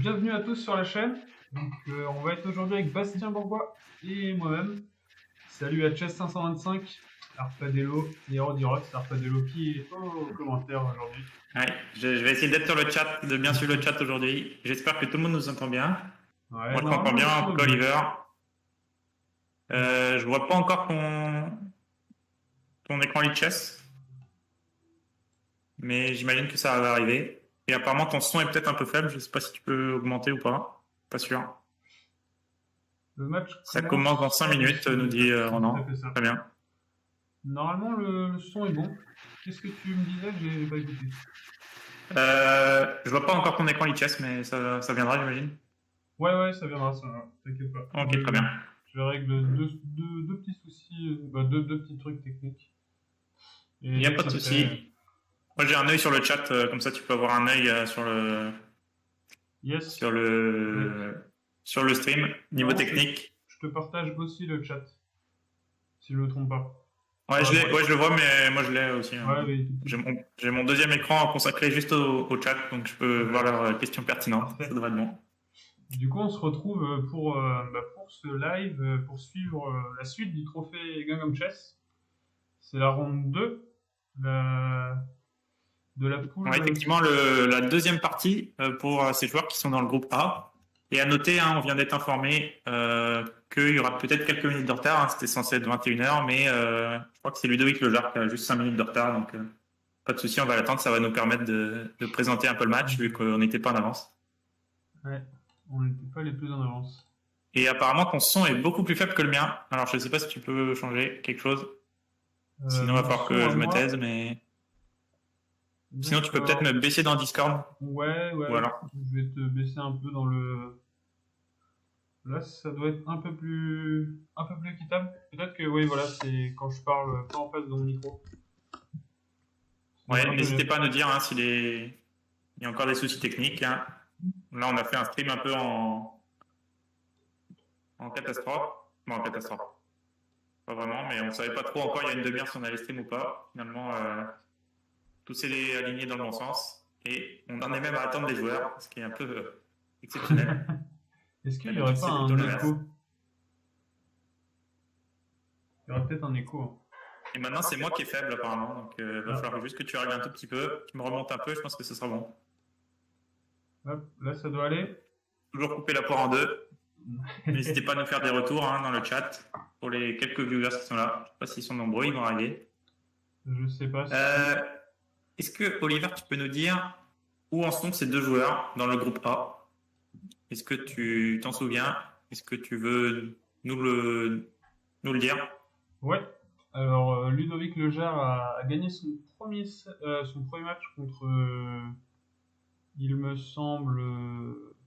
Bienvenue à tous sur la chaîne. Donc, on va être aujourd'hui avec Bastien Bourgois et moi-même. Salut à Chess525, Arpadello et Rodirox. Arpadello qui est au commentaire aujourd'hui. Ouais, je vais essayer d'être sur le chat, de bien suivre le chat aujourd'hui. J'espère que tout le monde nous entend bien. Ouais, Moi, je t'entends bien, en tout cas, Oliver. Ouais. Je vois pas encore ton écran lead chess, mais j'imagine que ça va arriver. Et apparemment, ton son est peut-être un peu faible. Je sais pas si tu peux augmenter ou pas. Pas sûr. Le match Ça commence dans 5 minutes, nous dit Ronan. Très bien. Normalement, le son est bon. Qu'est-ce que tu me disais? J'ai pas écouté. Je vois pas encore ton écran lead chess, mais ça viendra, j'imagine. Ouais, ça viendra, ça va. T'inquiète pas. Ok, très bien. Je règle deux petits soucis, deux petits trucs techniques. Il n'y a pas de souci. Moi, j'ai un œil sur le chat, comme ça, tu peux avoir un œil sur le stream, niveau technique. Je te partage aussi le chat, si je ne me trompe pas. Ouais, je le vois, mais moi je l'ai aussi. Ouais, oui. J'ai mon deuxième écran consacré juste au chat, donc je peux voir leurs questions pertinentes. Parfait. Ça devrait être bon. Du coup, on se retrouve pour ce live, pour suivre la suite du trophée Gangnam Chess. C'est la ronde 2 de la poule. Ouais, effectivement, la deuxième partie pour ces joueurs qui sont dans le groupe A. Et à noter, on vient d'être informé qu'il y aura peut-être quelques minutes de retard. C'était censé être 21h, mais je crois que c'est Ludovic Lejar qui a juste 5 minutes de retard. Donc, pas de souci, on va l'attendre. Ça va nous permettre de présenter un peu le match, vu qu'on n'était pas en avance. Ouais, on n'était pas les plus en avance. Et apparemment, ton son est beaucoup plus faible que le mien. Alors, je ne sais pas si tu peux changer quelque chose. Sinon, il va falloir que je me taise, mais... Sinon, tu peux peut-être me baisser dans Discord. Ouais. Voilà. Je vais te baisser un peu dans le... Là, ça doit être un peu plus équitable. Peut-être que, oui, voilà, c'est quand je parle pas en face de mon micro. Ouais, n'hésitez pas à nous dire s'il y a encore des soucis techniques. Là, on a fait un stream un peu en catastrophe. Bon, en catastrophe. Pas vraiment, mais on ne savait pas trop encore il y a une demi-heure si on allait stream ou pas. Finalement, tout s'est aligné dans le bon sens. Et on en est même à attendre des joueurs, ce qui est un peu exceptionnel. Est-ce qu'il n'y aurait pas un écho? Il y aurait peut-être un écho. Et maintenant, c'est moi qui est faible apparemment. Donc, il va falloir juste que tu règles un tout petit peu. Tu me remontes un peu, je pense que ce sera bon. Hop, là, ça doit aller. Toujours couper la poire en deux. N'hésitez pas à nous faire des retours dans le chat pour les quelques viewers qui sont là. Je ne sais pas s'ils sont nombreux, ils vont arriver. Je sais pas. Est-ce que, Oliver, tu peux nous dire où en sont ces deux joueurs dans le groupe A? Est-ce que tu t'en souviens? Est-ce que tu veux nous le dire? Ouais. Alors, Ludovic Lejar a gagné son premier match contre, il me semble...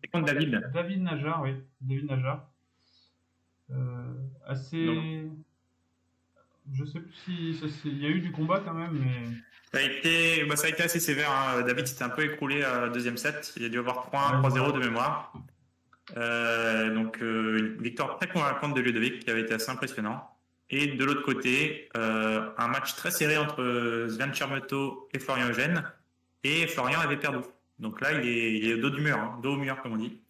C'est contre David. David Najar, oui. David Najar. Assez... Je sais plus si il y a eu du combat quand même, mais... Ça a été assez sévère. David s'était un peu écroulé à deuxième set. Il a dû avoir 3-1, 3-0 de mémoire. Donc, une victoire très convaincante de Ludovic qui avait été assez impressionnant. Et de l'autre côté, un match très serré entre Sven Chermoto et Florian Eugène. Et Florian avait perdu. Donc là, il est au dos du mur, dos au mur, comme on dit.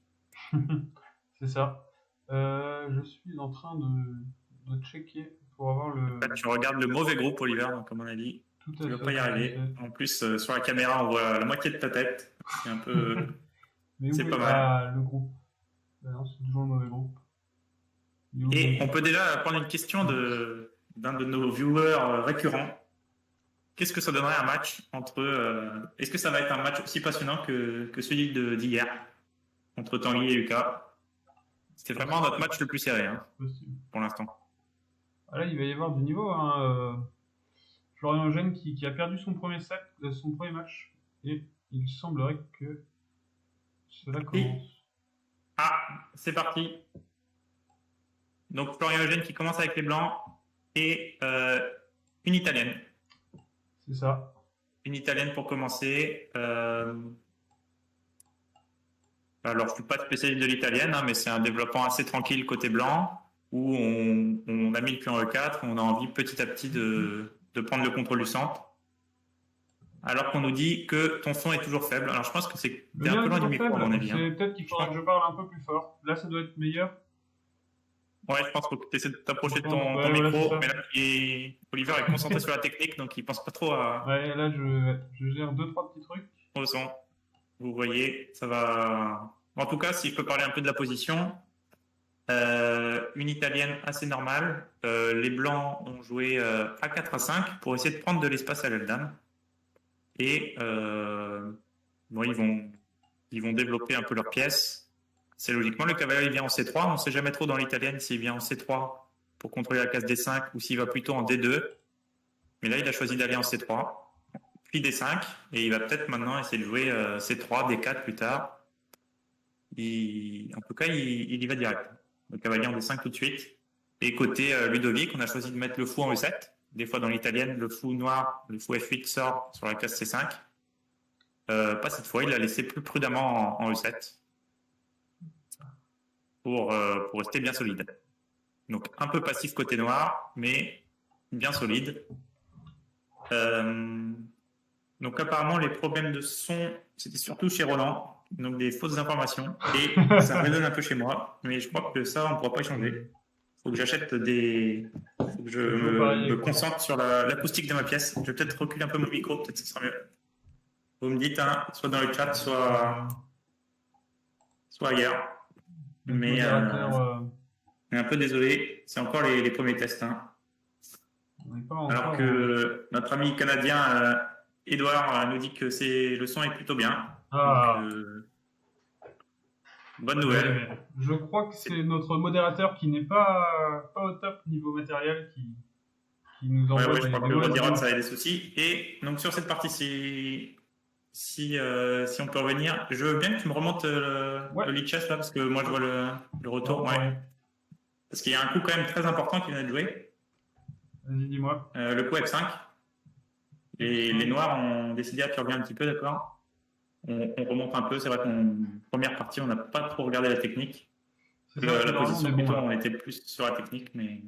C'est ça. Je suis en train de checker pour avoir le... Là, tu regardes le mauvais groupe, Oliver, donc comme on a dit. Tu ne vas pas y arriver. En plus, sur la caméra, on voit la moitié de ta tête. C'est un peu... c'est pas mal. Le groupe. Non, c'est toujours le mauvais groupe. Et on peut déjà prendre une question d'un de nos viewers récurrents. Qu'est-ce que ça donnerait un match entre... Est-ce que ça va être un match aussi passionnant que celui d'hier entre Tanguy et Lucas? C'était vraiment notre match le plus serré pour l'instant. Ah là, il va y avoir du niveau. Florian Eugène qui a perdu son premier match. Et il semblerait que cela commence. Ah, c'est parti. Donc Florian Eugène qui commence avec les blancs et une italienne. C'est ça. Une italienne pour commencer. Alors, je ne suis pas spécialiste de l'italienne, mais c'est un développement assez tranquille côté blanc, où on a mis le pion E4, on a envie petit à petit de prendre le contrôle du centre. alors qu'on nous dit que ton son est toujours faible. Alors je pense que c'est Le un mien peu est loin du toujours micro, à faible. mon avis. C'est peut-être qu'il faudrait que je parle un peu plus fort. Là, ça doit être meilleur. Ouais, je pense qu'il faut que tu essaies de t'approcher de ton Ouais, voilà, c'est micro. ça. Mais là, Oliver est concentré sur la technique, donc il pense pas trop Ouais, là, je gère 2-3 petits trucs. au son. Vous voyez, ça va. En tout cas, si je peux parler un peu de la position, une italienne assez normale. Les blancs ont joué A4 à 5 pour essayer de prendre de l'espace à l'aile dame. Et bon, ils vont développer un peu leurs pièces. C'est logiquement le cavalier vient en C3. On ne sait jamais trop dans l'italienne s'il vient en C3 pour contrôler la case D5 ou s'il va plutôt en D2. Mais là, il a choisi d'aller en C3, puis D5, et il va peut-être maintenant essayer de jouer C3, D4 plus tard. En tout cas, il y va direct. Le cavalier en D5 tout de suite. Et côté Ludovic, on a choisi de mettre le fou en E7. Des fois dans l'italienne, le fou noir, le fou F8 sort sur la case C5. Pas cette fois, il l'a laissé plus prudemment en E7 pour rester bien solide. Donc un peu passif côté noir, mais bien solide. Donc apparemment les problèmes de son, c'était surtout chez Roland, donc des fausses informations, et ça résonne un peu chez moi, mais je crois que ça on ne pourra pas y changer. Faut que j'achète des... Faut que je me concentre sur l'acoustique de ma pièce. Je vais peut-être reculer un peu mon micro, peut-être que ce sera mieux. Vous me dites, hein, soit dans le chat, soit ailleurs. Mais un peu désolé, c'est encore les premiers tests. Hein. Alors que notre ami canadien Edouard nous dit que le son est plutôt bien. Ah. Donc, bonne nouvelle. Ouais, je crois que c'est notre modérateur qui n'est pas au top niveau matériel qui nous envoie je crois que Rodirot, ça a des soucis. Et donc sur cette partie, si on peut revenir, je veux bien que tu me remontes le lead chess là, parce que moi je vois le retour. Ouais. Parce qu'il y a un coup quand même très important qui vient de jouer. Vas-y, dis-moi. Le coup F5. Et les noirs ont décidé à revenir un petit peu, d'accord. On remonte un peu. C'est vrai qu'en première partie, on n'a pas trop regardé la technique. La position, plutôt, on était plus sur la technique. Mais...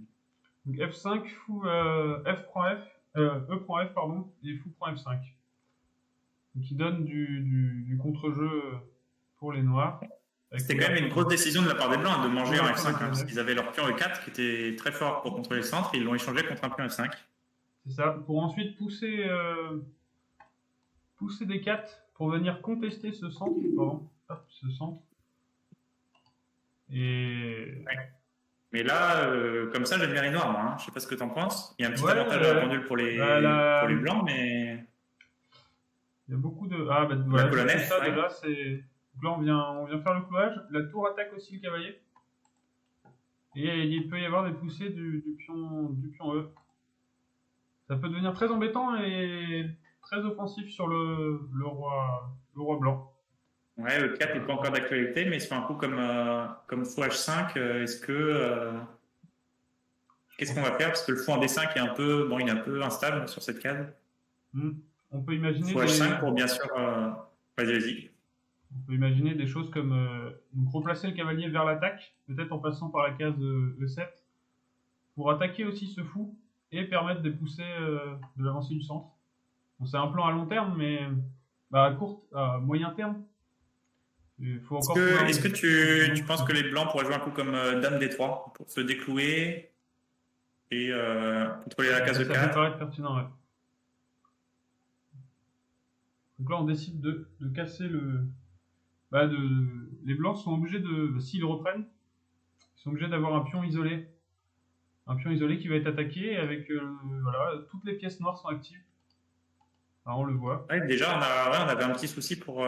Donc F5, fou, F prend F, E prend F, pardon, et fou prend F5. Donc il donne du contre-jeu pour les noirs. C'était quand même une grosse décision de la part des blancs de manger en F5, parce qu'ils avaient leur pion E4 qui était très fort pour contrôler le centre, et ils l'ont échangé contre un pion F5. C'est ça, pour ensuite pousser des 4 pour venir contester ce centre. Pardon, ce centre. Et... Ouais. Mais là, comme ça, j'aime bien les noirs, moi. Hein. Je sais pas ce que tu en penses. Il y a un petit avantage à la pendule pour les blancs, mais... Il y a beaucoup de... Ah, bah voilà, la colonne F, ça, déjà, c'est... Donc là, on vient faire le clouage. La tour attaque aussi le cavalier. Et il peut y avoir des poussées du pion E. Ça peut devenir très embêtant et très offensif sur le roi blanc. Ouais, le 4 n'est pas encore d'actualité, mais sur un coup comme fou H5, est-ce que... qu'est-ce qu'on va faire? Parce que le fou en D5 est un peu instable sur cette case. On peut imaginer... Fou H5 pour bien sûr... vas-y. On peut imaginer des choses comme donc replacer le cavalier vers l'attaque, peut-être en passant par la case E7, pour attaquer aussi ce fou et permettre de pousser de l'avancée du centre. Bon, c'est un plan à long terme, mais à moyen terme, il faut encore... Est-ce que tu penses que les blancs pourraient jouer un coup comme Dame D3 pour se déclouer et contrôler la case E4? Ça peut paraître pertinent, ouais. Donc là, on décide de casser le... les blancs sont obligés de... S'ils reprennent, ils sont obligés d'avoir un pion isolé. Un pion isolé qui va être attaqué avec... voilà, toutes les pièces noires sont actives. Alors, on le voit. Ouais, déjà, on avait un petit souci pour...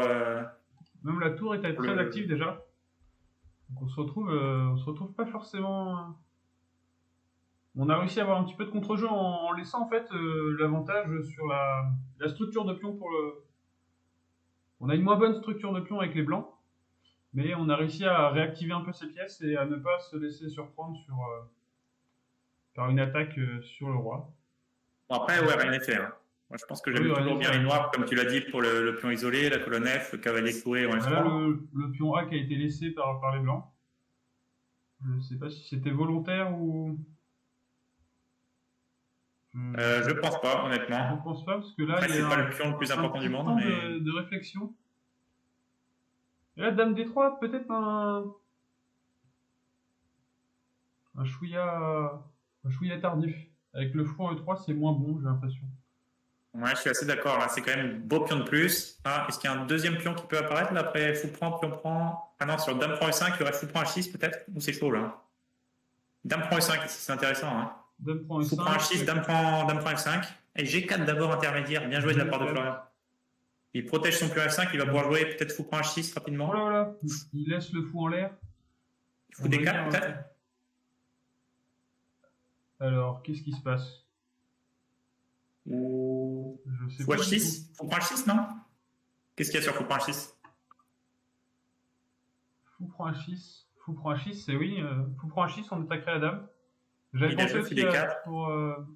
Même la tour était très active déjà. Donc on se retrouve pas forcément... On a réussi à avoir un petit peu de contre-jeu en laissant en fait l'avantage sur la structure de pion pour le... On a une moins bonne structure de pion avec les blancs, mais on a réussi à réactiver un peu ces pièces et à ne pas se laisser surprendre par une attaque sur le roi. Bon, après, ouais, rien n'est fait. Hein. Moi, je pense que j'aime toujours bien les noirs, comme tu l'as dit, pour le pion isolé, la colonne F, le cavalier cloué en F3. Voilà le pion A qui a été laissé par les blancs. Je ne sais pas si c'était volontaire ou... Je pense pas, Je honnêtement. pense pas, parce que là, Après, il y c'est a pas le pion le plus un important petit du monde, temps mais de réflexion. Et là, Dame D3, peut-être un chouïa tardif. Avec le fou en E3, c'est moins bon, j'ai l'impression. ouais, je suis assez d'accord. Là, c'est quand même beau pion de plus. Ah, est-ce qu'il y a un deuxième pion qui peut apparaître là après fou prend, pion prend? Ah non, sur Dame prend E5, il y aurait fou prend H6 peut-être? Ou c'est chaud là? Dame prend E5, c'est intéressant. Hein. Dame prend Fou prend E5. H6, Dame prend F5. Et G4 d'abord intermédiaire. Bien joué de la part de Florian. Il protège son pion F5, il va pouvoir jouer peut-être fou prend H6 rapidement. Voilà, voilà. Il laisse le fou en l'air. Fou D4 peut-être? Alors, qu'est-ce qui se passe? Ou Je sais fou pas. H6? Fou prend H6, non? Qu'est-ce qu'il y a sur fou prend H6? Fou prend H6. Fou prend H6, c'est oui. Fou prend H6, on attaquerait la dame. J'avais Il a pensé joué fou aussi D4.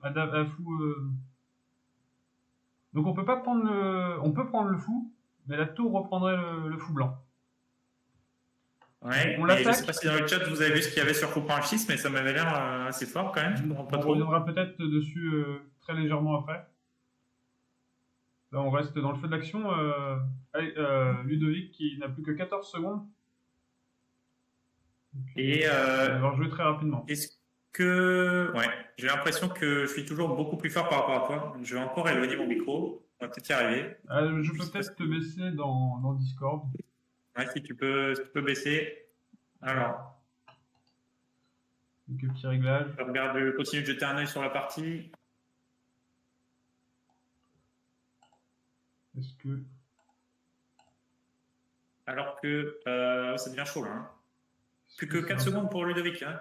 à fou. Donc on peut pas prendre le. On peut prendre le fou, mais la tour reprendrait le fou blanc. Ouais, On et je l'attaque. sais pas si dans le chat vous avez vu ce qu'il y avait sur fou prend H6, mais ça m'avait l'air assez fort quand même. Je comprends pas On trop. reviendra peut-être dessus très légèrement après. Là, on reste dans le feu de l'action. Ludovic qui n'a plus que 14 secondes. Et Il va devoir jouer très rapidement. est-ce que. Ouais, j'ai l'impression que je suis toujours beaucoup plus fort par rapport à toi. Je vais encore éloigner mon micro. On va peut-être y arriver. Je peux peut-être te baisser dans Discord. Ouais, si tu peux baisser. Alors, Quelques petits réglages. je continue de jeter un œil sur la partie. Est-ce que. Alors que ça devient chaud là. Hein. Plus que 4 secondes pour Ludovic. Hein.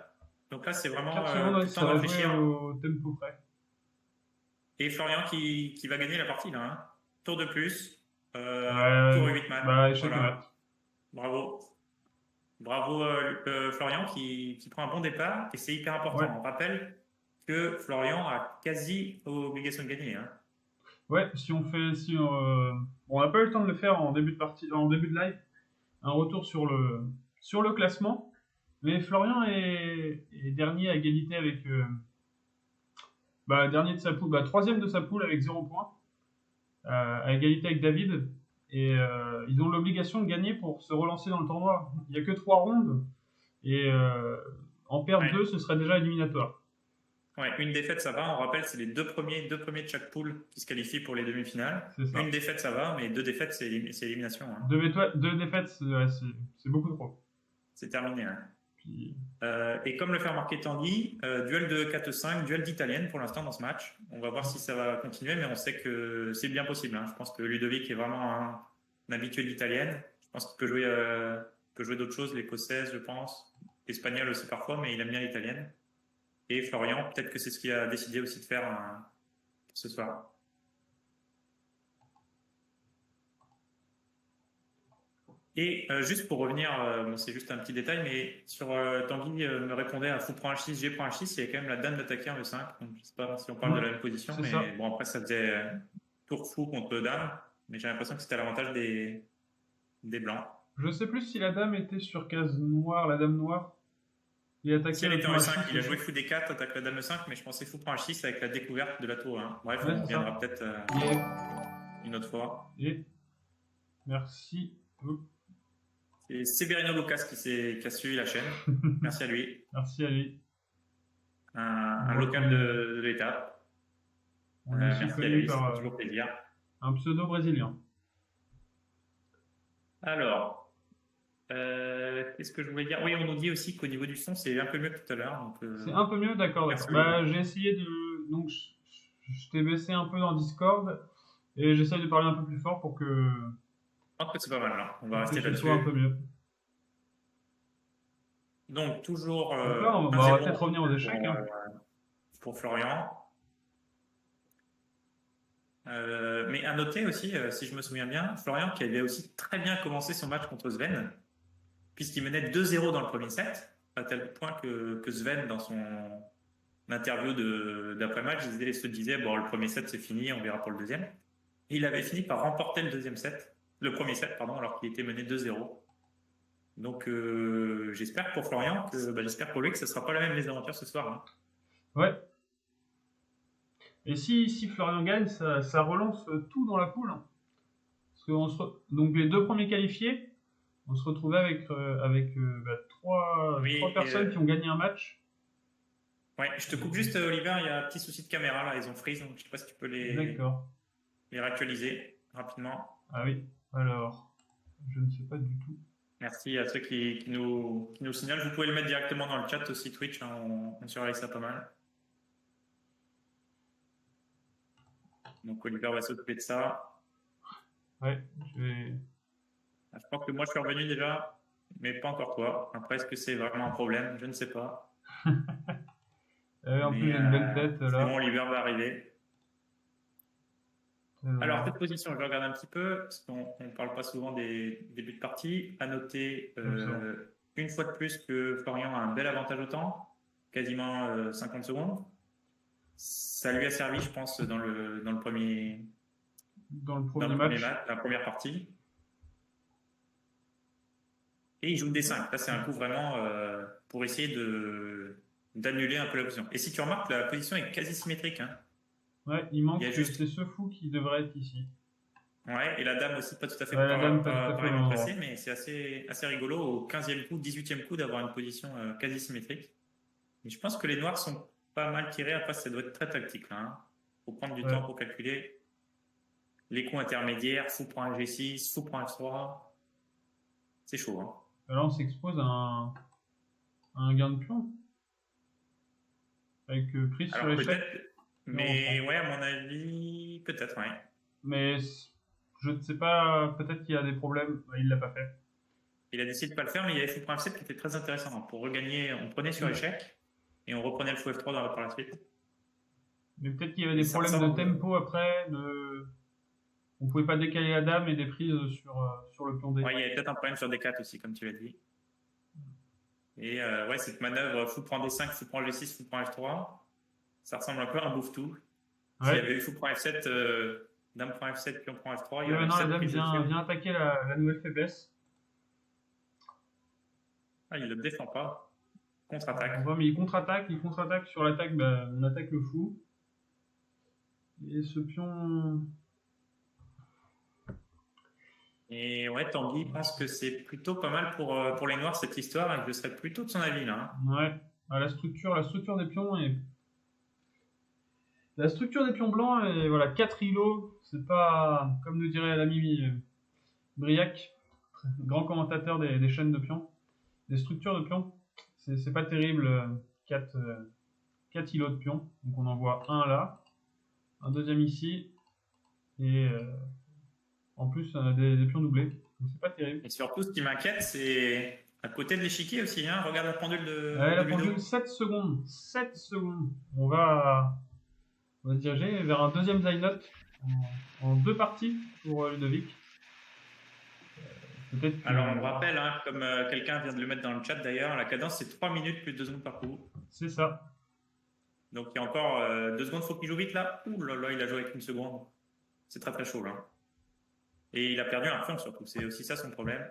Donc là, c'est vraiment 4 secondes, le temps de réfléchir. au tempo près. Et Florian qui va gagner la partie là. Hein. Tour de plus. Tour 8 man. Bah, échec voilà. mat. Bravo. Bravo Florian qui prend un bon départ. Et c'est hyper important. Ouais. On rappelle que Florian a quasi obligation de gagner. Hein. Ouais, on n'a pas eu le temps de le faire en début de live. Un retour sur le classement. Mais Florian est dernier à égalité avec. Dernier de sa poule, troisième de sa poule avec 0 points. À égalité avec David. Et ils ont l'obligation de gagner pour se relancer dans le tournoi. Il n'y a que 3 rondes. Et en perdre 2, ce serait déjà éliminatoire. Ouais, une défaite, ça va. On rappelle, c'est les deux premiers de chaque poule qui se qualifient pour les demi-finales. Une défaite, ça va, mais 2 défaites, c'est élimination. Hein. 2 défaites, c'est beaucoup trop. C'est terminé. Hein. Et comme le fait remarquer Tanguy, duel de 4-5, duel d'italienne pour l'instant dans ce match. On va voir si ça va continuer, mais on sait que c'est bien possible. Hein. Je pense que Ludovic est vraiment un habitué d'italienne. Je pense qu'il peut jouer d'autres choses, l'écossaise, je pense. L'espagnol aussi parfois, mais il aime bien l'italienne. Et Florian, peut-être que c'est ce qu'il a décidé aussi de faire ce soir. Et juste pour revenir, c'est juste un petit détail, mais sur Tanguy me répondait à fou prend H6, G prend H6, il y a quand même la dame d'attaquer en E5. Donc je ne sais pas si on parle de la même position, mais ça. Bon, après ça faisait tour fou contre dame, mais j'ai l'impression que c'était à l'avantage des blancs. Je ne sais plus si la dame était sur case noire, la dame noire. Si elle était en E5, il a joué fou D4, attaque la dame E5, mais je pensais fou prend H6 avec la découverte de la tour. Hein. Bref, on reviendra peut-être une autre fois. Et merci. C'est Severino Lucas qui a suivi la chaîne. Merci à lui. Merci à lui. Un local de l'étape. Merci à lui, ça fait toujours plaisir. Un pseudo brésilien. Alors, qu'est-ce que je voulais dire? Oui, on nous dit aussi qu'au niveau du son, c'est un peu mieux que tout à l'heure. C'est un peu mieux, d'accord. J'ai essayé de... Donc, je t'ai baissé un peu dans Discord et j'essaye de parler un peu plus fort pour que... Je pense que c'est pas mal, là. On va rester là-dessus. Un peu mieux. Donc, toujours... Donc là, on va peut-être revenir aux échecs. Pour Florian. Mais à noter aussi, si je me souviens bien, Florian qui avait aussi très bien commencé son match contre Sven, puisqu'il menait 2-0 dans le premier set, à tel point que Sven, dans son interview d'après-match, il se disait bon, le premier set c'est fini, on verra pour le deuxième. Et il avait fini par remporter le premier set, alors qu'il était mené 2-0. Donc j'espère pour Florian, j'espère pour lui que ce ne sera pas la même les aventures ce soir. Hein. Ouais. Et si Florian gagne, ça relance tout dans la poule. Parce que donc les deux premiers qualifiés, on se retrouvait avec trois personnes qui ont gagné un match. Ouais, je te coupe juste, Oliver, il y a un petit souci de caméra là, ils ont freeze, donc je sais pas si tu peux les réactualiser rapidement. Ah oui, alors, je ne sais pas du tout. Merci à ceux qui nous signalent. Vous pouvez le mettre directement dans le chat aussi Twitch, hein, on surveille ça pas mal. Donc Oliver va s'occuper de ça. Ouais, je vais... Je pense que moi je suis revenu déjà, mais pas encore toi. Après, est-ce que c'est vraiment un problème? Je ne sais pas. En plus, j'ai une belle tête là. C'est bon, Oliver va arriver. Alors, cette position, je regarde un petit peu, parce qu'on ne parle pas souvent des débuts de partie. À noter, une fois de plus, que Florian a un bel avantage au temps, quasiment 50 secondes. Ça lui a servi, je pense, dans le premier match, la première partie. Et il joue des 5. Là, c'est un coup vraiment pour essayer d'annuler un peu la position. Et si tu remarques, la position est quasi symétrique. Hein. Ouais, il manque c'est ce fou qui devrait être ici. Ouais, et la dame aussi pas tout à fait pareil placée, mais c'est assez rigolo au 15e coup, 18e coup d'avoir une position quasi symétrique. Mais je pense que les noirs sont pas mal tirés. Après, ça doit être très tactique. Il faut prendre du temps pour calculer. Les coups intermédiaires, fou pour un G6, fou pour un F3. C'est chaud. Hein. Là, on s'expose à un gain de pion. Avec prise sur échec. Mais ouais, à mon avis, peut-être, ouais. Mais je ne sais pas, peut-être qu'il y a des problèmes. Il l'a pas fait. Il a décidé de pas le faire, mais il y avait fou pour F7 qui était très intéressant. Pour regagner, on prenait sur échec et on reprenait le fou F3 par la suite. Mais peut-être qu'il y avait des problèmes de tempo après. On pouvait pas décaler la dame et des prises sur le pion D. Ouais, il y avait peut-être un problème sur D4 aussi, comme tu l'as dit. Et ouais, cette manœuvre fou prend D5, fou prend G6, fou prend F3, ça ressemble un peu à un bouffe-tout. S'il y avait eu fou prend F7, dame prend F7, pion prend F3. Maintenant, la dame vient attaquer la nouvelle faiblesse. Ah, il ne le défend pas. Contre-attaque. Mais il contre-attaque sur l'attaque, on attaque le fou. Et ce pion... Et ouais, Tanguy pense que c'est plutôt pas mal pour les noirs cette histoire et que je serais plutôt de son avis là. Ouais, la structure des pions est... La structure des pions blancs est 4 îlots, c'est pas, comme nous dirait l'ami Briac, grand commentateur des chaînes de pions. Les structures de pions, c'est pas terrible, 4 îlots de pions. Donc on en voit un là, un deuxième ici, et en plus des pions doublés. Donc c'est pas terrible. Et surtout, ce qui m'inquiète, c'est à côté de l'échiquier aussi. Hein. Regarde la pendule de. La pendule, 7 secondes. 7 secondes. On va diriger vers un deuxième Zynot en 2 parties pour Ludovic. Alors on rappelle, hein, comme quelqu'un vient de le mettre dans le chat d'ailleurs, la cadence c'est 3 minutes plus 2 secondes par coup. C'est ça. Donc il y a encore 2 secondes, faut qu'il joue vite là. Ouh là là, il a joué avec 1 seconde. C'est très très chaud là. Et il a perdu un pion surtout, c'est aussi ça son problème.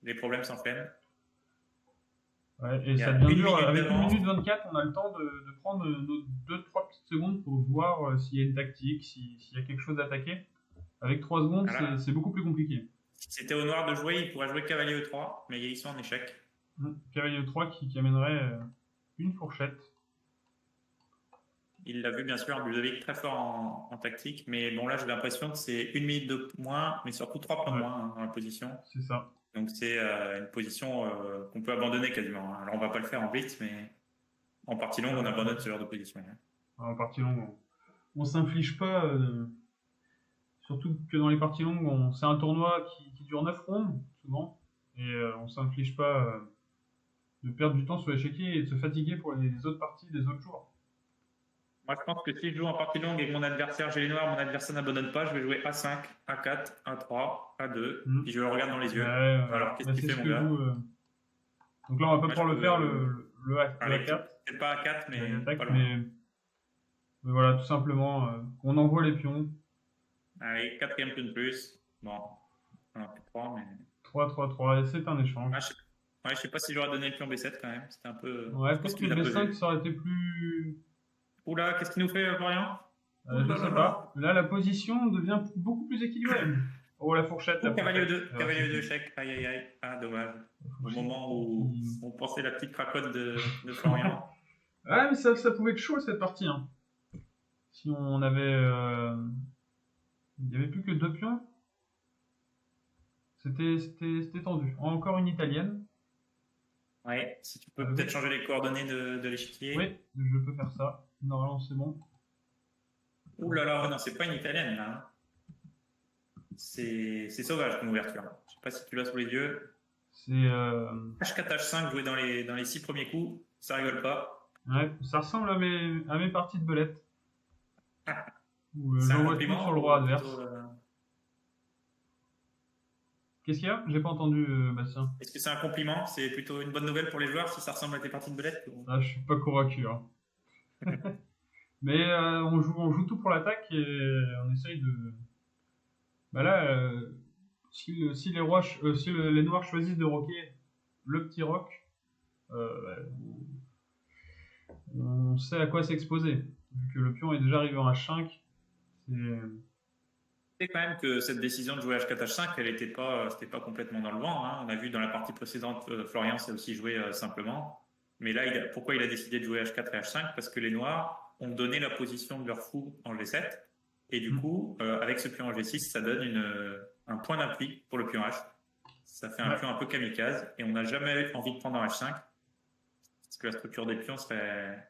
Les problèmes s'enflamment. Ouais, et ça devient dur. Avec 1 minute 24, on a le temps de prendre nos 2-3 petites secondes pour voir s'il y a une tactique, s'il y a quelque chose à attaquer. Avec 3 secondes, c'est beaucoup plus compliqué. Si c'était au noir de jouer, il pourrait jouer cavalier E3, mais ils sont en échec. Cavalier E3 qui amènerait une fourchette. Il l'a vu bien sûr, Ludovic très fort en tactique, mais bon là j'ai l'impression que c'est 1 minute de moins, mais surtout 3 points de moins dans la position. C'est ça. Donc c'est une position qu'on peut abandonner quasiment. Alors on va pas le faire en blitz, mais en partie longue on abandonne ce genre de position. En partie longue, on s'inflige pas, surtout que dans les parties longues, c'est un tournoi qui dure 9 rondes souvent, et on s'inflige pas de perdre du temps sur l'échiquier et de se fatiguer pour les autres parties des autres jours. Moi, je pense que si je joue en partie longue et que mon adversaire, j'ai les noirs, mon adversaire n'abandonne pas, je vais jouer A5, A4, A3, A2, puis je le regarde dans les yeux. Alors, qu'est-ce qu'il fait, mon gars Donc là, on va pas pouvoir le faire, le A4. C'est pas A4, mais attaque, mais voilà, tout simplement, on envoie les pions. Allez, 4e pion de plus. Bon, on a plus 3, mais... 3, 3, 3, et c'est un échange. Je sais pas si j'aurais donné le pion B7 quand même, c'était un peu... Ouais, peut-être que le B5, ça aurait été plus... Oula, qu'est-ce qu'il nous fait, Florian? Je sais pas. Là, la position devient beaucoup plus équilibrée. Oh, la fourchette. Oh, cavalier 2, cavalier 2, chèque. Aïe, aïe, aïe. Ah, dommage. Au moment où on pensait la petite cracotte de Florian. Ouais, mais ça pouvait être chaud cette partie. Hein. Si on avait. Il n'y avait plus que 2 pions. C'était tendu. Encore une italienne. Ouais, si tu peux peut-être changer les coordonnées de l'échiquier. Oui, je peux faire ça. Normalement, c'est bon. Ouh là là, non, c'est pas une italienne là. C'est sauvage comme ouverture. Je sais pas si tu l'as sous les yeux. C'est. H4, H5 joué dans les 6 premiers coups, ça rigole pas. Ouais, ça ressemble à mes parties de belette. C'est un tout compliment sur le roi adverse. plutôt, Qu'est-ce qu'il y a? J'ai pas entendu, Bastien. Est-ce que c'est un compliment? C'est plutôt une bonne nouvelle pour les joueurs si ça ressemble à tes parties de belette ou... Ah, je suis pas convaincu. Hein. Mais on joue tout pour l'attaque et on essaye de. Bah là, si les les noirs choisissent de roquer le petit roc, on sait à quoi s'exposer. Vu que le pion est déjà arrivé en H5, c'est quand même que cette décision de jouer H4, H5, elle n'était pas, c'était pas complètement dans le vent. Hein. On a vu dans la partie précédente, Florian s'est aussi joué simplement. Mais là, pourquoi il a décidé de jouer H4 et H5? Parce que les noirs ont donné la position de leur fou en G7. Et du coup, avec ce pion en G6, ça donne un point d'appui pour le pion H. Ça fait un pion un peu kamikaze. Et on n'a jamais envie de prendre en H5. Parce que la structure des pions serait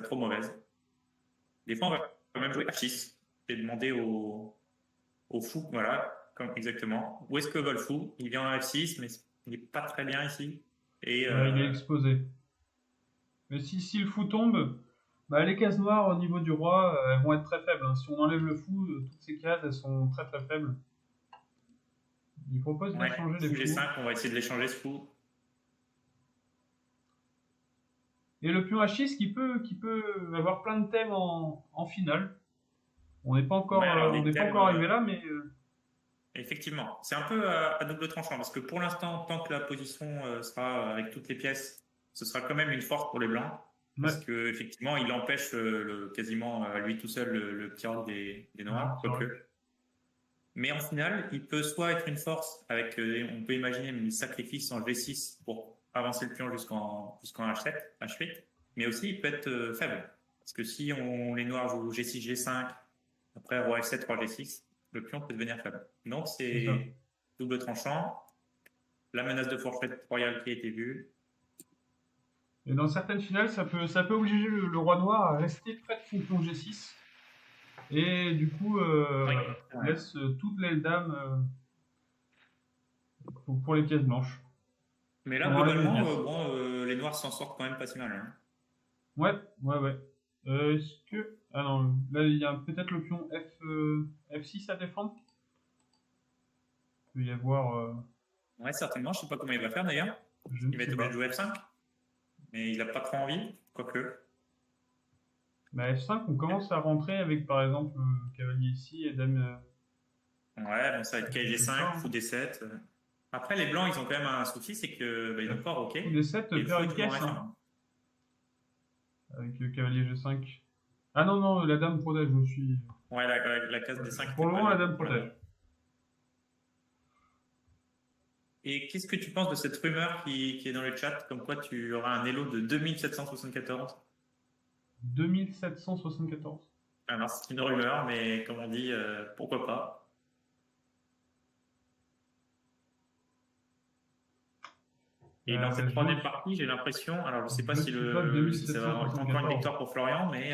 trop mauvaise. Des fois, on va quand même jouer H6 et demander au fou, voilà, exactement. Où est-ce que va le fou? Il vient en F6, mais il n'est pas très bien ici. Et, il est exposé. Mais si le fou tombe, bah, les cases noires au niveau du roi, elles vont être très faibles. Hein. Si on enlève le fou, toutes ces cases, elles sont très très faibles. Il propose d'échanger les fous. G5, on va essayer de l'échanger ce fou. Et le pion H6 qui peut avoir plein de thèmes en finale. On n'est pas encore, arrivé là, mais. Effectivement, c'est un peu à double tranchant parce que pour l'instant, tant que la position sera avec toutes les pièces, ce sera quand même une force pour les blancs. Parce que effectivement, il empêche quasiment à lui tout seul le petit roc des noirs. Mais en finale, il peut soit être une force avec, on peut imaginer une sacrifice en G6 pour avancer le pion jusqu'en H7, H8, mais aussi il peut être faible. Parce que si les noirs jouent G6, G5, après roi F7, roi G6, le pion peut devenir faible. Donc c'est double tranchant. La menace de fourchette royale qui a été vue. Et dans certaines finales, ça peut obliger le roi noir à rester près de son pion G6. Et du coup, laisse toutes les dames pour les pièces blanches. Mais là, globalement, les noirs s'en sortent quand même pas si mal. Hein. Ouais. Est-ce que... Ah non, là, il y a peut-être le pion F6 à défendre. Il peut y avoir... Ouais, certainement. Je sais pas comment il va faire d'ailleurs. Il va être obligé de jouer F5. Mais il n'a pas trop envie, quoique. Bah, F5, on commence à rentrer avec, par exemple, cavalier ici et dame... Ouais, bon, ça va être KG5, fou D7. Après, les blancs, ils ont quand même un souci, c'est qu'ils n'ont pas roqué. Fou D7, perd une caisse. Hein. Avec le cavalier G5. Ah non, la dame protège, je me suis... Ouais, la case D5. Pour le moment, la dame protège. Et qu'est-ce que tu penses de cette rumeur qui est dans le chat, comme quoi tu auras un elo de 2774? 2774. Alors, c'est une rumeur, mais comme on dit, pourquoi pas? Et dans cette troisième partie, j'ai l'impression, alors je ne sais pas si ça va être encore une victoire pour Florian, mais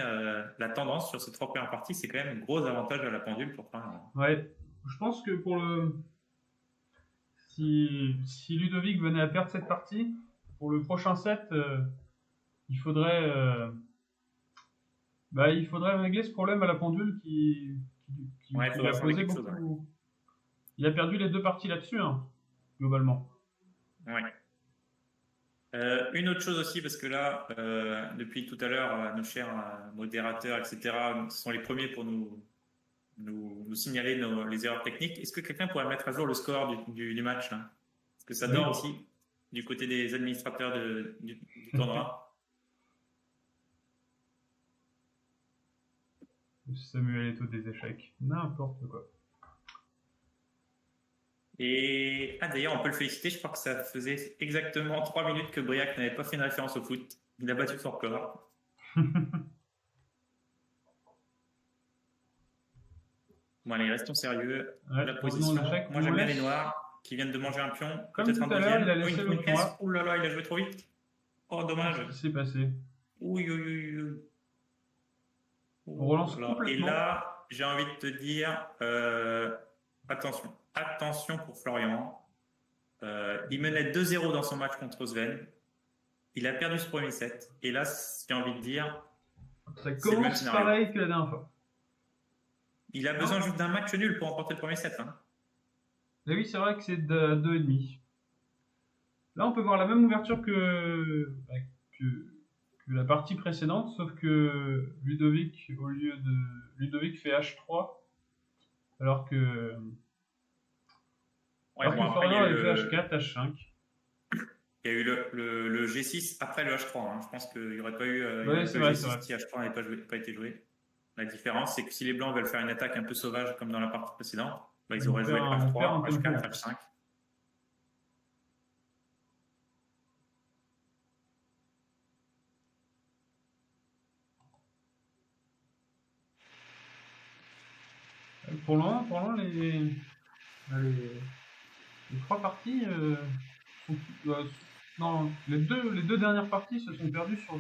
la tendance sur ces 3 premières parties, c'est quand même un gros avantage à la pendule pour Florian. Ouais, je pense que pour si Ludovic venait à perdre cette partie, pour le prochain set, il faudrait régler ce problème à la pendule qui a posé beaucoup. Il a perdu les 2 parties là-dessus, hein, globalement. Ouais. Une autre chose aussi, parce que là, depuis tout à l'heure, nos chers modérateurs, etc., sont les premiers pour nous signaler les erreurs techniques. Est-ce que quelqu'un pourrait mettre à jour le score du match là? Parce que ça dort aussi du côté des administrateurs du tournoi. Samuel Eto'o des échecs. N'importe quoi. Et d'ailleurs, on peut le féliciter. Je crois que ça faisait exactement 3 minutes que Briac n'avait pas fait une référence au foot. Il a battu son record. Bon, allez, restons sérieux. Ouais, La position. Moi, j'aime bien les noirs qui viennent de manger un pion. Peut-être un deuxième. Il a laissé le pion. Oh là là, il a joué trop vite. Oh, dommage. Qu'est-ce qui s'est passé? Oui, oui, oui, oui. On relance complètement. Et là, j'ai envie de te dire, attention. Attention pour Florian. Il menait 2-0 dans son match contre Sven. Il a perdu ce premier set. Et là, j'ai envie de dire... Ça commence pareil que la dernière fois. Il a besoin juste d'un match nul pour remporter le premier set. Hein. Et oui, c'est vrai que c'est de 2,5. Là, on peut voir la même ouverture que la partie précédente, sauf que Ludovic, au lieu de... Ludovic fait H3, alors que... Ouais, alors que Florian avait fait H4, H5. Il y a eu le G6 après le H3. Hein. Je pense qu'il n'y aurait pas eu ouais, c'est vrai, G6 si H3 n'avait pas été joué. La différence, c'est que si les Blancs veulent faire une attaque un peu sauvage comme dans la partie précédente, bah, ils auraient joué H3, H4, H5. Pour le moment, les 3 parties sont... non, les deux dernières parties se sont perdues sur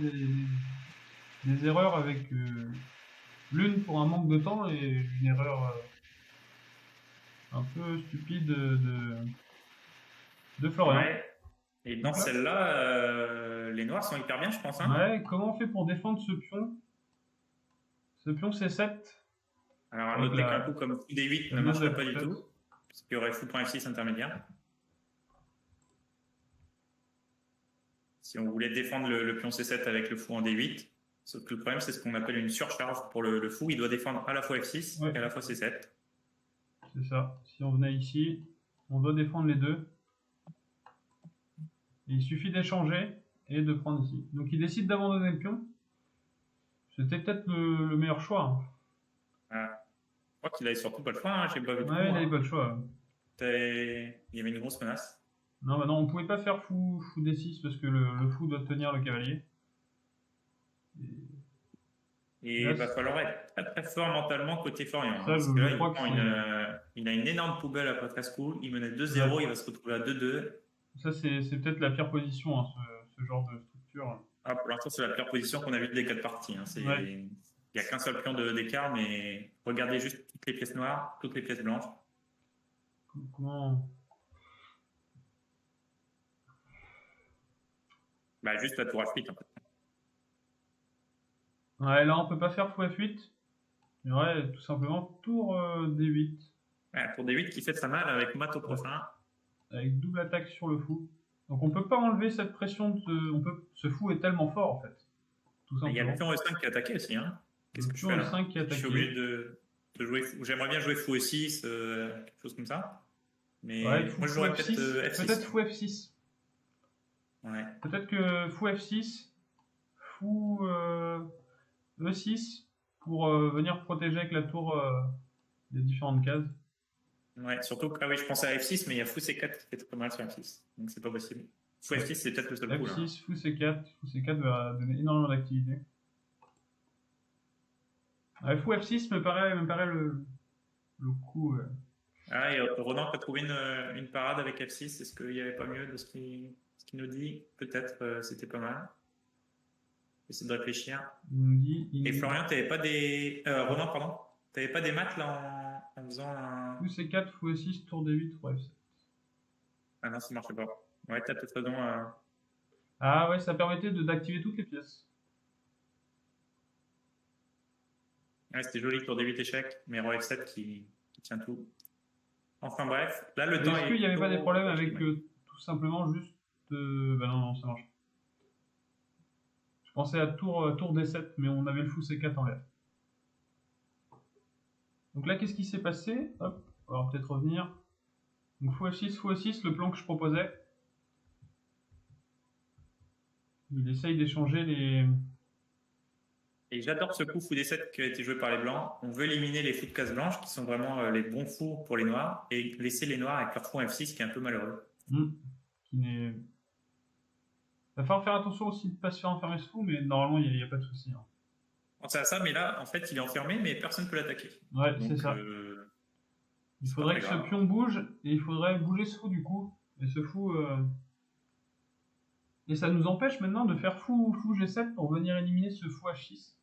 des erreurs avec l'une pour un manque de temps et une erreur un peu stupide de Florian. Ouais. Et dans celle-là, les noirs sont hyper bien, je pense. Hein. Ouais, comment on fait pour défendre ce pion? Ce pion C7. Alors, à noter qu'un coup comme fou D8 ne marcherait pas du tout, parce qu'il y aurait fou.f6 intermédiaire. Si on voulait défendre le pion C7 avec le fou en D8, sauf que le problème, c'est ce qu'on appelle une surcharge pour le fou. Il doit défendre à la fois F6 et à la fois C7. C'est ça. Si on venait ici, on doit défendre les deux. Et il suffit d'échanger et de prendre ici. Donc il décide d'abandonner le pion. C'était peut-être le meilleur choix. Ah. Je crois qu'il avait surtout pas le choix. Hein. J'ai pas vu il n'avait pas le choix. Il y avait une grosse menace. Non, bah non, on pouvait pas faire fou D6 parce que le fou doit tenir le cavalier. Et il va falloir être très très fort mentalement côté Florian. Ça, parce que là, il a une énorme poubelle après 13 coups. Il menait 2-0, ouais. Il va se retrouver à 2-2. Ça, c'est peut-être la pire position, hein, ce genre de structure. Ah, pour l'instant, c'est la pire position qu'on a vue des 4 parties. Hein. Il n'y a qu'un seul pion d'écart, mais regardez juste toutes les pièces noires, toutes les pièces blanches. Comment... Bah, juste la tour H8 en fait. Ouais, là on peut pas faire fou F8. Il y aurait tout simplement tour D8. Ouais, tour D8 qui fait très mal avec mat au prochain. Avec double attaque sur le fou. Donc on peut pas enlever cette pression de ce fou est tellement fort en fait. Tout simplement. Il y a le pion E5 qui a attaqué aussi. Hein. Qu'est-ce que je fais là ? E5 qui a attaqué. Je suis obligé de jouer fou. J'aimerais bien jouer fou E6, quelque chose comme ça. Mais moi je jouerais peut-être F6. Peut-être fou F6. Ouais. Peut-être que fou F6, fou E6 pour venir protéger avec la tour les différentes cases. Ouais, surtout que je pensais à F6, mais il y a fou C4 qui fait très mal sur F6, donc c'est pas possible. Fou F6, c'est peut-être le seul coup. F6, fou C4, fou C4 va donner énormément d'activité. Fou F6 me paraît le coup. Ah, et Ronan a trouvé une parade avec F6. Est-ce qu'il n'y avait pas mieux de ce qu'il nous dit? Peut-être c'était pas mal. J'essaie de réfléchir. Et Florian, tu n'avais pas des. Ronan, pardon. Tu n'avais pas des maths là en faisant un. Fou C4, fou E6, tour D8, fou F7. Ah non, ça ne marchait pas. Ouais, tu as peut-être raison. Ah ouais, ça permettait d'activer toutes les pièces. Ouais, c'était joli, tour D8 échec, mais roi F7 qui tient tout. Enfin bref, là le temps. Est-ce qu'il n'y avait pas des problèmes avec tout simplement juste. Bah non, ça marche. Je pensais à tour D7, mais on avait le fou C4 en l'air. Donc là, qu'est-ce qui s'est passé? Hop, on va peut-être revenir. Donc fou F6, le plan que je proposais. Il essaye d'échanger Et j'adore ce coup fou D7 qui a été joué par les blancs. On veut éliminer les fous de case blanche qui sont vraiment les bons fous pour les noirs et laisser les noirs avec leur fou F6 qui est un peu malheureux. Qui n'est... Va falloir faire attention aussi de ne pas se faire enfermer ce fou, mais normalement il n'y a pas de souci. Hein. Pensez à ça, mais là, en fait, il est enfermé, mais personne ne peut l'attaquer. Ouais, c'est ça. Il faudrait que ce pion bouge, et il faudrait bouger ce fou du coup. Et ce fou... Et ça nous empêche maintenant de faire fou G7 pour venir éliminer ce fou H6.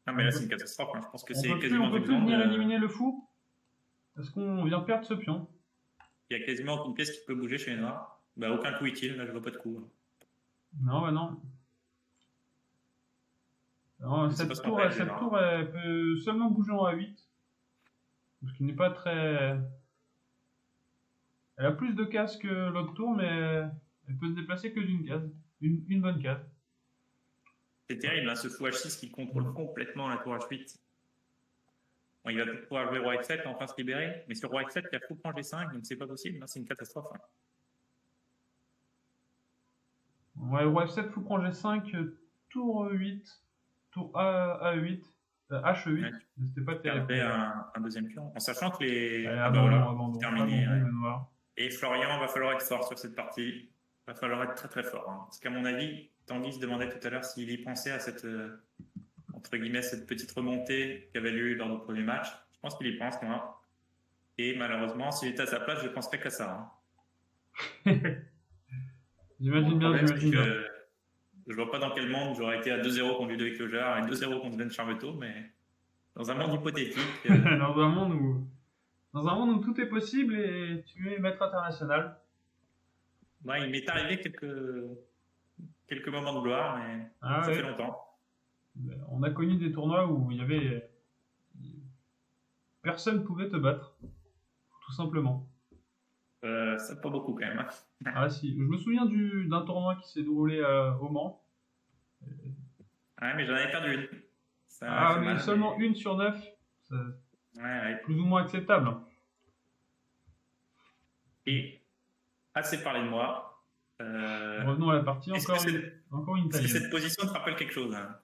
Non, mais là, c'est une catastrophe. Hein. Je pense que c'est on quasiment peut plus venir éliminer le fou, parce qu'on vient perdre ce pion. Il y a quasiment aucune pièce qui peut bouger chez les noirs. Bah, aucun coup utile, là, je vois pas de coup. Non, bah non. Non, cette tour, elle peut seulement bouger en A8. Ce qui n'est pas très... Elle a plus de cases que l'autre tour, mais elle peut se déplacer que d'une case. Une bonne case. C'est terrible, hein, ce fou H6 qui contrôle complètement la tour H8. Bon, il va peut-être pouvoir jouer roi F7 et enfin se libérer, mais sur roi F7, il y a fou prend G5, donc c'est pas possible. C'est une catastrophe. Hein. Ouais, roi F7, fou prend G5, tour 8, tour A8, H8. Ouais. C'était pas terrible. Un deuxième pion, en sachant que les... Abandon, terminé. Et Florian, va falloir être fort sur cette partie. Va falloir être très très fort. Hein. Parce qu'à mon avis, Tanguy se demandait tout à l'heure s'il y pensait à cette, entre guillemets, cette petite remontée qu'il avait eu lors du premier match. Je pense qu'il y pense, moi. Et malheureusement, s'il était à sa place, je penserais qu'à ça. Hein. J'imagine bien. Je vois pas dans quel monde j'aurais été à 2-0 contre Ludovic Lojard et 2-0 contre Ben Charveto, mais dans un monde hypothétique. Dans un monde où tout est possible et tu es maître international. Ouais, il m'est arrivé quelques moments de gloire, mais ça fait longtemps. On a connu des tournois où il y avait... Personne ne pouvait te battre, tout simplement. Ça pas beaucoup quand même. Hein. Ah si, je me souviens d'un tournoi qui s'est déroulé au Mans. Ouais, mais j'en avais perdu une. Mais seulement une sur 9. C'est plus ou moins acceptable. Et assez parlé de moi. Revenons à la partie. Encore une italienne. Est-ce que cette position te rappelle quelque chose hein?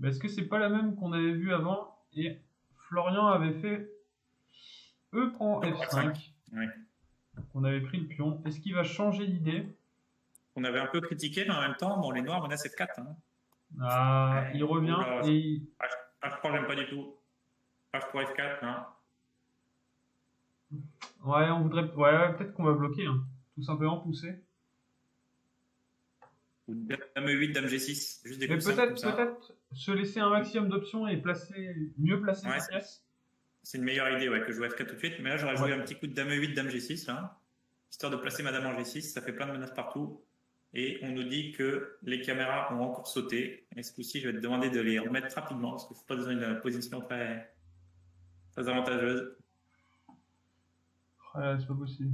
Est-ce que c'est pas la même qu'on avait vue avant? Et Florian avait fait E prend F5. Oui. On avait pris le pion. Est-ce qu'il va changer d'idée? On avait un peu critiqué, mais en même temps, bon, les noirs menacent F4. Hein. Il revient et... H3, j'aime pas du tout. H3, F4, hein. Ouais, on voudrait... Ouais, peut-être qu'on va bloquer. Hein. Tout simplement pousser. Ou dame E8, dame G6. Juste des mais peut-être se laisser un maximum d'options et mieux placer ses pièces. C'est une meilleure idée que je joue F4 tout de suite. Mais là, j'aurais joué un petit coup de dame E8, dame G6, là, histoire de placer ma dame en G6. Ça fait plein de menaces partout. Et on nous dit que les caméras ont encore sauté. Et ce coup-ci, je vais te demander de les remettre rapidement, parce qu'il ne faut pas dans une position très avantageuse. Ouais, c'est pas possible.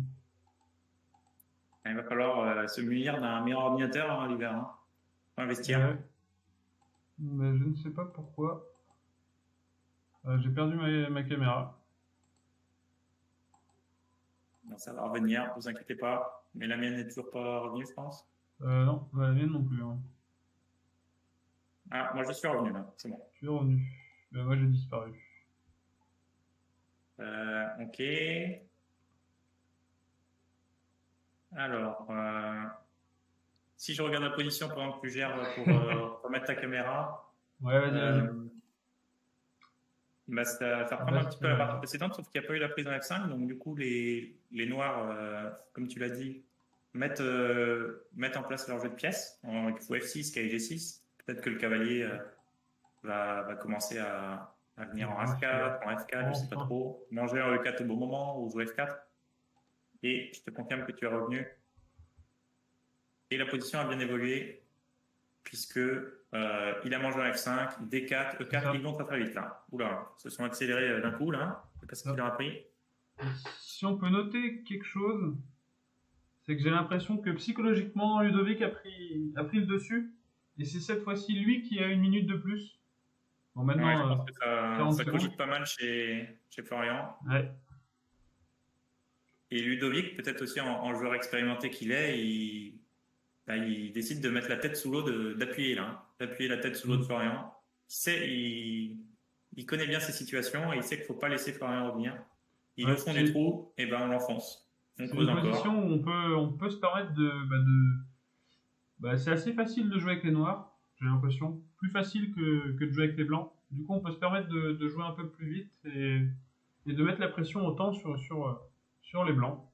Il va falloir se munir d'un meilleur ordinateur l'hiver. Hein. Faut investir. Ouais. Mais je ne sais pas pourquoi. J'ai perdu ma caméra. Bon, ça va revenir, ne vous inquiétez pas. Mais la mienne n'est toujours pas revenue, je pense. Non, la mienne non plus. Hein. Ah, moi je suis revenu là, c'est bon. Tu es revenu. Mais moi j'ai disparu. Ok. Alors, si je regarde la position pendant que tu gères pour remettre ta caméra. Ouais, vas-y. Bah, ça reprend un petit peu la partie précédente, sauf qu'il n'y a pas eu la prise en F5. Donc, du coup, les noirs, comme tu l'as dit, mettent en place leur jeu de pièces. Il faut F6, cavalier G6. Peut-être que le cavalier va commencer à venir en H4, en F4, je ne sais pas trop. Manger en E4 au bon moment ou jouer F4. Et je te confirme que tu es revenu. Et la position a bien évolué, puisque il a mangé en F5, D4, E4, ils vont très très vite là. Oula, ils se sont accélérés d'un coup là. Je sais pas ce qu'il leur a pris. Si on peut noter quelque chose, c'est que j'ai l'impression que psychologiquement, Ludovic a pris le dessus. Et c'est cette fois-ci lui qui a une minute de plus. Bon, maintenant, je pense que ça cogite pas mal chez Florian. Ouais. Et Ludovic, peut-être aussi en joueur expérimenté qu'il est, il décide de mettre la tête sous l'eau, d'appuyer là. D'appuyer la tête sous l'eau de Florian. il connaît bien ses situations et il sait qu'il ne faut pas laisser Florian revenir. Il est Ouais, au fond du trou, et ben on l'enfonce. On c'est creuse une encore. position où on peut se permettre c'est assez facile de jouer avec les noirs, j'ai l'impression. Plus facile que de jouer avec les blancs. Du coup, on peut se permettre de jouer un peu plus vite et de mettre la pression autant sur les blancs.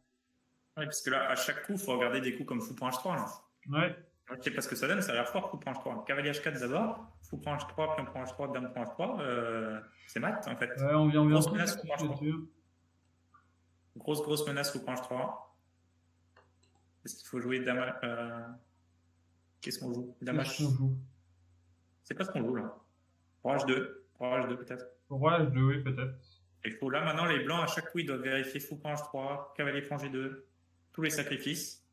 Ouais, parce que là, à chaque coup, il faut regarder des coups comme fou pour H3. Là. Ouais, Je sais pas ce que ça donne, ça a l'air fort, fou pour H3. Cavalier H4 d'abord, fou pour H3, pion pour H3, dame pour H3. C'est mat en fait. ouais, on vient Grosse tout menace fou pour dessus. H3. Grosse menace fou pour H3. Est-ce qu'il faut jouer dame. Qu'est-ce qu'on joue Dame Qu'est-ce qu'on joue? C'est pas ce qu'on joue là. Roi H2. Roi H2 peut-être. Roi H2, oui, peut-être. Il faut là maintenant, les blancs, à chaque coup, ils doivent vérifier fou pour H3, cavalier franc G2, tous les sacrifices.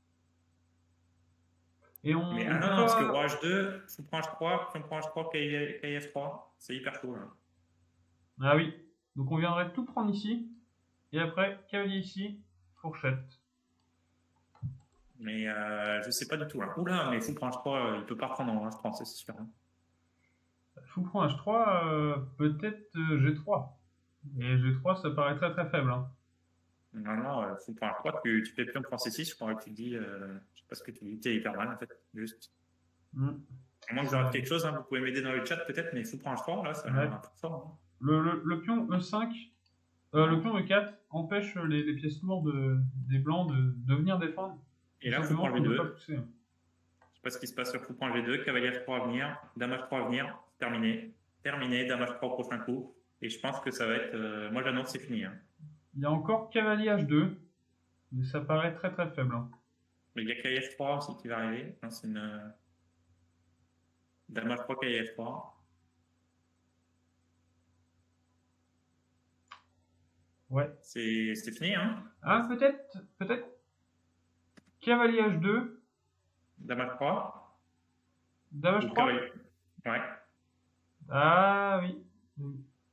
Et on. Mais non, parce que roi H2, fou pour H3, pion pour H3, cavalier F3, c'est hyper chaud là. Ah oui. Donc on viendrait tout prendre ici. Et après, cavalier ici, fourchette. Mais je sais pas du tout là. Oula, mais fou pour H3, il peut pas reprendre en H3, c'est sûr. Hein. Fou prend H3, peut-être G3. Et G3, ça paraît très très faible. Hein. Normalement, fou pour H3, tu fais pion pour C6, je crois que tu dis, je sais pas ce que tu dis, t'es hyper mal en fait, juste. À moins que j'arrête quelque chose, hein, vous pouvez m'aider dans le chat peut-être, mais fou pour H3, là, ça a l'air un peu fort. Hein. Le pion E5, le pion E4 empêche les pièces lourdes des blancs de venir défendre. Et là, fou pour G2. Pas pousser. Je sais pas ce qui se passe sur fou pour G2, cavalier H3 à venir, dame H3 à venir, terminé. Terminé, dame H3 au prochain coup. Et je pense que ça va être. Moi, j'annonce c'est fini. Hein. Il y a encore cavalier H2, mais ça paraît très très faible. Hein. Mais il y a cavalier F3 aussi qui va arriver. Non, c'est une. Dame H3, cavalier F3. Ouais. C'est fini, hein? Ah, peut-être. Cavalier H2. Dame H3. Dame H3. Ouais. Ah oui.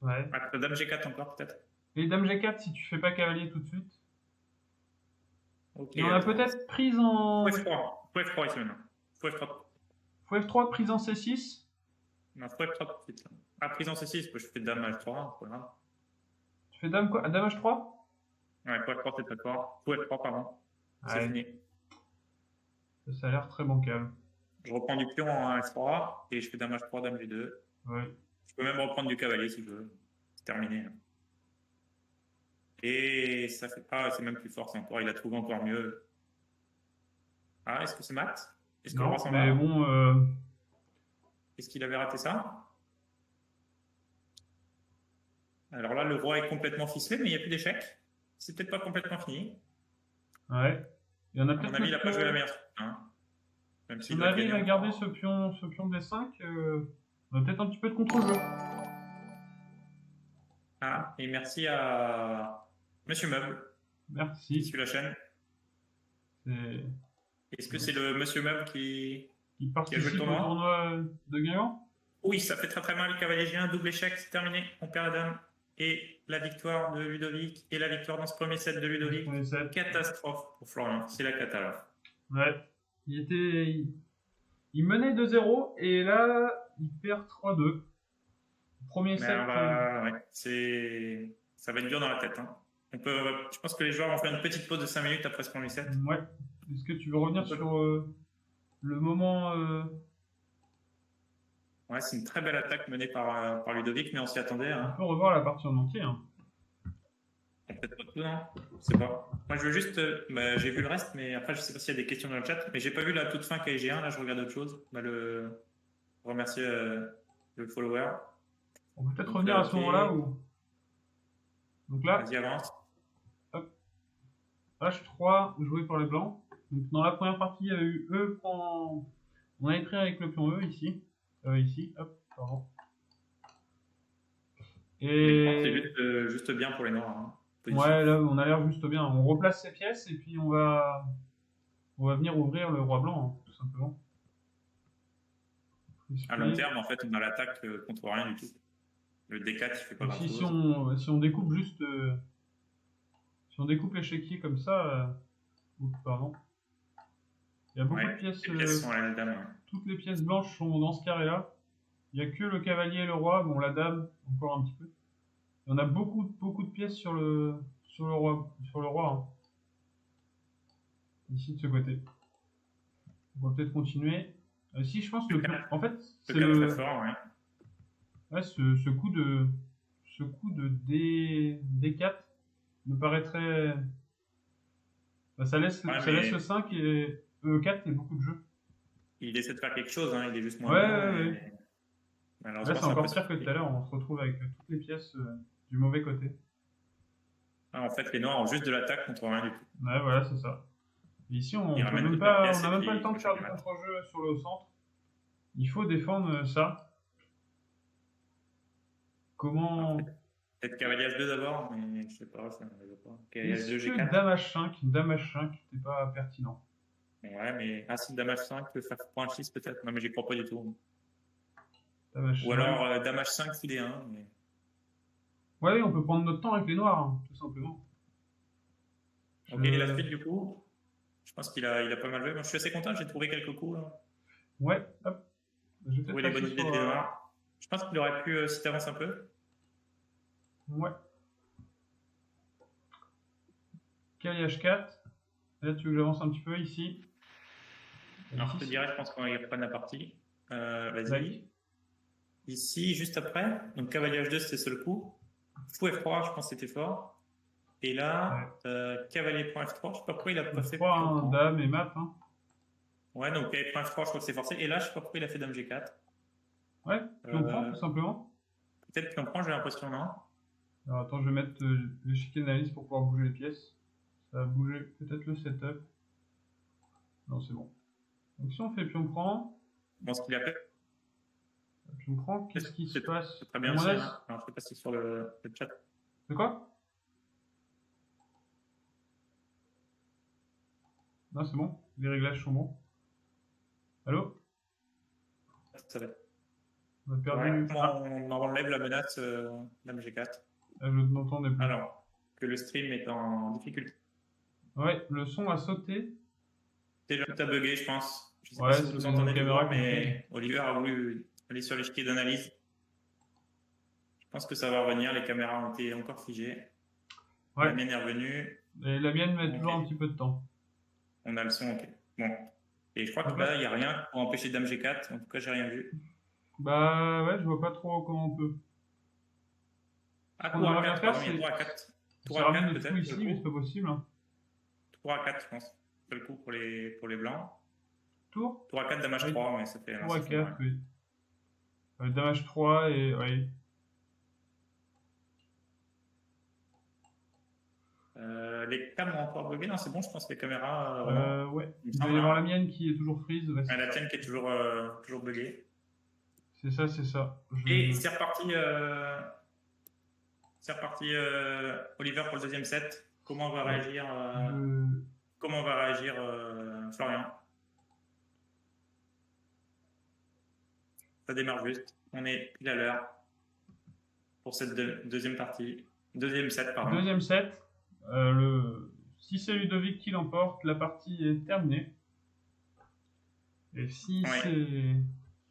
Ouais. Après, dame G4 encore, peut-être. Et dame G4 si tu fais pas cavalier tout de suite. Okay, et on a peut-être prise en. Fou F3. Fou F3 ici maintenant. Fou F3. Fou F3, prise en C6. Non, fou F3 tout de suite. Ah, prise en C6, je fais dame H3. Voilà. Tu fais dame quoi? Dame H3? Ouais, fou F3 c'est très fort. Fou F3, pardon. C'est fini. Ça a l'air très bancal. Je reprends du pion en F3 et je fais dame H3, dame G2. Ouais. Je peux même reprendre du cavalier si je veux. C'est terminé. Et ça fait pas, c'est même plus fort, c'est encore, il a trouvé encore mieux. Ah, est-ce que c'est mat? Est-ce que non, le roi s'en mais va? bon. Est-ce qu'il avait raté ça? Alors là, le roi est complètement ficelé, mais il n'y a plus d'échec. C'est peut-être pas complètement fini. Ouais. Il y en a à mon avis, il n'a pas joué la meilleure. Hein. Même si on arrive à garder ce pion D5, on a peut-être un petit peu de contre-jeu. Ah, et merci à Monsieur Meuble. Merci. Qui suit la chaîne. Est-ce que c'est le Monsieur Meuble qui a joué le tournoi de Guingamp? Oui, ça fait très très mal. Cavalier G1, double échec, c'est terminé. On perd la dame. Et la victoire de Ludovic et la victoire dans ce premier set de Ludovic. Catastrophe pour Florian. C'est la cata là. Ouais. Il menait 2-0 et là, il perd 3-2. Premier set. Ouais, ça va être dur dans la tête. Hein. Je pense que les joueurs vont faire une petite pause de 5 minutes après ce premier set. Ouais. Est-ce que tu veux revenir sur le moment Ouais, c'est une très belle attaque menée par Ludovic, mais on s'y attendait. Hein. On peut revoir la partie en entier. Hein. Peut-être pas tout, non? Je sais pas. Moi, je veux juste. J'ai vu le reste, mais après, je sais pas s'il y a des questions dans le chat. Mais j'ai pas vu la toute fin KG1. Là, je regarde autre chose. Remercier le follower. On peut peut-être revenir à ce moment-là où. Donc là. Vas-y, avance. Hop. H3 joué par les blancs. Donc dans la première partie, il y a eu E prend. On a écrit avec le pion E ici. Ici, hop, pardon. Et c'est juste bien pour les noirs. Hein. Ouais, là, on a l'air juste bien. On replace ces pièces et puis on va venir ouvrir le roi blanc, hein, tout simplement. À long terme, en fait, on a l'attaque contre rien du tout. Le D4, il fait pas grand-chose. Si on découpe juste... si on découpe l'échiquier comme ça... pardon. Il y a beaucoup de pièces... Les pièces sont à la dame. Toutes les pièces blanches sont dans ce carré-là. Il n'y a que le cavalier et le roi, bon la dame encore un petit peu. Et on a beaucoup de pièces sur le roi hein. Ici de ce côté. On va peut-être continuer. Si je pense que en fait c'est Le 4 très le fort, ouais. ouais, ce coup de D4 me paraît très bah, Ouais, ça laisse mais le 5 et E4 et beaucoup de jeux. il essaie de faire quelque chose, hein, il est juste moins Ouais, bon. ouais, ouais. Et Là, malheureusement, c'est ça n'a pas encore pire que suffi. tout à l'heure. On se retrouve avec toutes les pièces du mauvais côté. Ah, en fait, les Noirs ont juste de l'attaque contre rien du tout. Ouais, voilà, c'est ça. Et ici, Ils ramènent toutes leurs on pièces et n'a même pas le puis temps ils de font faire du checkmate. contre-jeu sur le centre. Il faut défendre ça. Alors, Comment peut-être cavalier H2 d'abord, mais je sais pas, ça n'arrive pas. Cavalier est-ce H2, que G4. Dame H5 n'était pas pertinent? Ouais, mais As Dame H5 peut faire point H6 peut-être. Non, mais j'y crois pas du tout. Dame Ou H5. alors Dame H5 fou D1. Mais... Ouais, oui, on peut prendre notre temps avec les noirs, hein, tout simplement. Ok, la Je... suite du coup, je pense qu'il a pas mal joué. Moi, je suis assez content, j'ai trouvé quelques coups. Là. Ouais, hop. Je vais peut-être Trouvé les passer bonnes idées sur... des Noirs. Je pense qu'il aurait pu, si t'avances un peu. Ouais. Cavalier H4. Là, tu veux que j'avance un petit peu ici? Alors, Ici, je te dirais, je pense qu'on va reprendre la partie. tac. Vas-y. Ici, juste après, donc cavalier H2, c'était seul coup. Fou F3, je pense que c'était fort. Et Ouais. là, cavalier point F3, je sais pas pourquoi il a pas fait F3, pion hein, prend. dame et mat. Hein. Ouais, donc cavalier point F3, je crois que c'est forcé. Et là, je sais pas pourquoi il a fait dame G4. Ouais, puis on prend tout simplement. Peut-être pion prend, j'ai l'impression, non? Alors attends, je vais mettre l'échiquier d'analyse pour pouvoir bouger les pièces. Ça va bouger peut-être le setup. Non, c'est bon. Donc si on fait pion prend, Bon, ce qu'il a fait, qu'est-ce qui se passe? c'est très À bien mon aussi. avis, Hein. Alors, je sais pas si sur le chat. c'est quoi? Non, c'est bon. Les réglages sont bons. Allô? Ça va. On a Ouais, perdu. Ah, on enlève la menace dame G4. je ne m'entendais plus. Alors, que le stream est en difficulté. Ouais, le son a sauté. C'est le tout a bugué, je pense. Je sais pas Ouais, si vous c'est nous nos entendez du caméras coup, qui ont fait. mais Oliver a voulu aller sur l'échiquier d'analyse. Je pense que ça va revenir. Les caméras ont été encore figées. Ouais. La mienne est revenue. Et la mienne met Ok. toujours un petit peu de temps. On a le son, ok. Bon. Et je crois que Ouais. là, il n'y a rien pour empêcher dame G4. En tout cas, j'ai rien vu. Bah ouais, je vois pas trop comment on peut. Ah, Ce qu'on tour aimerait bien A4, faire, pardon, il y a c'est tour A4. Tour c'est ramener A4 des trous peut-être. ici, mais c'est pas possible. Hein. Tour A4, je pense. C'est le coup pour les blancs. Tour? Tour A4, dame Oui. H3, mais ça fait. Tour ça fait A4, mal. oui. Dame H3 et... Oui. Les cams ont encore bugué. Non, c'est bon, je pense que les caméras remontent. Ouais. Il me Il doit semble, y avoir la hein. mienne qui est toujours freeze. Ouais, Ah, la ça. tienne qui est toujours buggée. C'est ça, c'est ça. Et c'est reparti, Oliver pour le deuxième set. Comment va réagir, Florian? Ça démarre juste. On est pile à l'heure pour cette deuxième partie. Deuxième set, pardon. Deuxième set. Si c'est Ludovic qui l'emporte, la partie est terminée. Et si Ouais. c'est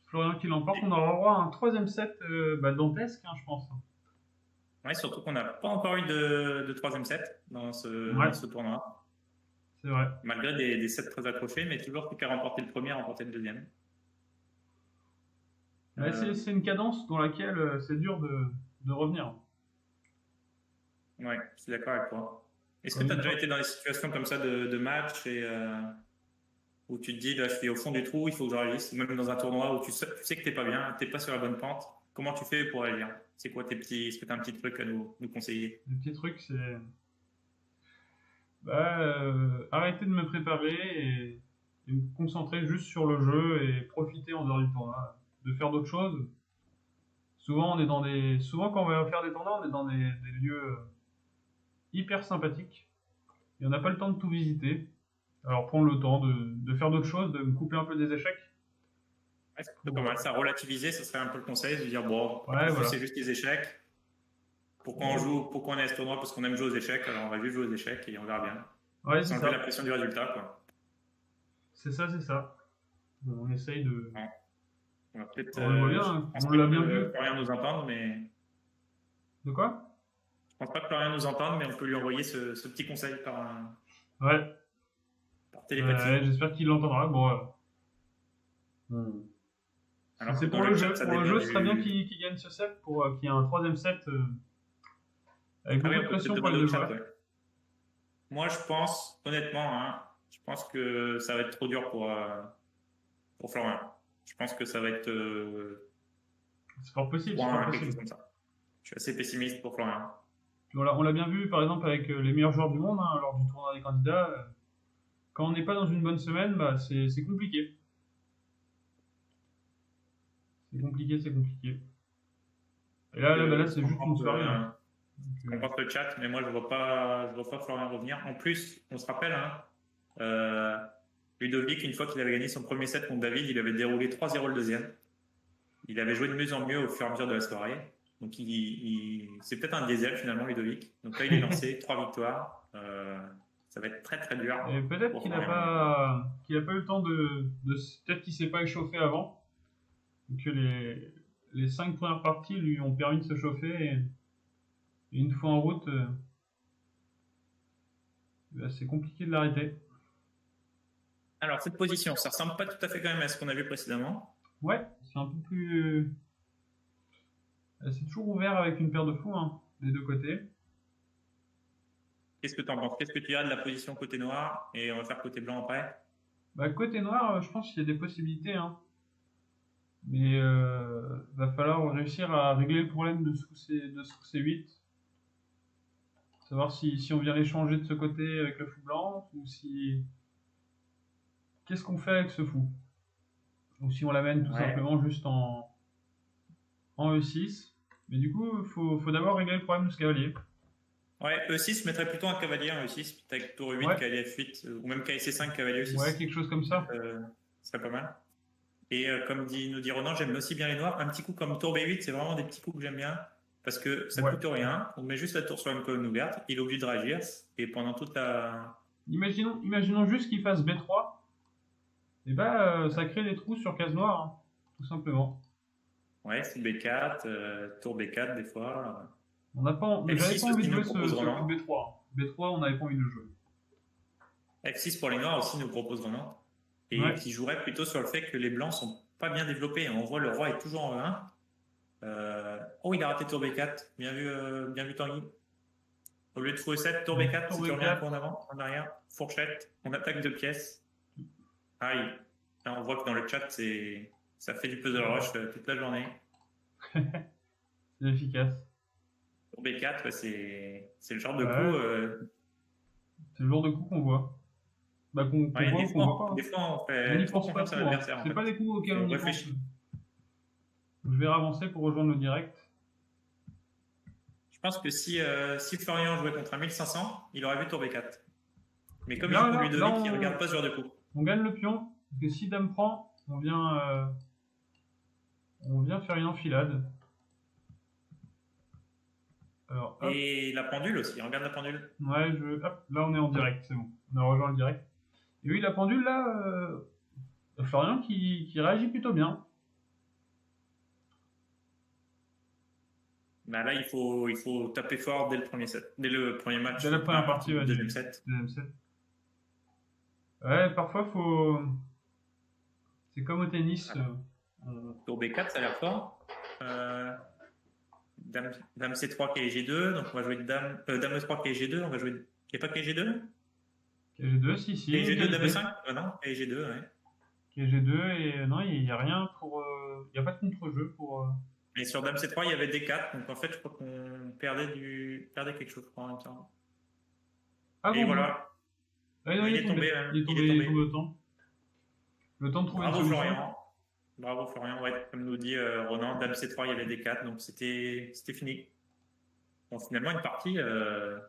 Florian qui l'emporte, on aura le droit à un troisième set dantesque, hein, je pense. Ouais, surtout qu'on n'a pas encore eu de troisième set dans ce tournoi. C'est vrai. Malgré des sets très accrochés, mais toujours plus qu'à remporter le premier, remporter le deuxième. Mais c'est une cadence dans laquelle c'est dur de revenir. Ouais, je suis d'accord avec toi. Est-ce que tu as déjà été dans des situations comme ça de match et où tu te dis, là, je suis au fond du trou, il faut que je réagisse, même dans un tournoi où tu sais que t'es pas bien, t'es pas sur la bonne pente, comment tu fais pour réagir? C'est quoi est-ce que tu as un petit truc à nous conseiller? Le petit truc, c'est arrêter de me préparer et me concentrer juste sur le jeu et profiter en dehors du tournoi, de faire d'autres choses. Souvent, quand on va faire des tournois, on est dans des lieux hyper sympathiques et on n'a pas le temps de tout visiter. Alors prendre le temps de faire d'autres choses, de me couper un peu des échecs. Ouais, c'est pas mal, ça relativiser, ça serait un peu le conseil de dire bon, Ouais, voilà. c'est juste des échecs. Pourquoi on est à ce tournoi? Parce qu'on aime jouer aux échecs, alors on va juste jouer aux échecs et on verra bien. Ouais, c'est Sans ça. la pression du résultat, quoi. C'est ça. Bon, on essaye de. Ouais. On va peut-être. On le voit bien, je pense on pas l'a bien que vu. Florian nous entende, mais. De quoi? Je pense pas que Florian nous entende, mais on peut lui envoyer ce petit conseil Ouais. par télépathie. J'espère qu'il l'entendra. Bon, Alors c'est que dans pour le jeu. chat, ça Pour le débat jeu, ce serait bien qu'il gagne ce set pour qu'il y ait un troisième set avec Ah beaucoup oui, de on peut pression peut-être pour les demander deux au chat, joueurs. ouais. Moi, je pense, honnêtement, hein, je pense que ça va être trop dur pour Florian. Je pense que ça va être C'est fort possible, c'est 3-1, fort quelque chose possible. comme ça. Je suis assez pessimiste pour Florian. On l'a bien vu, par exemple, avec les meilleurs joueurs du monde, hein, lors du tournoi des candidats. Quand on n'est pas dans une bonne semaine, bah, c'est compliqué. C'est compliqué, c'est compliqué. Et là c'est juste une soirée. Hein. On pense le chat, mais moi je vois pas Florian revenir. En plus, on se rappelle, hein, Ludovic, une fois qu'il avait gagné son premier set contre David, il avait déroulé 3-0 le deuxième. Il avait joué de mieux en mieux au fur et à mesure de la soirée. Donc c'est peut-être un diesel finalement, Ludovic. Donc là, il est lancé, 3 victoires. Ça va être très très dur. Et peut-être qu'il n'a pas eu le temps peut-être qu'il s'est pas échauffé avant. Et que les 5 premières parties lui ont permis de se chauffer. Et une fois en route, c'est compliqué de l'arrêter. Alors, cette position, ça ressemble pas tout à fait quand même à ce qu'on a vu précédemment. Ouais, c'est un peu plus. C'est toujours ouvert avec une paire de fous, hein, des deux côtés. Qu'est-ce que tu en penses? Qu'est-ce que tu dirais de la position côté noir? Et on va faire côté blanc après. Bah, côté noir, je pense qu'il y a des possibilités. Hein. Mais va falloir réussir à régler le problème de ce 8. Savoir si on vient les changer de ce côté avec le fou blanc ou si. Qu'est-ce qu'on fait avec ce fou? Ou si on l'amène tout simplement juste en E6. Mais du coup, il faut d'abord régler le problème de ce cavalier. Ouais, E6 mettrait plutôt un cavalier en E6, avec tour E8, cavalier F8, ou même KC5, cavalier E6. Ouais, quelque chose comme ça. Ce serait pas mal. Et comme nous dit Ronan, j'aime aussi bien les noirs. Un petit coup comme tour B8, c'est vraiment des petits coups que j'aime bien. Parce que ça coûte rien. On met juste la tour sur une colonne ouverte. Il est obligé de réagir. Et pendant toute la. Imaginons juste qu'il fasse B3. Et bah, ça crée des trous sur case noire, hein, tout simplement. Ouais, c'est B4, tour B4 des fois. J'avais pas envie de jouer ce B3. B3, on n'avait pas envie de le jouer. F6 pour les noirs aussi nous propose Ronan. Et qui jouerait plutôt sur le fait que les blancs sont pas bien développés. On voit le roi est toujours en E1. Oh, il a raté tour B4. Bien vu Tanguy. Au lieu de fou E7, tour B4, si tu reviens un peu en avant, en arrière, fourchette, on attaque 2 pièces. Aïe. Là, on voit que dans le chat, ça fait du puzzle rush toute la journée. C'est efficace. Tour B4, c'est le genre de coup. C'est le genre de coup qu'on voit. Bah, qu'on voit ou qu'on voit pas. Des fois, on fait trop confiance à l'adversaire. C'est pas des coups auxquels on réfléchit. Je vais avancer pour rejoindre le direct. Je pense que si Florian jouait contre un 1500, il aurait vu tour B4. Mais comme il joue contre Ludovic, il ne regarde pas ce genre de coup. On gagne le pion, parce que si dame prend, on vient faire une enfilade. Alors, et la pendule aussi, regarde la pendule. Ouais, hop, là on est en direct, c'est bon. On a rejoint le direct. Et oui, la pendule là, Florian qui réagit plutôt bien. Bah là, il faut taper fort dès le premier set, dès le premier match. Dès la première partie, ouais, deuxième set. Ouais, parfois faut. C'est comme au tennis. Tour B4, ça a l'air fort. Dame C3, KG2, donc on va jouer Dame E3, KG2, on va jouer. Il n'y a pas KG2? KG2, si. KG2, Dame E5? Non, KG2, ouais. KG2, et non, il n'y a rien pour. Il n'y a pas de contre-jeu pour. Et sur Dame C3, il y avait D4, donc en fait, je crois qu'on perdait quelque chose, je crois, en même temps. Ah et bon, voilà. Ah, non, il est tombé. Il est tombé le temps. Le temps de trouver une solution. Florian. Bravo Florian, ouais, comme nous dit Ronan, Dame C3, il y avait des 4, donc c'était fini. Bon, finalement, une partie hyper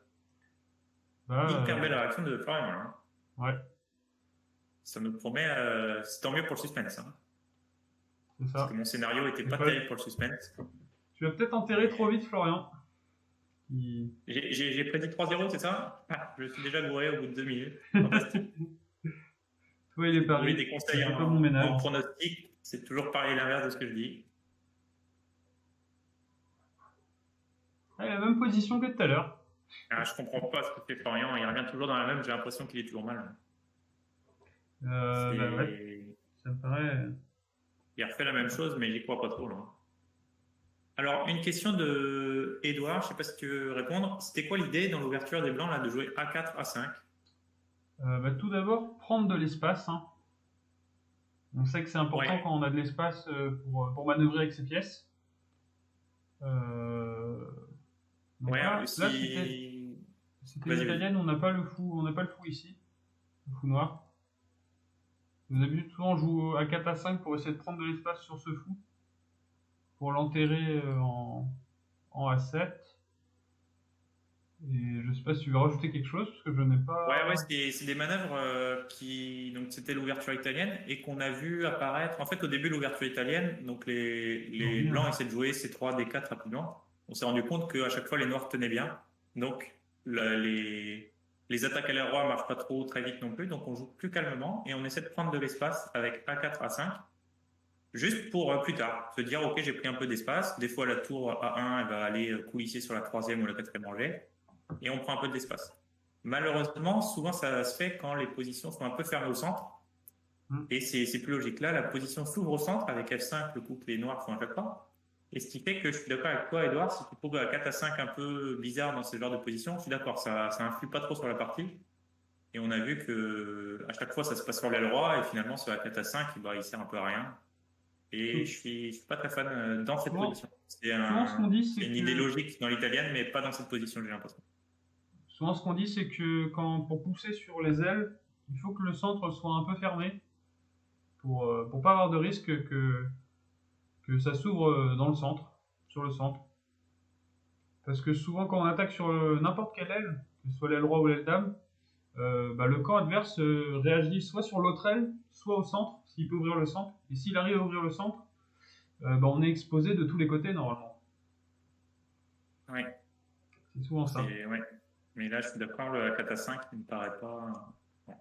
belle réaction de Florian. Hein. Ouais. Ça nous promet, c'est tant mieux pour le suspense. Hein. C'est ça. Parce que mon scénario était pas terrible pour le suspense. Tu vas peut-être enterrer trop vite Florian. J'ai prédit 3-0, c'est ça? Je suis déjà gouré au bout de 2 minutes. Fantastique. Toi, il est perdu. Des conseils en pronostic. C'est toujours pareil l'inverse de ce que je dis. Ah, la même position que tout à l'heure. Ah, je comprends pas ce que fait Florian. Il revient toujours dans la même. J'ai l'impression qu'il est toujours mal. Bah ouais, ça me paraît. Il refait la même chose, mais j'y crois pas trop là. Alors, une question de Edouard, je sais pas si tu veux répondre. C'était quoi l'idée dans l'ouverture des blancs là de jouer A4, A5? Bah, tout d'abord, prendre de l'espace, hein. On sait que c'est important Ouais. quand on a de l'espace pour manœuvrer avec ses pièces. Euh, donc Ouais, là, si. c'était Vas-y, vas-y. l'italienne, on n'a pas le fou ici, le fou noir. D'habitude, souvent, on joue à 4 à 5 pour essayer de prendre de l'espace sur ce fou, pour l'enterrer en A7. Et je sais pas si tu veux rajouter quelque chose, parce que je n'ai Ouais, pas. c'est des manœuvres qui. Donc, c'était l'ouverture italienne et qu'on a vu apparaître. En fait, au début de l'ouverture italienne, donc les Dormir. blancs essaient de jouer C3, D4 rapidement. On s'est rendu compte qu'à chaque fois, les noirs tenaient bien. Donc, les attaques à l'air roi ne marchent pas trop très vite non plus. Donc, on joue plus calmement et on essaie de prendre de l'espace avec A4, A5, juste pour plus tard. Se dire, OK, j'ai pris un peu d'espace. Des fois, la tour A1, elle va aller coulisser sur la troisième ou la quatrième rangée et on prend un peu d'espace. Malheureusement, souvent ça se fait quand les positions sont un peu fermées au centre. Hmm. Et c'est plus logique. Là, la position s'ouvre au centre avec F5, le coup que les noirs font à chaque fois. Et ce qui fait que je suis d'accord avec toi, Edouard, si tu trouves à 4 à 5 un peu bizarre dans ce genre de position, je suis d'accord, ça influe pas trop sur la partie. Et on a vu que à chaque fois, ça se passe sur l'aile roi, et finalement, sur la 4 à 5, bah, il sert un peu à rien. Et je suis pas très fan dans cette Souvent, position. souvent, ce qu'on dit, C'est c'est une idée que logique dans l'italienne, mais pas dans cette position, j'ai l'impression. Souvent, ce qu'on dit, c'est que pour pousser sur les ailes, il faut que le centre soit un peu fermé pour pas avoir de risque que ça s'ouvre dans le centre, sur le centre. Parce que souvent, quand on attaque sur n'importe quelle aile, que ce soit l'aile roi ou l'aile dame, bah, le camp adverse réagit soit sur l'autre aile, soit au centre, s'il peut ouvrir le centre. Et s'il arrive à ouvrir le centre, bah, on est exposé de tous les côtés normalement. Ouais. C'est souvent ça. Ouais. Mais là, je suis d'accord, le 4 à 5, il me paraît pas. Bon.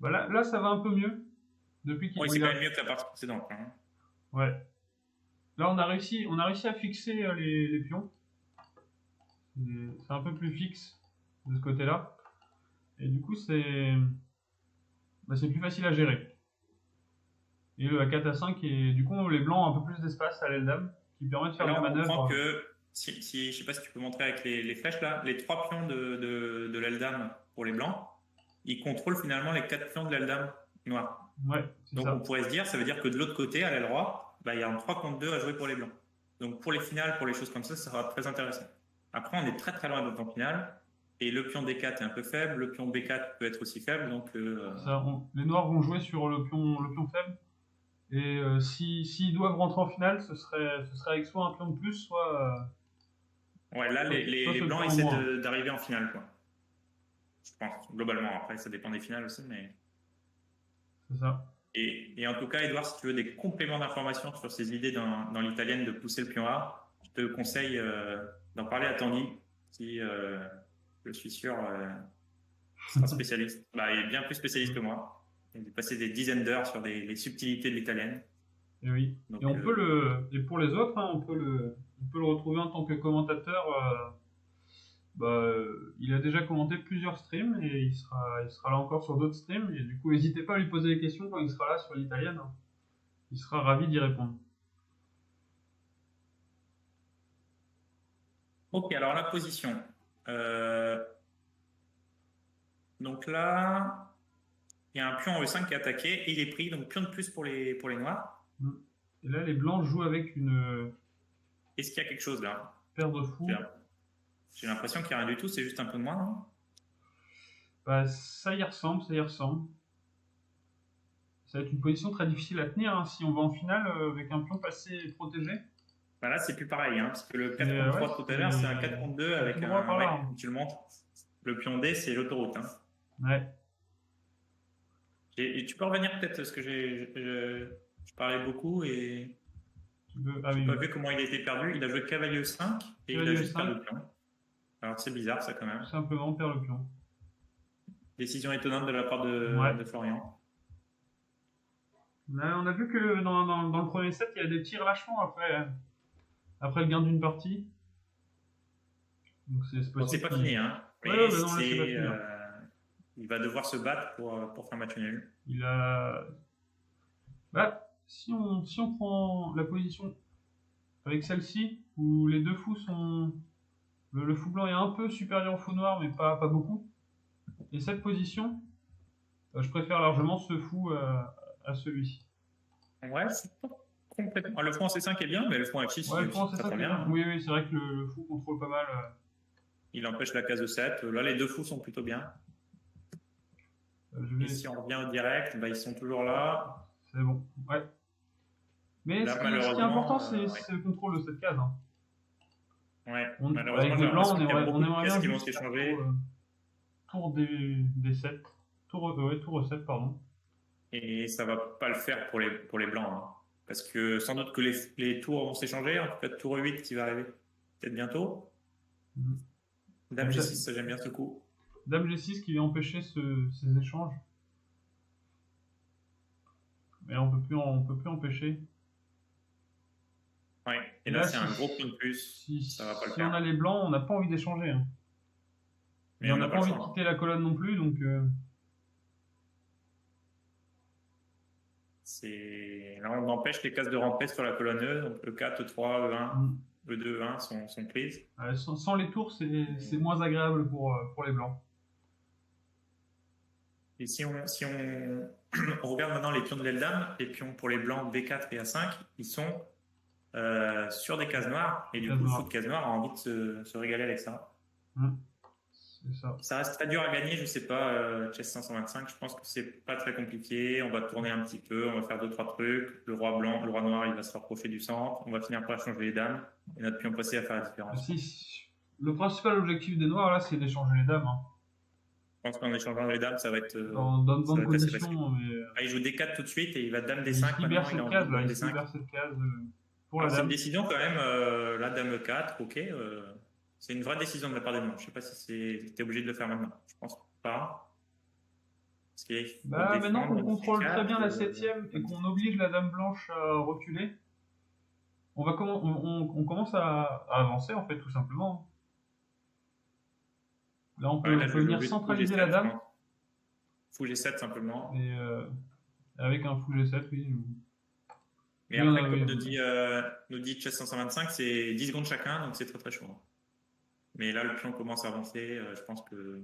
Bah, là, ça va un peu mieux. Depuis qu'il Oui, bon, c'est il quand a... même mieux que la partie précédente, hein. Ouais. Là, on a réussi à fixer les pions. C'est un peu plus fixe de ce côté-là. Et du coup, c'est plus facile à gérer. Et le A4 à 5, et du coup, les blancs ont un peu plus d'espace à l'aile dame, qui permet de faire des Là, on comprend manœuvres. que, je sais pas si tu peux montrer avec les flèches là, les trois pions de l'aile dame pour les blancs, ils contrôlent finalement les quatre pions de l'aile dame noire. Ouais, c'est Donc, on ça. pourrait se dire, ça veut dire que de l'autre côté, à l'aile roi, bah, il y a un 3 contre 2 à jouer pour les blancs. Donc, pour les finales, pour les choses comme ça sera très intéressant. Après, on est très très loin de temps final. Et le pion D4 est un peu faible, le pion B4 peut être aussi faible. Donc, Ça, les noirs vont jouer sur le pion faible. Et s'ils doivent rentrer en finale, ce serait avec soit un pion de plus, ouais, là, soit les ce blancs pion en essaient moins. d'arriver en finale, quoi. Je pense, globalement. Après, ça dépend des finales aussi, mais. C'est ça. Et en tout cas, Edouard, si tu veux des compléments d'informations sur ces idées dans l'italienne de pousser le pion A, je te conseille d'en parler à Tanguy, qui, je suis sûr, sera spécialiste. Bah, il est bien plus spécialiste que moi. Il a passé des dizaines d'heures sur les subtilités de l'italienne. Et oui. Donc, Et et pour les autres, hein, on peut le retrouver en tant que commentateur. Bah, il a déjà commenté plusieurs streams et il sera là encore sur d'autres streams. Et du coup, n'hésitez pas à lui poser des questions quand il sera là sur l'italienne, hein. Il sera ravi d'y répondre. ok, alors la position. Donc là, il y a un pion en E5 qui est attaqué et il est pris, donc pion de plus pour les noirs. Et là, les blancs jouent avec une Est-ce qu'il y a quelque chose là? paire de fous. J'ai l'impression qu'il n'y a rien du tout, c'est juste un peu de moins, non? Bah, ça y ressemble, ça y ressemble. Ça va être une position très difficile à tenir hein, si on va en finale avec un pion passé et protégé. Bah là, c'est plus pareil, hein, parce que le 4 Et contre ouais, 3 tout à l'heure, c'est un 4 contre 2 c'est avec tout droit un. par Ouais, là, hein. tu le montres. Le pion D, c'est l'autoroute, hein. Ouais. Et tu peux revenir peut-être, parce que je parlais beaucoup et Ah j'ai oui, pas oui. vu comment il a été perdu. Il a joué cavalier E5 et il a Cavalier juste perdu E5, le pion. Alors c'est bizarre, ça, quand même. tout simplement, on perd le pion. Décision étonnante de la part Ouais. de Florian. On a vu que dans le premier set, il y a des petits relâchements après le gain d'une partie. Donc c'est Bon, c'est possible pas qu'il... fini, hein. Ouais, Mais bah non, là, c'est pas c'est, fini, hein. il va devoir se battre pour faire match nul. Il a... Bah, si on prend la position avec celle-ci, où les deux fous sont... Le fou blanc est un peu supérieur au fou noir, mais pas beaucoup. Et cette position, je préfère largement ce fou à celui-ci. Ouais, c'est pas complètement. Le fond en C5 est bien, mais le fond F6 Ouais, il est le fond, aussi c'est très ça très qui est bien, bien. hein. Oui, c'est vrai que le fou contrôle pas mal. Il empêche la case de 7. Là, les deux fous sont plutôt bien. Je Et vais... si on revient au direct, bah, ils sont toujours là. C'est bon, ouais. Mais Là, ce qui est important, malheureusement, c'est le contrôle de cette case, hein. ouais, Avec malheureusement, j'ai les blancs, l'impression qu'il y a on beaucoup de aimerait pièces bien qui vont juste faire s'échanger. tour des 7. Tour 7, pardon. Et ça va pas le faire pour les blancs, hein. Parce que sans doute que les tours vont s'échanger. En tout cas, tour 8 qui va arriver peut-être bientôt. Mhm. Dame G6, ça j'aime bien ce coup. Dame G6 qui vient empêcher ces échanges. Mais on peut plus empêcher. Ouais. Et là, c'est un gros prix de plus. Ça va pas le Si on faire. a les blancs, on n'a pas envie d'échanger, hein. Mais Et on on n'a n'a pas pas le envie de choix, hein. quitter la colonne non plus, donc... Là, on empêche les cases de rentrer sur la colonne E. Donc E4, E3, E1, E2, E1 sont prises. Sans les tours, c'est moins agréable pour les blancs. Et si on regarde maintenant les pions de l'aile dame, les pions pour les blancs B4 et A5, ils sont sur des cases noires. Et du coup, le fou de case noire a envie de se régaler avec ça. C'est ça. Ça reste très dur à gagner, je sais pas, Chess 525, je pense que c'est pas très compliqué. On va tourner un petit peu, on va faire 2-3 trucs. Le roi blanc, le roi noir, il va se rapprocher du centre. On va finir par changer les dames. Et notre pion passé à faire la différence. Le principal objectif des noirs, là, c'est d'échanger les dames, hein. Je pense qu'en échangeant les dames, ça va être, Dans de bonnes assez facile. conditions. Mais... Ah, il joue D4 tout de suite et il va dame D5 il maintenant. libère Il a cette envie case, de là. dame Il D5. libère cette case pour Alors, la c'est une dame. décision quand même, la dame 4, ok. C'est une vraie décision de la part des blancs. Je sais pas si c'était obligé de le faire maintenant. Je pense pas. Parce qu'il faut Maintenant qu'on défendre contrôle très C4, bien la 7ème et qu'on oblige la dame blanche à reculer, on commence à avancer, en fait, tout simplement. Là, on peut venir centraliser la dame. Fou G7 simplement. Et avec un fou G7, oui. Mais après, comme nous dit Chess 525, c'est 10 secondes chacun, donc c'est très très chaud. Mais là, le pion commence à avancer. Je pense que,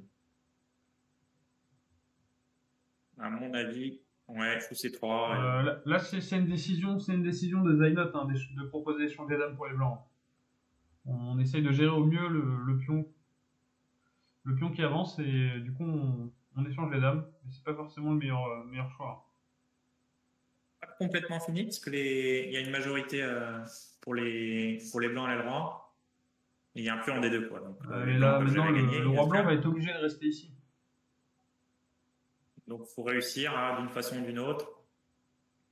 à mon avis, ouais, fou C3. Là, c'est une décision de Zaynot, hein, de proposer d'échanger les dames pour les blancs. On essaye de gérer au mieux le pion qui avance et du coup on échange les dames, mais c'est pas forcément le meilleur choix. Pas complètement fini parce que il y a une majorité pour les blancs à l'aile droit. Il y a un pion en D2 quoi. Donc, mais là maintenant le roi blanc va être obligé de rester ici. Donc il faut réussir d'une façon ou d'une autre.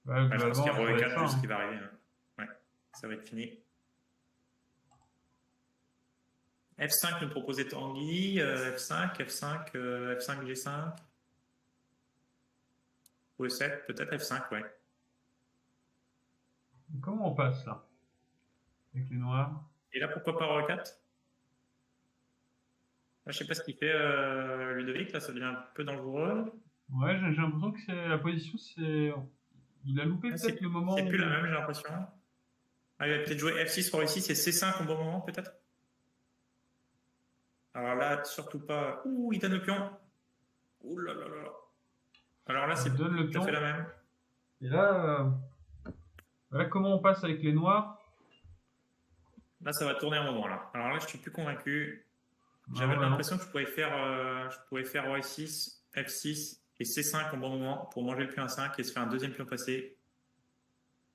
Ouais, je pense qu'il y a roi E4 juste qui va arriver. Hein. Ouais, ça va être fini. F5 nous proposait Tanguy, F5, F5, F5, G5. Ou E7, peut-être F5, ouais. Comment on passe là? Avec les noirs. Et là, pourquoi pas Roi 4? Là, je sais pas ce qu'il fait, Ludovic, là, ça devient un peu dangereux. Ouais, j'ai l'impression que la position, c'est. Il a loupé peut-être le moment. C'est plus la même, j'ai l'impression. Ah, il va peut-être jouer F6, Roi ici, c'est C5 au bon moment, peut-être. Alors là, surtout pas. Ouh, il donne le pion. Ouh là là là. Alors là, c'est tout à fait la même. Et là, comment on passe avec les noirs? Là, ça va tourner un moment là. Alors là, je suis plus convaincu. J'avais l'impression que je pouvais faire Roi 6, F6 et C5 au bon moment pour manger le pion A5 et se faire un deuxième pion passé.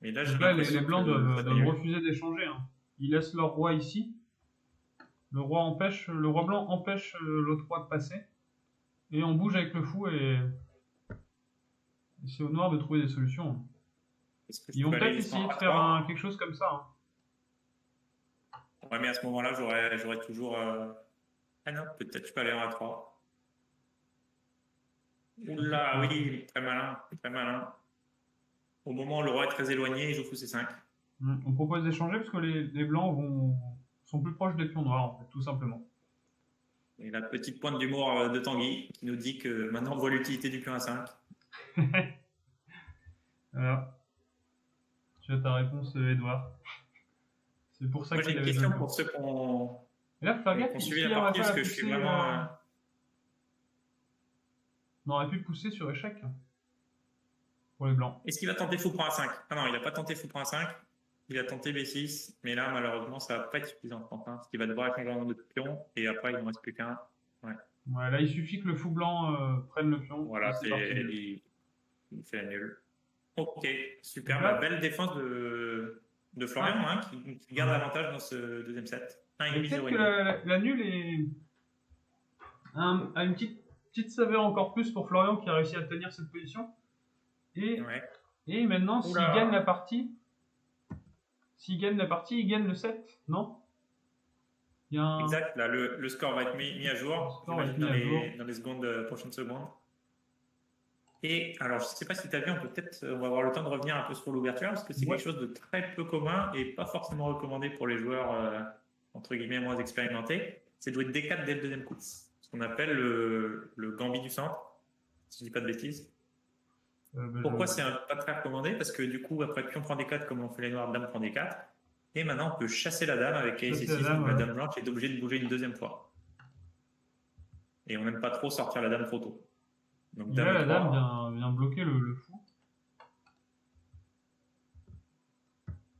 Mais là, les blancs doivent refuser d'échanger, hein. Ils laissent leur roi ici. Le roi blanc empêche l'autre roi de passer. Et on bouge avec le fou et c'est au noir de trouver des solutions. Ils vont peut-être essayer de faire quelque chose comme ça, hein. Ouais, mais à ce moment-là, j'aurais toujours. Ah non, peut-être je peux aller en A3. Oula, oui, très malin, très malin. Au moment où le roi est très éloigné, il joue fou C5. On propose d'échanger parce que les blancs sont plus proches des pions noirs, en fait, tout simplement. Et la petite pointe d'humour de Tanguy qui nous dit que maintenant on voit l'utilité du pion A5. Voilà. Tu as ta réponse, Edouard. C'est pour ça Moi, j'ai qu'il une avait question joué. pour ceux qui ont Et là, faut faire gaffe, suivi s'il la aurait partie, pas parce que je suis poussé, vraiment. on aurait pu pousser sur échec pour les blancs. Est-ce qu'il va tenter fou pour A5? Ah non, il n'a pas tenté fou pour A5. Il a tenté B6, mais là, malheureusement, ça va pas être suffisant, je pense. Parce qu'il va devoir échanger un nombre de pions, et après, il ne reste plus qu'un. Ouais. Ouais, là, il suffit que le fou blanc prenne le pion. Voilà, et c'est parti. il fait la nulle. Ok, super. Là, Belle défense de Florian, hein, qui garde l'avantage dans ce deuxième set. Et peut-être que la nulle a une petite saveur encore plus pour Florian qui a réussi à tenir cette position. Et maintenant, s'il gagne la partie, il gagne le set, non? Exact, là le score va être mis à jour dans les prochaines secondes. Et alors, je ne sais pas si tu as vu, on va avoir le temps de revenir un peu sur l'ouverture parce que c'est quelque chose de très peu commun et pas forcément recommandé pour les joueurs entre guillemets moins expérimentés. C'est de jouer D4 dès le deuxième coup. Ce qu'on appelle le gambit du centre, si je ne dis pas de bêtises. Pourquoi c'est pas très recommandé? Parce que du coup, après pion prend D4 comme on fait les noirs, dame prend D4. Et maintenant, on peut chasser la dame avec Ace C6, donc la dame blanche est obligée de bouger une deuxième fois. Et on n'aime pas trop sortir la dame trop tôt. Donc, là, la dame vient bloquer le fou.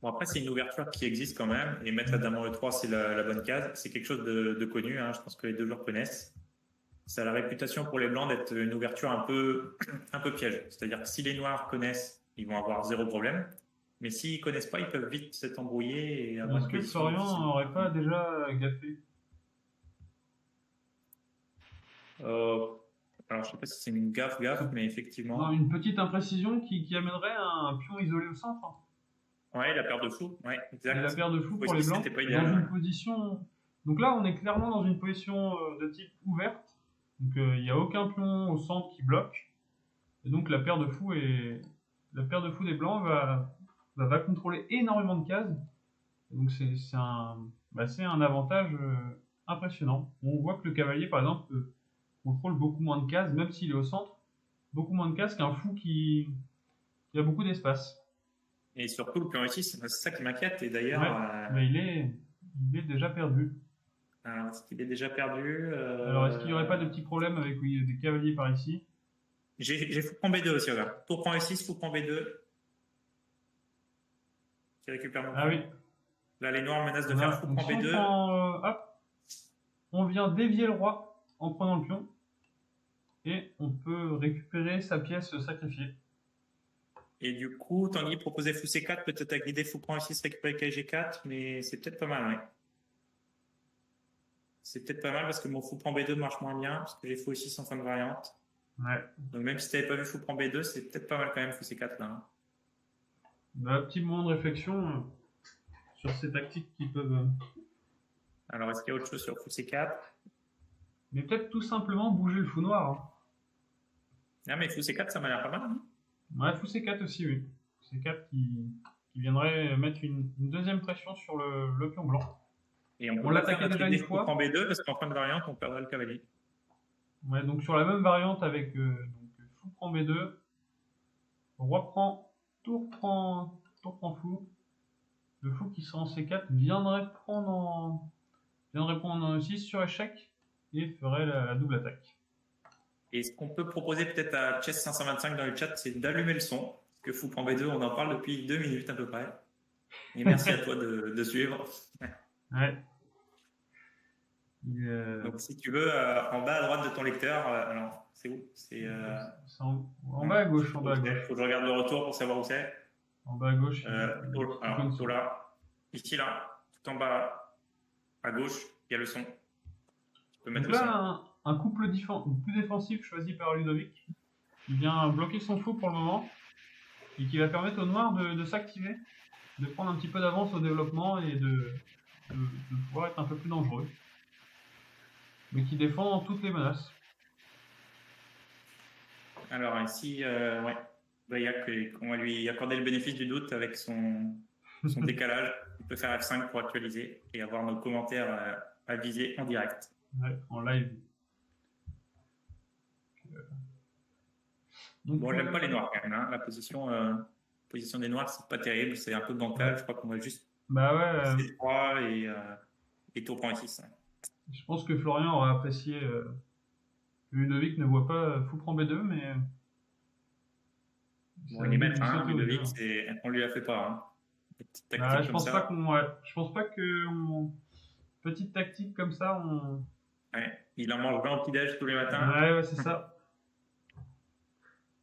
Bon, après, c'est une ouverture qui existe quand même. Et mettre la dame en E3, c'est la bonne case. C'est quelque chose de connu, hein, je pense que les deux joueurs connaissent. Ça a la réputation pour les blancs d'être une ouverture un peu piège. C'est-à-dire que si les noirs connaissent, ils vont avoir zéro problème. Mais s'ils ne connaissent pas, ils peuvent vite s'être embrouillés. Est-ce que Florian n'aurait pas déjà gaffé? Alors, je ne sais pas si c'est une gaffe, mais effectivement. Non, une petite imprécision qui amènerait un pion isolé au centre. Ouais, la paire de fou. Ouais, exact. Et la paire de fou pour les blancs. Dans une position. Donc là, on est clairement dans une position de type ouverte. Donc il n'y a aucun pion au centre qui bloque. Et donc la paire de fou des blancs va contrôler énormément de cases. Et donc c'est un avantage impressionnant. On voit que le cavalier, par exemple, contrôle beaucoup moins de cases, même s'il est au centre, beaucoup moins de cases qu'un fou qui a beaucoup d'espace. Et surtout, le pion E6, c'est ça qui m'inquiète. Et d'ailleurs, mais il est déjà perdu. Alors, est-ce qu'il est déjà perdu Alors, est-ce qu'il n'y aurait pas de petits problèmes avec des cavaliers par ici? J'ai fou prend B2 aussi, regarde. Tour prend E6, fou prend B2. Qui récupère mon. Ah oui. Là, les noirs menacent de faire fou prend B2. On vient dévier le roi en prenant le pion. Et on peut récupérer sa pièce sacrifiée. Et du coup, Tanguy proposait fou C4, peut-être avec l'idée fou prend E6, récupérer KG4, mais c'est peut-être pas mal, ouais. C'est peut-être pas mal parce que mon fou prend B2 marche moins bien, parce que j'ai fou E6 en fin de variante. Ouais. Donc même si tu n'avais pas vu fou prend B2, c'est peut-être pas mal quand même fou C4 là. Hein. Petit moment de réflexion sur ces tactiques qui peuvent. Alors est-ce qu'il y a autre chose sur fou C4? Mais peut-être tout simplement bouger le fou noir. Hein. Ah mais fou C4 ça m'a l'air pas mal. Hein. Ouais, fou C4 aussi, oui. Fou C4 qui viendrait mettre une deuxième pression sur le pion blanc. Et on l'attaquait déjà une fois. On prend B2 parce qu'en fin de variante, on perdrait le cavalier. Ouais, donc sur la même variante avec fou prend B2, roi prend, tour prend fou. Le fou qui sera en C4 viendrait prendre en E6 sur échec et ferait la double attaque. Et ce qu'on peut proposer peut-être à Chess525 dans le chat, c'est d'allumer le son. Parce que fou prend B2, on en parle depuis 2 minutes à peu près. Et merci à toi de suivre. Ouais. Donc si tu veux, en bas à droite de ton lecteur, alors c'est où? C'est en bas à gauche. En bas à gauche. Faut que je regarde le retour pour savoir où c'est. En bas à gauche. Alors, tout là, ici là, tout en bas à gauche, il y a le son. Tu peux mettre donc là, un couple plus défensif choisi par Ludovic. Il vient bloquer son fou pour le moment et qui va permettre au noir de s'activer, de prendre un petit peu d'avance au développement et de pouvoir être un peu plus dangereux. Mais qui défend toutes les menaces. Alors ici, ouais. Bah, qu'on va lui accorder le bénéfice du doute avec son décalage. Il peut faire F5 pour actualiser et avoir nos commentaires à viser en direct. Ouais, en live. Donc, bon, j'aime pas les noirs quand même. Hein. La position des noirs, c'est pas terrible. C'est un peu bancal. Ouais. Je crois qu'on va juste Bah ouais. C3 et tour point 6. Je pense que Florian aurait apprécié que Ludovic ne voit pas fou prend B2, mais. Bon, il est maître, hein, Ludovic, on lui a fait pas. Hein. Des petites tactiques Bah, je comme pense ça. pas je pense pas que petite tactique comme ça, on. Ouais, il en mange 20 au petit-déj tous les matins. Ouais, c'est ça.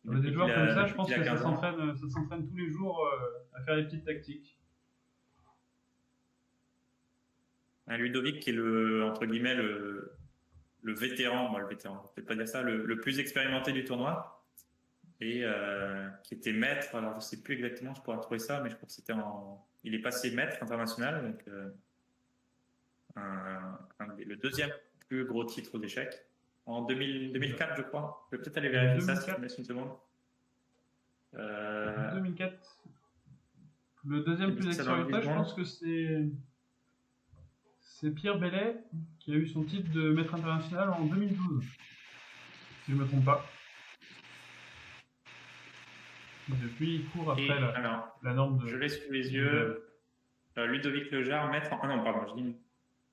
Des joueurs comme ça, je pense que ça s'entraîne tous les jours à faire des petites tactiques. Un Ludovic qui est entre guillemets, le vétéran, le vétéran, je ne peut pas dire ça, le plus expérimenté du tournoi. Et qui était maître, alors je ne sais plus exactement, je pourrais retrouver ça, mais je crois que il est passé maître international, donc le deuxième plus gros titre d'échecs, en 2004, je crois. Je vais peut-être aller vérifier ça si tu me laisses une seconde. 2004. Le deuxième plus expérimenté, je pense que c'est Pierre Bellet qui a eu son titre de maître international en 2012. Si je ne me trompe pas. Et depuis, il court après la norme de. Je l'ai sous les yeux. Ludovic Lejar, maître. Ah non, pardon, je dis une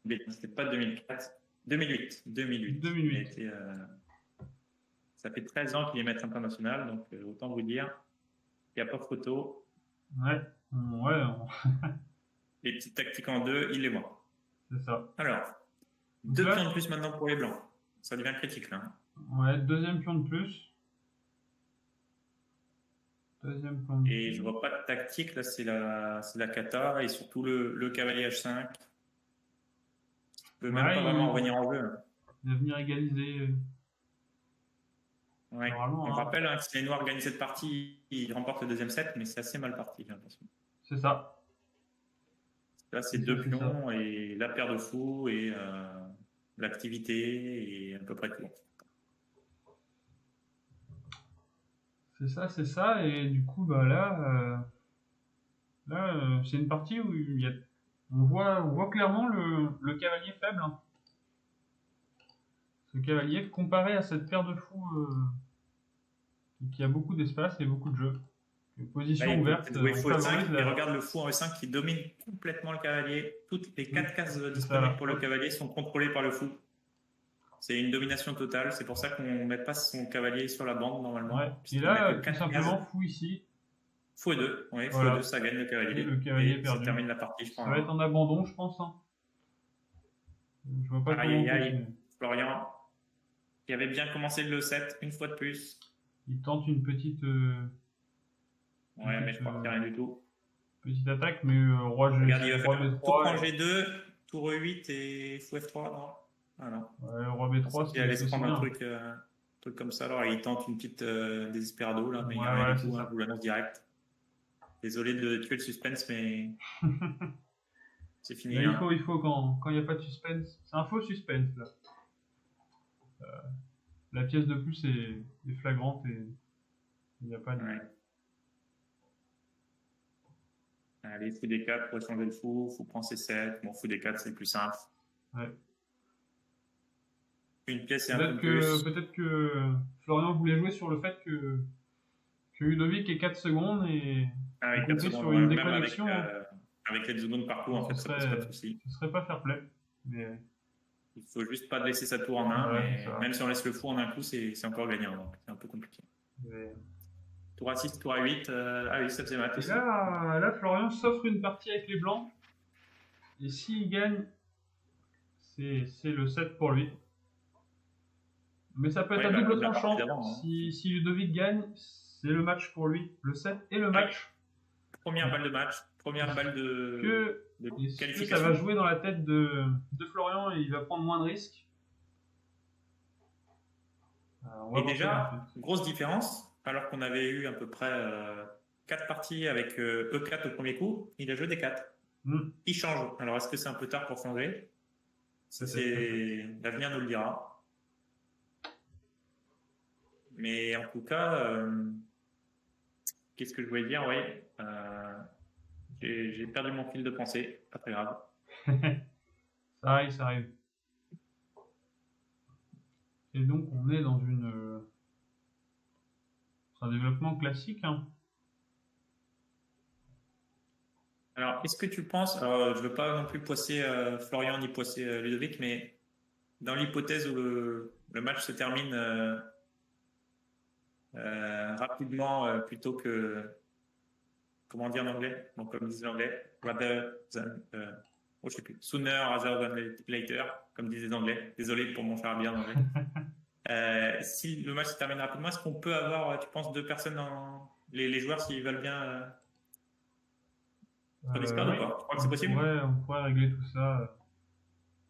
bêtise. C'était pas 2004. 2008. 2008. Ça fait 13 ans qu'il est maître international, donc autant vous dire, il n'y a pas photo. Ouais. Les petites tactiques en deux, il les voit. C'est ça. Alors, 2 pions de plus maintenant pour les blancs. Ça devient critique là. Ouais, deuxième pion de plus. Et je vois pas de tactique, là c'est la kata et surtout le cavalier H5. Il peut même pas vraiment revenir en jeu. Il va venir égaliser. Ouais. On rappelle que si les noirs gagnent cette partie, ils remportent le deuxième set, mais c'est assez mal parti, j'ai l'impression. C'est ça. Là c'est 2 pions et la paire de fous et l'activité et à peu près tout. C'est ça, et du coup, bah là, c'est une partie où on voit clairement le cavalier faible. Hein. Ce cavalier, comparé à cette paire de fous qui a beaucoup d'espace et beaucoup de jeu. Position ouverte. Il faut E5, et regarde le fou en E5 qui domine complètement le cavalier. Toutes les 4 cases disponibles pour le cavalier sont contrôlées par le fou. C'est une domination totale, c'est pour ça qu'on ne met pas son cavalier sur la bande normalement. Ouais. Et là, tout simplement, fou ici. Fou et 2, oui, fou et 2, ça gagne le cavalier. Et le cavalier perdu. Ça termine la partie, je crois. Ça va être en abandon, je pense. Hein. Je vois pas comment. Florian, qui avait bien commencé le 7, une fois de plus. Il tente une petite. Ouais, mais je crois qu'il n'y a rien du tout. Petite attaque, mais roi G3. Regarde, il va faire tour G2, tour E8 et fou F3, non? Ah non. Ouais, roi B3, il allait se prendre un truc comme ça. Alors, il tente une petite désespérado, là, mais il n'y a rien du tout. Je vous l'annonce direct. Désolé de tuer le suspense, mais c'est fini. Là, il faut quand il n'y a pas de suspense. C'est un faux suspense, là. La pièce de plus est flagrante et il n'y a pas de. Ouais. Allez, fou D4 pour changer le fou prend C7. Bon, fou D4, c'est le plus simple. Ouais. Une pièce et un peu plus. Peut-être que Florian voulait jouer sur le fait que Ludovic ait 4 secondes et compter sur une déconnexion. Avec les secondes partout, en fait, ça pose pas de souci. Ce serait pas fair play. Mais... Il faut juste pas laisser sa tour en main, mais même si on laisse le fou en un coup, c'est encore gagnant. Donc c'est un peu compliqué. Tour A6, tour A8, ah oui, ça faisait mal. Et là, Florian s'offre une partie avec les blancs. Et s'il gagne, c'est le 7 pour lui. Mais ça peut être un double tranchant. Si Ludovic gagne, c'est le match pour lui. Le 7 et le match. Première balle de match, première balle de qualification. Ça va jouer dans la tête de Florian et il va prendre moins de risques. Et déjà, grosse différence. Alors qu'on avait eu à peu près 4 parties avec E4 au premier coup, il a joué D4. Il change. Alors, est-ce que c'est un peu tard pour changer? L'avenir nous le dira. Mais en tout cas, qu'est-ce que je voulais dire? Oui. J'ai perdu mon fil de pensée. Pas très grave. Ça arrive, ça arrive. Et donc, on est dans un développement classique, hein. Alors, est-ce que tu penses, alors je ne veux pas non plus poisser Florian ni poisser Ludovic, mais dans l'hypothèse où le match se termine rapidement plutôt que, comment dire en anglais, donc comme disent l'anglais, rather than, je sais plus, sooner rather than later, comme disent les anglais. Désolé pour mon faire bien en anglais. Si le match se termine rapidement, est-ce qu'on peut avoir, tu penses, deux personnes les joueurs s'ils veulent bien sur Discord ou pas? Tu crois que c'est possible? On pourrait régler tout ça.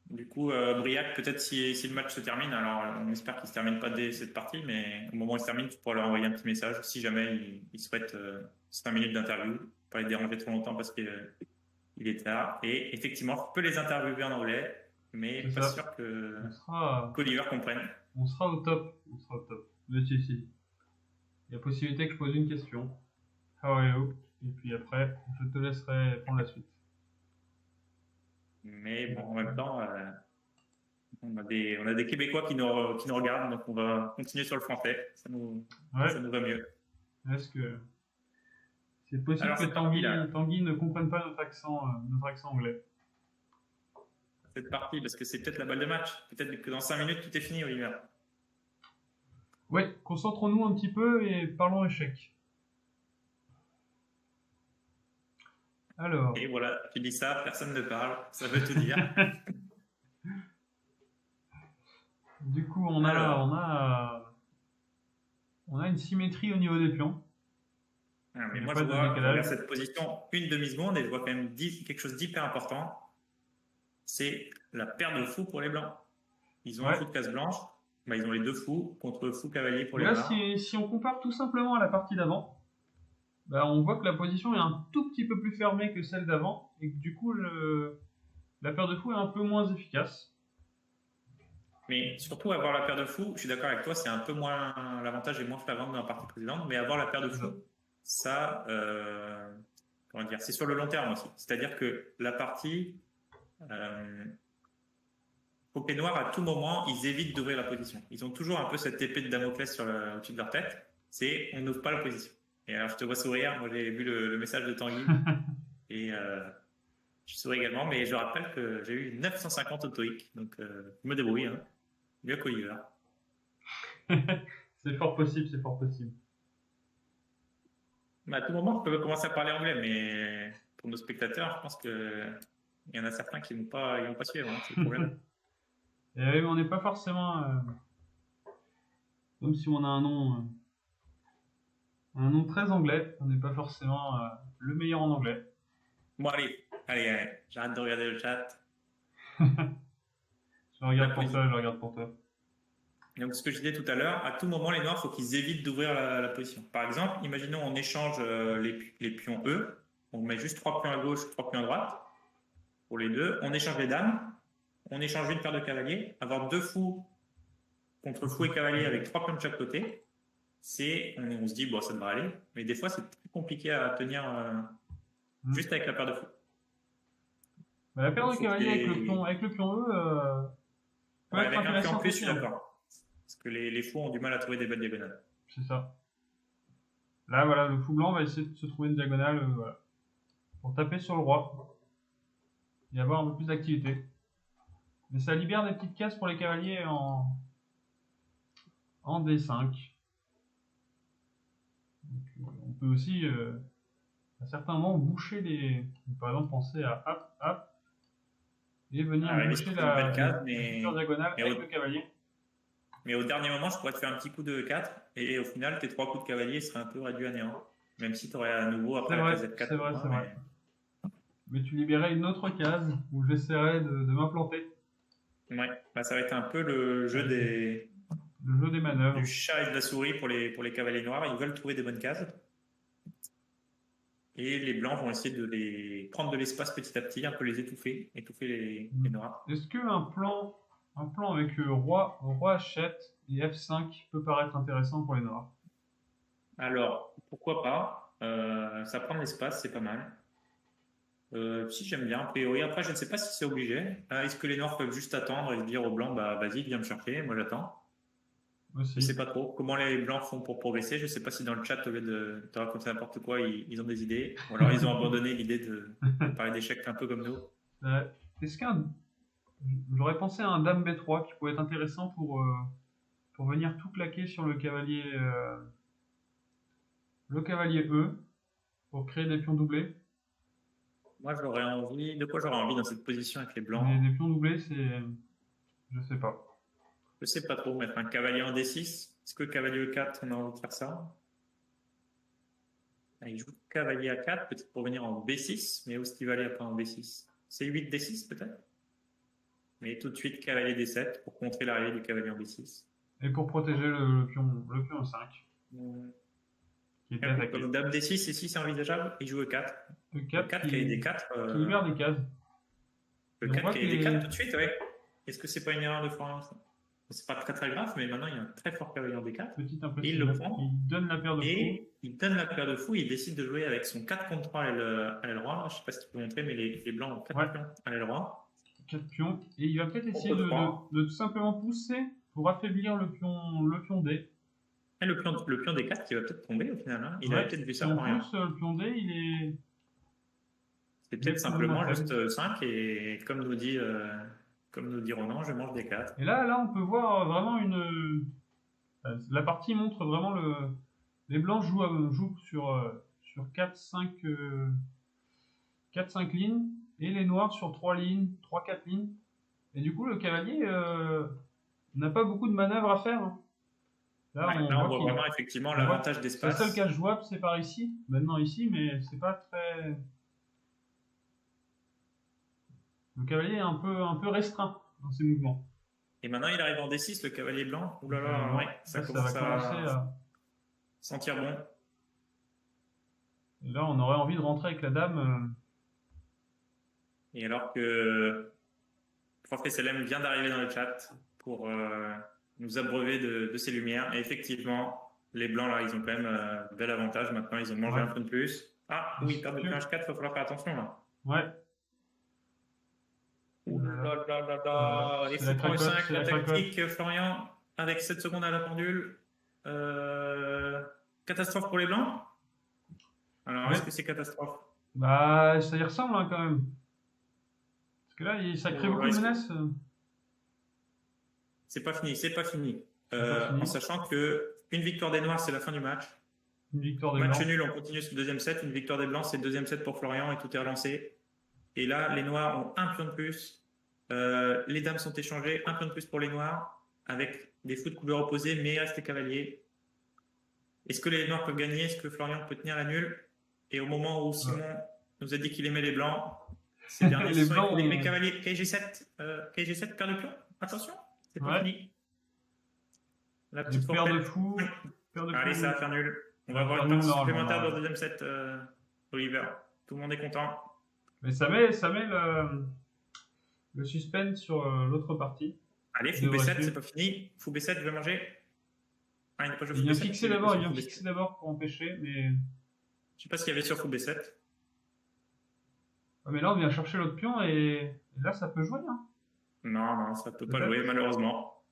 Du coup, Briac, peut-être si le match se termine, alors on espère qu'il ne se termine pas dès cette partie, mais au moment où il se termine, tu pourras leur envoyer un petit message si jamais il souhaite 5 minutes d'interview, pas les déranger trop longtemps parce qu'il est tard. Et effectivement, je peux les interviewer en anglais, mais pas sûr qu'Oliver comprenne. On sera au top. Mais si. Il y a possibilité que je pose une question. How are you? Et puis après, je te laisserai prendre la suite. Mais bon, en même temps, on a des Québécois qui nous regardent, donc on va continuer sur le français. Ça nous va mieux. Est-ce que c'est possible que Tanguy ne comprenne pas notre accent anglais? Cette partie, parce que c'est peut-être la balle de match. Peut-être que dans 5 minutes, tout est fini, Oliver. Ouais, concentrons-nous un petit peu et parlons échec. Alors. Et voilà, tu dis ça, personne ne parle, ça veut tout dire. Du coup, on a une symétrie au niveau des pions. Mais moi, je vois cette position une demi-seconde et je vois quand même quelque chose d'hyper important. C'est la paire de fous pour les blancs. Ils ont un fou de case blanche, ils ont les deux fous contre fou cavalier pour les blancs. Si on compare tout simplement à la partie d'avant, on voit que la position est un tout petit peu plus fermée que celle d'avant et que du coup la paire de fous est un peu moins efficace. Mais surtout avoir la paire de fous, je suis d'accord avec toi, c'est un peu moins, l'avantage est moins flagrant que dans la partie précédente, mais avoir la paire de fous, ça, comment dire, c'est sur le long terme aussi. C'est-à-dire que la partie, faut que les noirs à tout moment, ils évitent d'ouvrir la position. Ils ont toujours un peu cette épée de Damoclès au-dessus de leur tête, c'est on n'ouvre pas la position. Et alors, je te vois sourire. Moi, j'ai vu le message de Tanguy. Et je souris également. Mais je rappelle que j'ai eu 950 au TOEIC. Donc, je me débrouille. Hein. Mieux qu'Oliver. C'est fort possible. À tout moment, je peux commencer à parler anglais. Mais pour nos spectateurs, je pense qu'il y en a certains qui ne vont pas suivre. Hein, c'est le problème. Et on n'est pas forcément... Même si on a un nom très anglais, on n'est pas forcément le meilleur en anglais. Bon, allez, j'arrête de regarder le chat. Je regarde pour toi. Donc, ce que je disais tout à l'heure, à tout moment, les noirs, il faut qu'ils évitent d'ouvrir la position. Par exemple, imaginons on échange les pions E, on met juste 3 pions à gauche, 3 pions à droite, pour les deux. On échange les dames, on échange une paire de cavaliers, avoir 2 fous contre fou et cavalier avec 3 pions de chaque côté. On se dit, bon, ça devrait aller, mais des fois, c'est plus compliqué à tenir juste avec la paire de fous. La paire de cavalier avec le pion E, avec un pion en plus, je suis d'accord. Parce que les fous ont du mal à trouver des belles diagonales. C'est ça. Là, voilà, le fou blanc va essayer de se trouver une diagonale pour taper sur le roi et avoir un peu plus d'activité. Mais ça libère des petites cases pour les cavaliers en D5. Donc, on peut aussi, à certains moments, boucher par exemple, penser à hop, et venir boucher la future diagonale avec le cavalier. Mais au dernier moment, je pourrais te faire un petit coup de 4, et au final, tes 3 coups de cavalier seraient un peu réduits à néant. Même si tu aurais à nouveau après la case F4. C'est vrai. Mais tu libérais une autre case où j'essaierais de m'implanter. Ouais, ça va être un peu le jeu des manœuvres. Du chat et de la souris pour les cavaliers noirs. Ils veulent trouver des bonnes cases. Et les blancs vont essayer de prendre de l'espace petit à petit, un peu les étouffer les noirs. Est-ce qu'un plan avec roi H7 et F5 peut paraître intéressant pour les noirs? Alors, pourquoi pas? Ça prend de l'espace, c'est pas mal. Si j'aime bien, a priori. Après, je ne sais pas si c'est obligé. Est-ce que les noirs peuvent juste attendre et se dire aux blancs, bah vas-y, viens me chercher, moi j'attends. Je Aussi. sais pas trop comment les blancs font pour progresser. Je sais pas si dans le chat, au lieu de te raconter n'importe quoi, ils ont des idées. Ou alors ils ont abandonné l'idée de parler d'échecs un peu comme nous. Est-ce qu'un. J'aurais pensé à un dame B3 qui pourrait être intéressant pour venir tout claquer sur le cavalier E pour créer des pions doublés. Moi, j'aurais envie. De quoi j'aurais envie dans cette position avec les blancs? Des pions doublés, c'est. Je sais pas. Je sais pas trop. Mettre un cavalier en D6. Est-ce que cavalier E4, on a envie de faire ça? Ah, il joue cavalier A4, peut-être pour venir en B6. Mais où est-ce qu'il va aller après en B6? C8, D6 peut-être? Mais tout de suite cavalier D7 pour contrer l'arrivée du cavalier en B6. Et pour protéger le pion E5. Qui était attaqué. Comme dame D6, ici c'est envisageable. Il joue E4. E4 qui a D4. Qui libère des cases. E4 qui a D4 tout de suite, ouais. Est-ce que c'est pas une erreur de Florian? C'est pas très très grave, mais maintenant il y a un très fort cavalier en D4. Petite Et il le prend. Il donne la paire de fou. Et il donne la paire de fou. Il décide de jouer avec son 4 contre 3 à l'aile droit. Je sais pas si tu peux montrer, mais les blancs ont 4 pions à l'aile droit. 4 pions. Et il va peut-être essayer de tout simplement pousser pour affaiblir le pion D. Et le pion D4 qui va peut-être tomber au final. Hein. Il a peut-être vu ça pour rien. Le pion D, il est. C'est peut-être simplement juste 5 et comme nous dit Ronan, je mange des 4. Et là, on peut voir vraiment une. La partie montre vraiment les blancs jouent sur 4-5 lignes et les noirs sur 3-4 lignes. Et du coup, le cavalier n'a pas beaucoup de manœuvres à faire. Là, on voit vraiment effectivement l'avantage d'espace. La seule case jouable, c'est par ici. Maintenant ici, mais c'est pas très. Le cavalier est un peu restreint dans ses mouvements. Et maintenant, il arrive en D6, le cavalier blanc. Ouh là là, ouais, ça commence à sentir bon. Et là, on aurait envie de rentrer avec la dame. Et alors que Prof. SLM vient d'arriver dans le chat pour nous abreuver de ses lumières. Et effectivement, les blancs, là, ils ont quand même un bel avantage. Maintenant, ils ont mangé un peu de plus. Ah oui, perdre de H4, il va falloir faire attention là. Ouais. Ouh là là là là. Et fou 5, la tactique, Florian, avec 7 secondes à la pendule. Catastrophe pour les blancs. Alors, est-ce que c'est catastrophe? Bah, ça y ressemble hein, quand même. Parce que là, ça crée beaucoup de menaces. C'est pas fini. En sachant que une victoire des noirs, c'est la fin du match. Une victoire des match nul, on continue sur le deuxième set. Une victoire des blancs, c'est le deuxième set pour Florian et tout est relancé. Et là, les noirs ont un pion de plus. Les dames sont échangées, un pion de plus pour les noirs, avec des fous de couleur opposée, mais il reste les cavaliers. Est-ce que les noirs peuvent gagner? Est-ce que Florian peut tenir la nulle? Et au moment où Simon nous a dit qu'il aimait les blancs, ces derniers les blancs, les cavaliers KG7, KG7 paire de pion. Attention, c'est pas fini. La petite paire de fous. Allez, ça va faire nul. On va avoir une partie supplémentaire dans le deuxième set, Oliver. Tout le monde est content. Mais ça met le suspense sur l'autre partie. Allez, fou B7, c'est pas fini. Fou B7, je vais manger. Ah, il n'a pas joué fou B7. Il vient fixer d'abord pour empêcher, mais. Je sais pas ce qu'il y avait sur fou B7. Ah, mais là, on vient chercher l'autre pion et là, ça peut jouer. Hein. Non, ça peut pas jouer, malheureusement.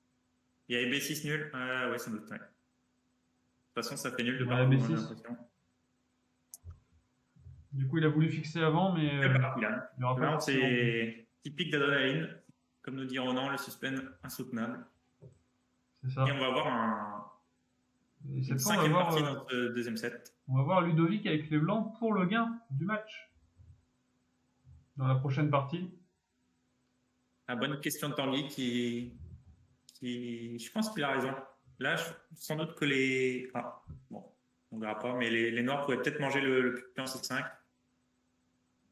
Il y a B6 nul. Ouais, sans doute. Ouais. De toute façon, ça fait nul de partout, j'ai l'impression. Du coup, il a voulu fixer avant, mais. Là, c'est typique d'adrénaline. Comme nous dit Ronan, le suspense insoutenable. C'est ça. Et on va avoir une cinquième partie dans ce deuxième set. On va voir Ludovic avec les blancs pour le gain du match. Dans la prochaine partie. Bonne question de Tanguy qui... Je pense qu'il a raison. Là, sans doute que les... bon, on verra pas, mais les noirs pourraient peut-être manger le pion C5.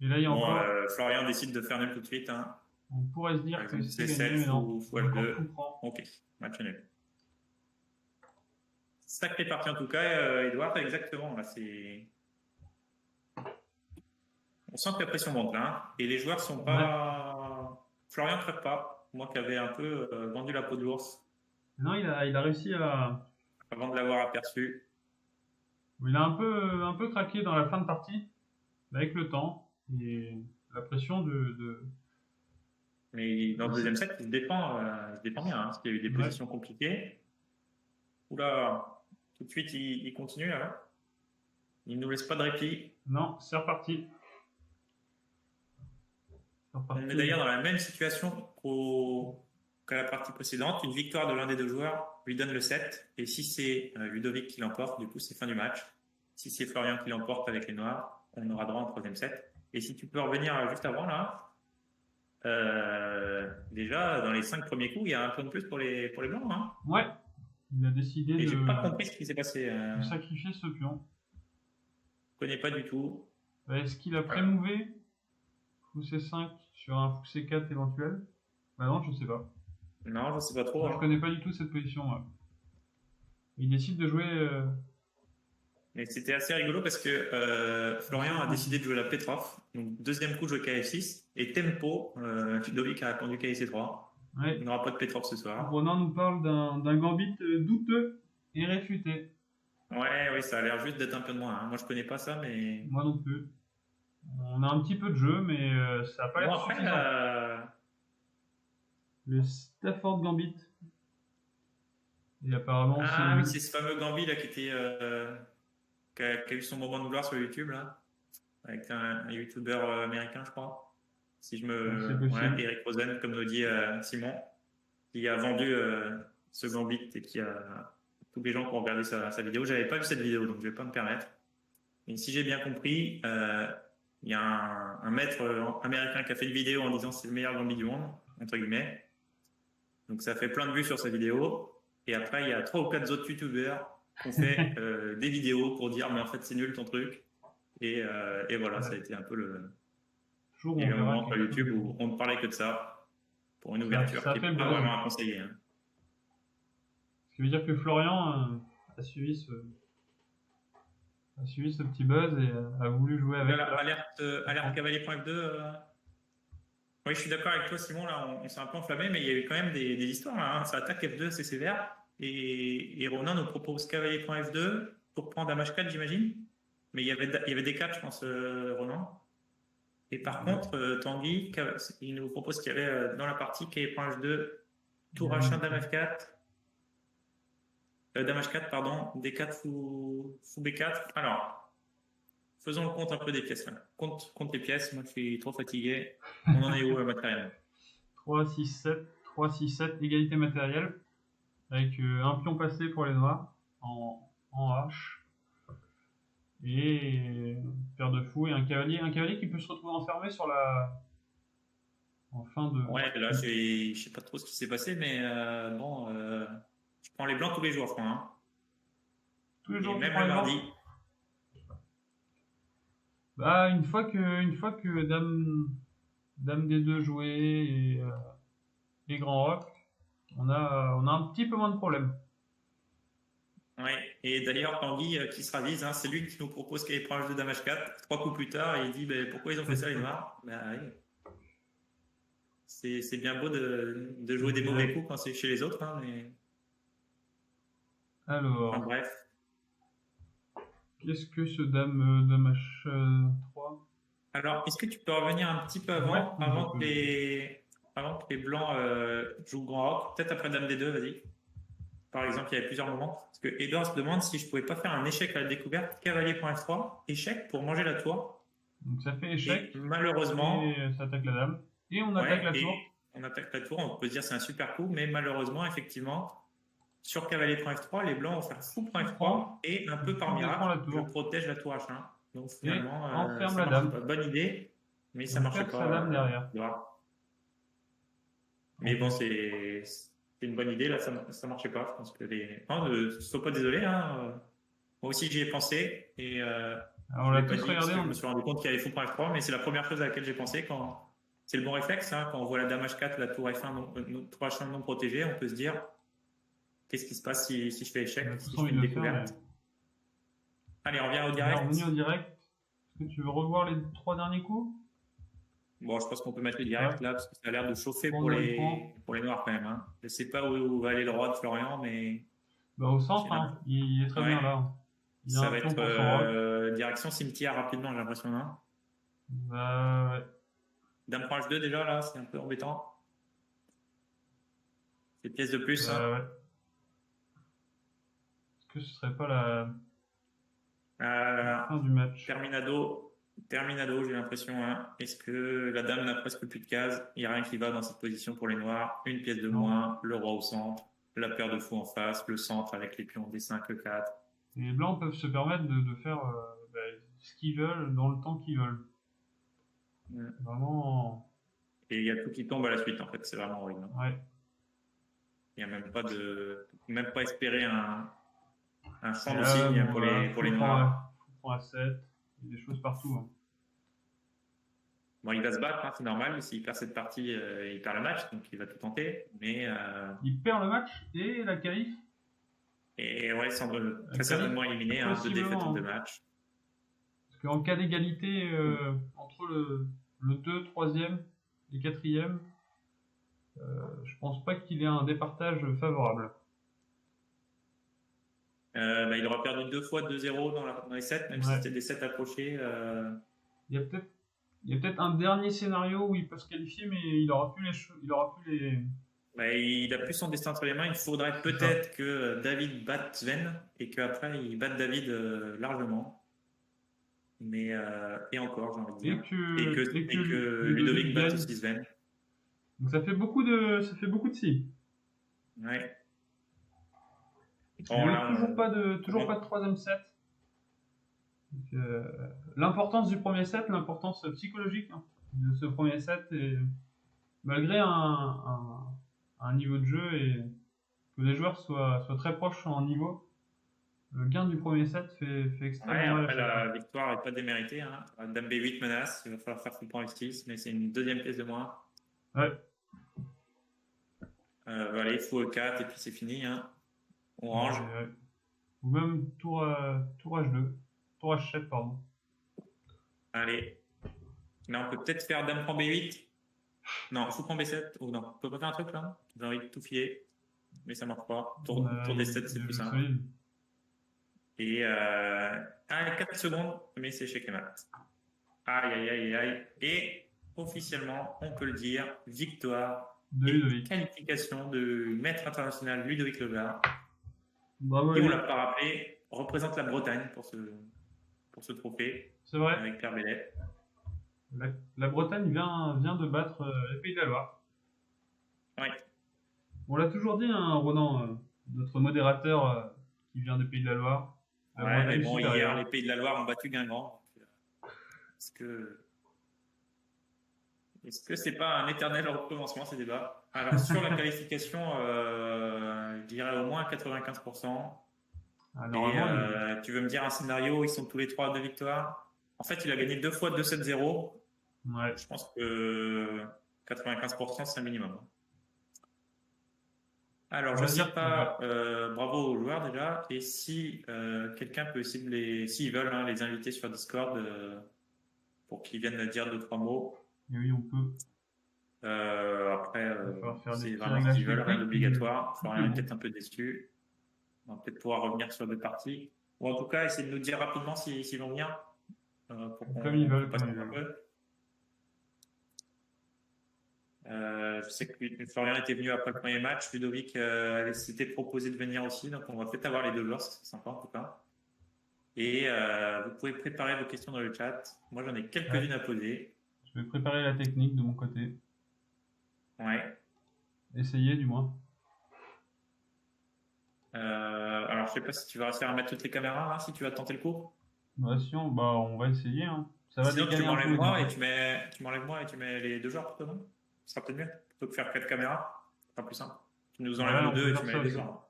Et là, il y a encore... Florian décide de faire nul tout de suite. Hein. On pourrait se dire que c'est C7 ou L2. Ok, match nul. Sacrée partie en tout cas, Edouard, exactement. Là, c'est... On sent que la pression monte là. Hein. Et les joueurs sont pas... Florian ne traite pas. Moi qui avais un peu vendu la peau de l'ours. Non, il a réussi à... Avant de l'avoir aperçu. Il a un peu craqué dans la fin de partie, avec le temps et la pression Mais dans le deuxième set, il se défend bien, hein, parce qu'il y a eu des Ouais. positions compliquées. Oula, tout de suite, il continue là. Il ne nous laisse pas de répit. Non, c'est reparti. C'est On est reparti. d'ailleurs dans la même situation qu'à la partie précédente. Une victoire de l'un des deux joueurs lui donne le set. Et si c'est Ludovic qui l'emporte, du coup, c'est fin du match. Si c'est Florian qui l'emporte avec les Noirs, on aura droit en troisième set. Et si tu peux revenir juste avant là, déjà dans les 5 premiers coups, il y a un point de plus pour les Blancs. Hein. Ouais, il a décidé Et j'ai pas compris ce qui s'est passé. de sacrifier ce pion. Je connais pas du tout. Est-ce qu'il a pré-mouvé fou C5 sur un fou C4 éventuel? Bah non, je sais pas. Non, je sais pas trop. Je connais pas du tout cette position. Ouais. Il décide de jouer. Mais c'était assez rigolo parce que Florian a décidé de jouer la Petrov. Donc, deuxième coup, jouer KF6. Et tempo, Ludovic a répondu KFC3. Ouais. Il n'y aura pas de Petrov ce soir. Ronan nous parle d'un gambit douteux et réfuté. Ouais, oui, ça a l'air juste d'être un peu de moins. Hein. Moi, je connais pas ça, mais. Moi non plus. On a un petit peu de jeu, mais ça n'a pas l'air suffisant. Le Stafford Gambit. Et apparemment, ah oui, c'est ce fameux Gambit là qui a eu son moment de gloire sur YouTube là, avec un YouTuber américain, je crois. Si je me. Ouais, Eric Rosen, comme nous dit Simon, qui a vendu ce Gambit et qui a. Tous les gens qui ont regardé sa vidéo. J'avais pas vu cette vidéo, donc je vais pas me permettre. Mais si j'ai bien compris, il y a un maître américain qui a fait une vidéo en disant c'est le meilleur Gambit du monde, entre guillemets. Donc ça fait plein de vues sur sa vidéo. Et après, il y a 3 ou 4 autres youtubeurs qui ont fait des vidéos pour dire mais en fait c'est nul ton truc. Et voilà, ça a été un peu le. Il y a eu un moment sur YouTube où on ne parlait que de ça pour une ouverture qui n'est pas vraiment à conseiller. Hein. Ce qui veut dire que Florian a suivi ce petit buzz et a voulu jouer avec. Alerte cavalier.f2. Oui, je suis d'accord avec toi, Simon. Là, on s'est un peu enflammé, mais il y a eu quand même des histoires. Là, hein. Ça attaque F2 assez sévère. Et Ronan nous propose cavalier.f2 pour prendre dame H4, j'imagine. Mais il y avait des 4, je pense, Ronan. Et par contre, Tanguy, il nous propose qu'il y avait dans la partie cavalier.f2, tour H1, dame F4. Dame H4, pardon, D4 fou B4. Alors, faisons le compte un peu des pièces. Là. Compte les pièces, moi je suis trop fatigué. On en est où matériel 3, 6, 7, 3, 6, 7, égalité matérielle. Avec un pion passé pour les noirs en H. Et paire de fous et un cavalier. Un cavalier qui peut se retrouver enfermé sur la. En fin de. Ouais, là je sais pas trop ce qui s'est passé, mais bon. Je prends les blancs tous les jours, je crois. Hein. Tous les jours, et même le mardi. Bah, une fois que dame D2 joué et grand rock, on a un petit peu moins de problèmes. Ouais, et d'ailleurs, Tanguy qui se ravise, hein, c'est lui qui nous propose qu'il est proche de dame H4. 3 coups plus tard, et il dit pourquoi ils ont fait ça, les noirs. Bah, oui. C'est bien beau de jouer des mauvais coups quand c'est chez les autres, hein, mais. Alors. Enfin, bref. Qu'est-ce que ce dame H3? Alors, est-ce que tu peux revenir un petit peu avant que les blancs jouent grand rock? Peut-être après dame D2, vas-y. Par exemple, il y avait plusieurs moments. Parce que Edouard se demande si je pouvais pas faire un échec à la découverte, cavalier.f3, échec pour manger la tour. Donc ça fait échec. Et malheureusement. Et ça attaque la dame. Et on attaque la tour. On attaque la tour, on peut se dire c'est un super coup, mais malheureusement, effectivement, sur cavalier.f3, les blancs vont faire fou.f3 et un peu par miracle, je protège la tour H1. Donc finalement, enferme ça la dame. Pas. Bonne idée, mais ça marche pas. La dame derrière. Mais bon, c'est une bonne idée, là, ça marchait pas. Je pense que Non, ne sois pas désolé. Hein. Moi aussi, j'y ai pensé. Et, alors, on l'a tous regardé. Je me suis rendu compte qu'il y avait fou.f3, mais c'est la première chose à laquelle j'ai pensé quand. C'est le bon réflexe, hein, quand on voit la dame H4, la tour F1, tour H1 non protégée, on peut se dire qu'est-ce qui se passe si je fais échec, si je fais une découverte. Allez, on revient au direct. On revient au direct. Est-ce que tu veux revoir les 3 derniers coups? Bon, je pense qu'on peut mettre le direct là, parce que ça a l'air de chauffer pour les noirs quand même. Hein. Je ne sais pas où va aller le roi de Florian, mais. Bah, au centre, hein. Il est très bien là. Il y a Ça un va pion être pour son roc. direction cimetière rapidement, j'ai l'impression. Non, Ouais. Dame prend H2 déjà, là, c'est un peu embêtant. C'est pièce de plus. Ouais. Est-ce que ce serait pas la fin du match? Terminado, j'ai l'impression. Hein. Est-ce que la dame n'a presque plus de cases? Il n'y a rien qui va dans cette position pour les noirs. Une pièce de Non. moins, le roi au centre, la paire de fous en face, le centre avec les pions D5, E4. Et les blancs peuvent se permettre de faire ce qu'ils veulent dans le temps qu'ils veulent. Vraiment. Et il y a tout qui tombe à la suite, en fait. C'est vraiment horrible. Hein. Ouais. Il n'y a même pas espérer un champ de Là, signe bon, pour les noirs. Prend à 7. Il y a des choses partout. Hein. Bon, il va se battre, hein, c'est normal. S'il perd cette partie, il perd le match, donc il va tout tenter. Mais il perd le match et la qualif. Et ouais, très certainement éliminé, hein, 2 défaites en 2 matchs. Parce qu'en cas d'égalité entre le 2, 3e et 4e, je pense pas qu'il ait un départage favorable. Il aura perdu 2 fois 2-0 dans les 7, même si c'était des 7 approchés. Il y a peut-être un dernier scénario où il peut se qualifier, mais il aura plus les. Il a plus son destin entre les mains. Il faudrait peut-être que David batte Sven et qu'après il batte David largement. Mais et encore, j'ai envie de dire. Et que Ludovic batte aussi Sven. Donc ça fait beaucoup de si. Ouais. Toujours pas de 3e set. L'importance du premier set, l'importance psychologique de ce premier set, et malgré un niveau de jeu et que les joueurs soient très proches en niveau, le gain du premier set fait extrêmement mal. Après, la victoire n'est pas déméritée. Hein. Dame B8 menace, il va falloir faire full point F6, mais c'est une 2e pièce de moins. Ouais. Allez, fou E4 et puis c'est fini. Hein. On range. Ou même tour H2. Tour H7, pardon. Allez. Là, on peut peut-être faire Dame prend B8. Non, fou prend B7. Ou non, on peut pas faire un truc là? J'ai envie de tout filer. Mais ça marche pas. Tour D7, c'est plus simple. Et 4 secondes, mais c'est chez Kemat. Aïe. Et officiellement, on peut le dire, victoire de Ludovic. Qualification de maître international Ludovic Leblanc. Bravo. Et on l'a pas rappelé, représente la Bretagne pour ce trophée. C'est vrai. Avec Pierre Bellet. La Bretagne vient de battre les Pays de la Loire. Oui. On l'a toujours dit, hein, Ronan, notre modérateur qui vient des Pays de la Loire. Ouais, mais bon, hier, les Pays de la Loire ont battu Guingamp. Est-ce que c'est pas un éternel recommencement, ces débats? Alors, sur la qualification, je dirais au moins 95%. Alors, tu veux me dire un scénario où ils sont tous les 3 à 2 victoires? En fait, il a gagné 2 fois 2-7-0. Ouais. Je pense que 95%, c'est un minimum. Alors, je ne sais pas, bravo aux joueurs déjà. Et si quelqu'un peut essayer s'ils veulent, hein, les inviter sur Discord pour qu'ils viennent dire 2-3 mots. Et oui, on peut. Après, c'est vraiment ce qu'ils veulent, rien d'obligatoire. Florian est peut-être un peu déçu. On va peut-être pouvoir revenir sur 2 parties. Ou en tout cas, essayer de nous dire rapidement s'ils vont venir. Comme ils veulent. Je sais que Florian était venu après le premier match. Ludovic s'était proposé de venir aussi. Donc, on va peut-être avoir les 2 joueurs. C'est sympa en tout cas. Et vous pouvez préparer vos questions dans le chat. Moi, j'en ai quelques-unes à poser. Je vais préparer la technique de mon côté. Ouais. Essayer du moins. Alors, je sais pas si tu vas réussir à mettre toutes les caméras, hein, si tu vas tenter le coup. Bah, si on va essayer. Hein. Ça va. Sinon, tu m'enlèves moi et tu mets les 2 joueurs plutôt, non? Ce sera peut-être mieux. Plutôt que faire 4 caméras, ce sera plus simple. Tu nous enlèves les 2 et tu mets les 2 joueurs.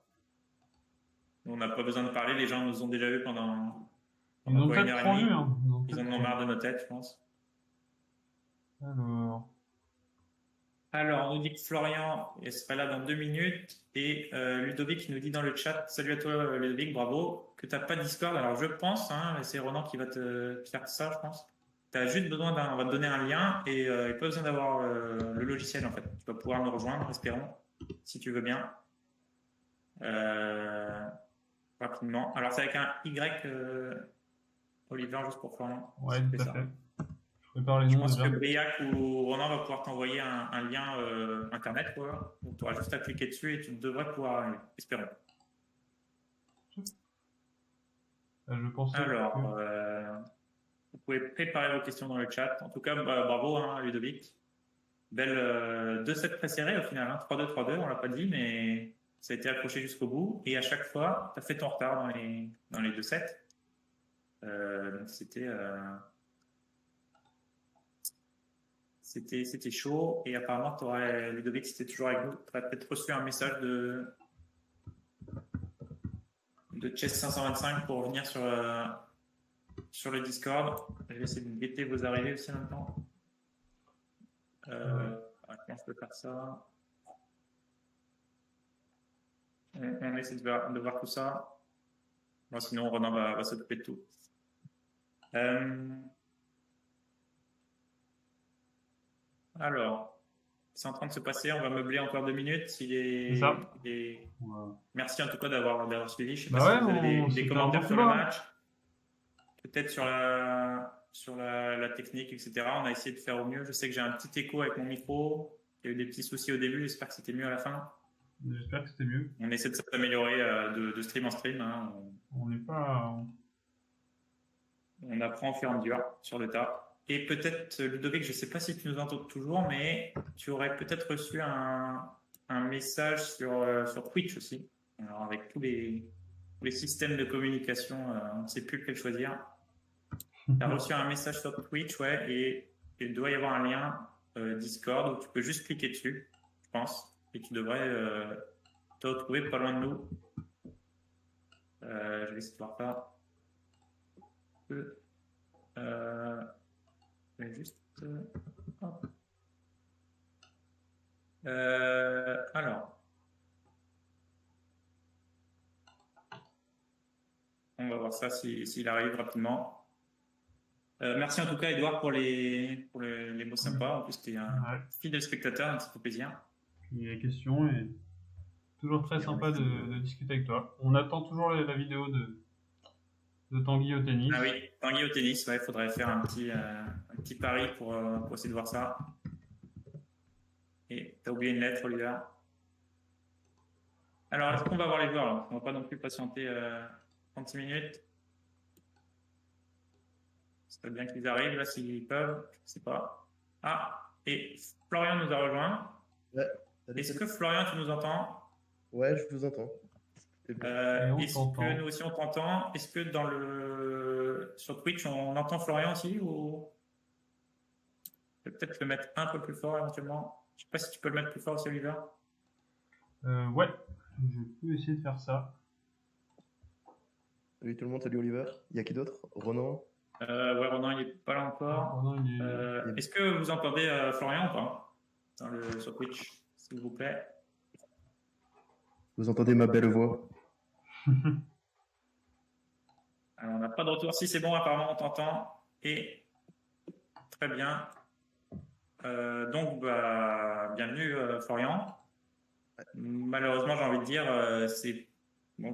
On n'a pas besoin de parler, les gens nous ont déjà vus pendant ils ont peut-être trop vu. Hein. Ils en ont marre de nos têtes, je pense. Alors, on nous dit que Florian serait là dans 2 minutes et Ludovic nous dit dans le chat, salut à toi Ludovic, bravo, que tu n'as pas Discord. Alors je pense, hein, c'est Ronan qui va te faire ça, je pense. Tu as juste besoin on va te donner un lien et il n'y a pas besoin d'avoir le logiciel en fait. Tu vas pouvoir nous rejoindre, espérons, si tu veux bien. Voilà, rapidement. Alors, c'est avec un Y, Oliver, juste pour Florian. Ouais, Si tu tout fais à ça. fait. Je prépare les Je noms pense déjà. que Briac ou Ronan va pouvoir t'envoyer un lien internet, quoi. Donc, tu auras juste à cliquer dessus et tu devrais pouvoir arriver. Espérons. Je pensais Alors, que... vous pouvez préparer vos questions dans le chat. En tout cas, bravo, hein, Ludovic. Belle 2-7 très serré au final, hein. 3-2, 3-2, on l'a pas dit, mais ça a été accroché jusqu'au bout. Et à chaque fois, tu as fait ton retard dans les 2-7. Donc c'était chaud. Et apparemment, Ludovic, si tu toujours avec nous, tu aurais peut-être reçu un message de Chess 525 pour revenir sur le Discord. Je vais essayer de guetter vos arrivées aussi en même temps. Comment je peux faire ça? On essaie de voir tout ça. Bon, sinon, Ronan va s'occuper de tout. Alors, c'est en train de se passer. On va meubler encore 2 minutes. C'est ça. Merci en tout cas d'avoir suivi. Je sais Bah pas ouais, si vous avez des commentaires sur le combat. match. Peut-être sur la technique, etc. On a essayé de faire au mieux. Je sais que j'ai un petit écho avec mon micro. Il y a eu des petits soucis au début. J'espère que c'était mieux à la fin. J'espère que c'était mieux. On essaie de s'améliorer de stream en stream. Hein. On n'est pas... On apprend au fur et à mesure sur le tas. Et peut-être, Ludovic, je ne sais pas si tu nous entends toujours, mais tu aurais peut-être reçu un message sur Twitch aussi. Alors, avec tous les systèmes de communication, on ne sait plus lequel choisir. Tu as reçu un message sur Twitch, ouais, et il doit y avoir un lien Discord où tu peux juste cliquer dessus, je pense, et tu devrais te retrouver pas loin de nous. Je vais essayer de voir ça. Je vais juste. Hop. Alors. On va voir ça s'il arrive rapidement. Merci en tout cas, Edouard, pour les mots sympas. En plus, tu es un fidèle spectateur, donc ça fait plaisir. Il y a des questions et toujours très sympa de discuter avec toi. On attend toujours la vidéo de Tanguy au tennis. Ah oui, Tanguy au tennis, ouais, il faudrait faire un petit pari pour essayer de voir ça. Et tu as oublié une lettre, Oliver. Alors, est-ce qu'on va voir les joueurs là? On ne va pas non plus patienter 36 minutes. Ce serait bien qu'ils arrivent là s'ils peuvent, je ne sais pas. Ah, et Florian nous a rejoint. Ouais, est-ce que Florian, tu nous entends? Ouais, je vous entends. Est-ce que nous aussi on t'entend? Est-ce que sur Twitch on entend Florian aussi ou peut-être le mettre un peu plus fort éventuellement? Je ne sais pas si tu peux le mettre plus fort aussi, Oliver. Ouais, je peux essayer de faire ça. Salut tout le monde, salut Oliver. Il y a qui d'autre? Ronan? Ouais, Ronan il n'est pas là encore. Est-ce que vous entendez Florian ou pas sur Twitch, s'il vous plaît? Vous entendez ma belle voix? Alors, on n'a pas de retour. Si c'est bon, apparemment on t'entend. Et très bien. Donc, bienvenue Florian. Malheureusement, j'ai envie de dire,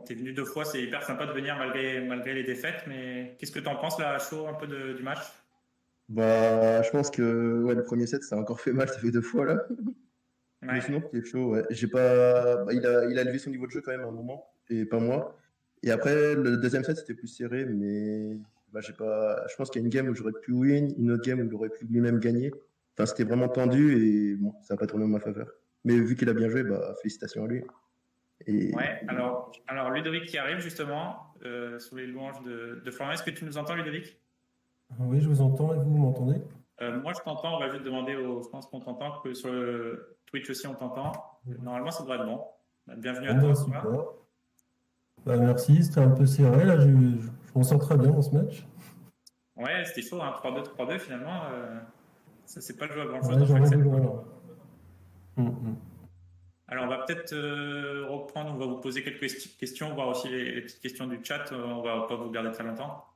tu es venu 2 fois, c'est hyper sympa de venir malgré les défaites, mais qu'est-ce que tu en penses là, chaud un peu du match? Bah, je pense que ouais, le premier set, ça a encore fait mal, ça fait 2 fois là. Ouais. Mais sinon, c'était chaud, ouais. J'ai pas... il a levé son niveau de jeu quand même à un moment, et pas moi. Et après, le deuxième set, c'était plus serré, mais j'ai pas... je pense qu'il y a une game où j'aurais pu win, une autre game où il aurait pu lui-même gagner. Enfin, c'était vraiment tendu et bon, ça n'a pas tourné en ma faveur. Mais vu qu'il a bien joué, félicitations à lui. Et... Ouais, alors Ludovic qui arrive justement sous les louanges de Florian. Est-ce que tu nous entends, Ludovic? Oui, je vous entends et vous m'entendez? Moi, je t'entends. On va juste demander je pense qu'on t'entend, que sur le Twitch aussi, on t'entend. Normalement, ça devrait être bon. Bienvenue à toi. Super. Merci, c'était un peu serré. Là, je m'en sors très bien dans ce match. Ouais, c'était chaud, hein, 3-2, 3-2 finalement. Ça s'est pas joué à grand-chose. Ouais, j'en ai besoin. Alors, on va peut-être reprendre. On va vous poser quelques questions, voir aussi les petites questions du chat. On va pas vous garder très longtemps.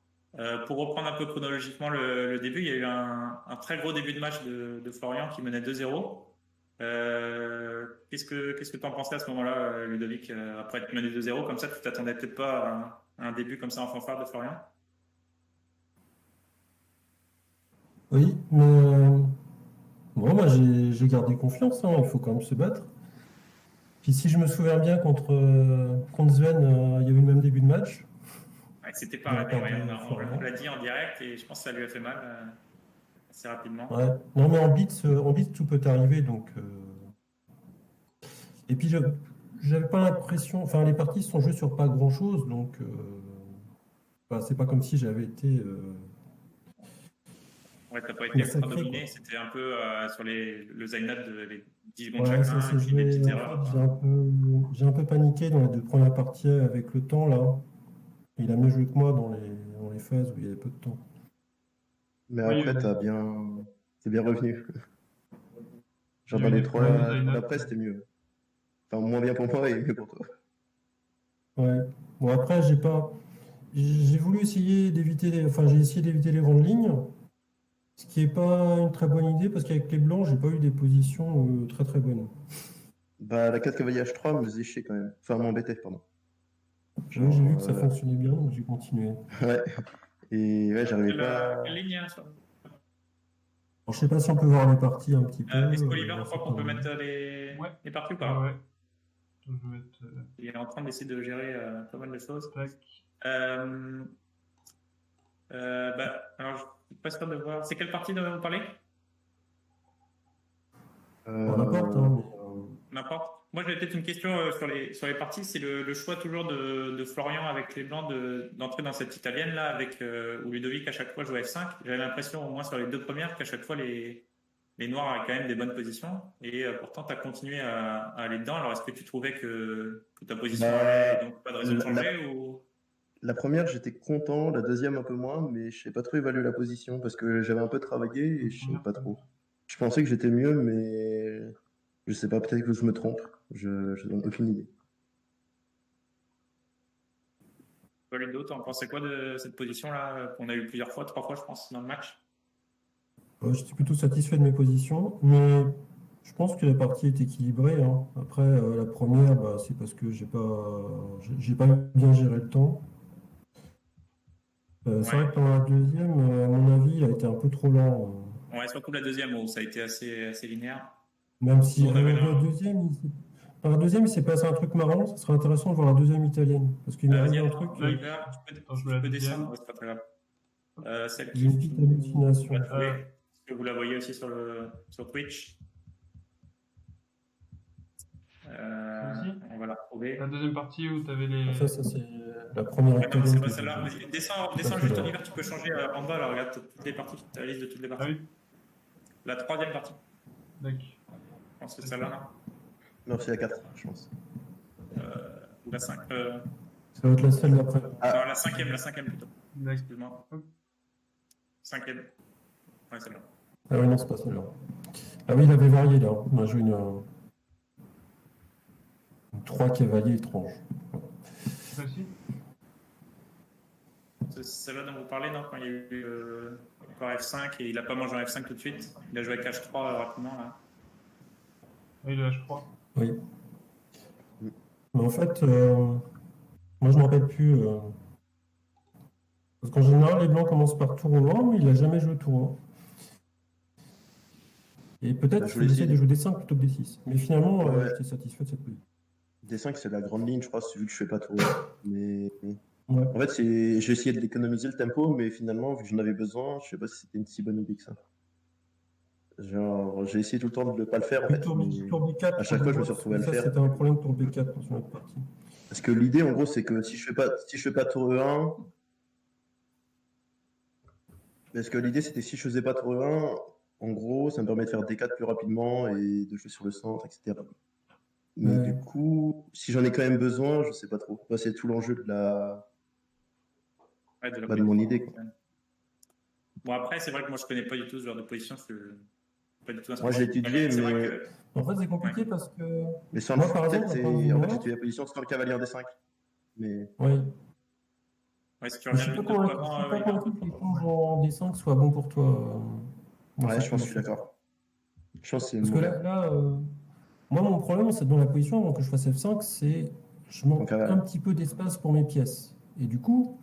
Pour reprendre un peu chronologiquement le début, il y a eu un très gros début de match de Florian qui menait 2-0. Qu'est-ce que tu en pensais à ce moment-là, Ludovic, après être mené 2-0 comme ça, tu t'attendais peut-être pas à un début comme ça en fanfare de Florian? Oui, mais bon, moi j'ai gardé confiance, hein, il faut quand même se battre. Puis si je me souviens bien contre Sven, il y a eu le même début de match. Ouais, c'était Il a pareil, perdu ouais, on Florian. l'a dit en direct et je pense que ça lui a fait mal assez rapidement. Ouais. Non, mais en blitz, tout peut arriver. Donc, et puis, j'avais pas l'impression. Enfin, les parties se sont jouées sur pas grand-chose. Donc, enfin, c'est pas comme si j'avais été Ouais, t'as pas été ultra massacré, dominé, quoi. c'était un peu sur le Zaynab de les 10 secondes Ouais, ça chacun et s'est puis des joué. petites En fait, erreurs, quoi. j'ai un peu paniqué dans les deux premières parties avec le temps, là. Il a mieux joué que moi dans les phases où il y avait peu de temps. Mais Oui, après, t'es bien revenu. il Genre y a dans eu les des problèmes de 3 line-up. d'après, c'était mieux. Enfin, moins bien pour moi et mieux pour toi. Ouais. Bon, après, j'ai voulu essayer d'éviter enfin, j'ai essayé d'éviter les grandes lignes. Ce qui n'est pas une très bonne idée parce qu'avec les blancs, j'ai pas eu des positions très très bonnes. Bah, la 4 cavalier H3 me faisait chier quand même. Enfin, m'embêtait, pardon. Oui, j'ai vu Genre, que ça fonctionnait bien, donc j'ai continué. ouais. Et ouais, j'arrivais Quelle pas. ligne, hein, Alors, je sais pas si on peut voir les parties un petit peu. Est-ce qu'Oliver Là, croit c'est qu'on pas peut mal. mettre Ouais, les parties ou ouais, pas? ouais. Je vais mettre. Il est en train d'essayer de gérer pas mal de choses. Tac. Euh, alors, je suis pas sûr de voir. C'est quelle partie dont vous parlez? Bon, n'importe, Euh, hein, N'importe. Moi, j'avais peut-être une question sur les parties. C'est le choix toujours de Florian avec les Blancs d'entrer dans cette italienne-là, avec où Ludovic à chaque fois jouait F5. J'avais l'impression, au moins sur les deux premières, qu'à chaque fois les Noirs avaient quand même des bonnes positions. Et pourtant, tu as continué à aller dedans. Alors, est-ce que tu trouvais que ta position allait et bah, donc pas de raison de changer ou... la première, j'étais content. La deuxième, un peu moins. Mais je sais pas trop évaluer la position parce que j'avais un peu travaillé et je sais pas trop. Je pensais que j'étais mieux, mais je sais pas. Peut-être que je me trompe. Je n'ai aucune idée. Toi, Ludo, t'en pensais quoi de cette position-là qu'on a eu plusieurs fois, 3 fois, je pense, dans le match? j'étais plutôt satisfait de mes positions, mais je pense que la partie est équilibrée, hein. Après, la première, bah, c'est parce que j'ai pas bien géré le temps. C'est Ouais. vrai que dans la deuxième, à mon avis, il a été un peu trop lent. Ouais, surtout la deuxième où ça a été assez linéaire. Même si Nous, on avait dans la deuxième, il s'est passé un truc marrant. Ça serait intéressant de voir la deuxième italienne. Parce qu'il m'est arrivé Vas-y, un attends, truc, Oliver, Attends, je mets tu la peux deuxième. descendre, ouais, c'est pas très grave. Celle j'ai une qui petite hallucination. va trouver. Est-ce que vous la voyez aussi sur Twitch? Celle-ci On va la retrouver. La deuxième partie où tu avais les. Ça c'est la première Ouais, non, mais c'est italienne pas que celle-là. j'ai vue. Vas-y, descends Pas juste, celle-là. Oliver, tu peux changer en bas. Là, regarde toutes les parties, la liste de toutes les Ah parties. oui, La troisième partie, d'accord. je pense que c'est celle-là, non? Non, c'est la 4, je pense. Ou la 5. Ça va être la celle d'après. Non, Ah, la cinquième plutôt. D'accord. Excuse-moi. Cinquième. Ouais, celle-là. Ah oui, non, c'est pas celle-là. Ah oui, il avait varié là. On a joué une 3 cavaliers étranges. Celle-ci C'est celle-là dont vous parlez, non? Quand il y a eu encore F5 et il n'a pas mangé en F5 tout de suite. Il a joué avec H3 rapidement, là. Oui, le H3. Oui. Mais en fait, moi je ne me rappelle plus. Parce qu'en général, les blancs commencent par tour au 1, mais il n'a jamais joué tour 1. Et peut-être bah, je qu'il voulais essaie de essayer. jouer des 5 plutôt que des 6. Mais finalement, Ouais. j'étais satisfait de cette position. D5, c'est la grande ligne, je crois, vu que je fais pas trop. Mais Ouais. en fait, j'ai essayé d'économiser le tempo, mais finalement, vu que j'en avais besoin, je sais pas si c'était une si bonne idée que ça. Genre, j'ai essayé tout le temps de ne pas le faire, en Oui, fait. tour Mais B4, à chaque fois, je me suis retrouvé à le ça faire. c'était un problème tour B4 dans une autre partie. Parce que l'idée, en gros, c'est que si je fais pas tour E1, parce que l'idée, c'était que si je faisais pas tour E1, en gros, ça me permet de faire D4 plus rapidement et de jouer sur le centre, etc. Mais Ouais. du coup, si j'en ai quand même besoin, je sais pas trop. Enfin, c'est tout l'enjeu de Ouais, de la de mon position. idée, quoi. Bon, après, c'est vrai que moi, je connais pas du tout ce genre de position. Je suis pas du tout un Moi, j'ai spécialiste. étudié, C'est vrai mais, que... En fait, c'est compliqué parce que mais sur moi, le par 7, exemple, d'un point de vue en fait, j'ai noir, étudié la position sur le cavalier en D5. Mais oui. Ouais, si tu Mais je regardes suis une pas de convaincu, avant, je suis pas Oliver. convaincu que l'échange en D5 soit bon pour toi dans ouais, cette je pense que je suis position. d'accord. Je pense que c'est Parce que mauvais. là, moi, mon problème, c'est dans la position avant que je fasse F5, c'est je manque Donc, un petit peu d'espace pour mes pièces. Et du coup,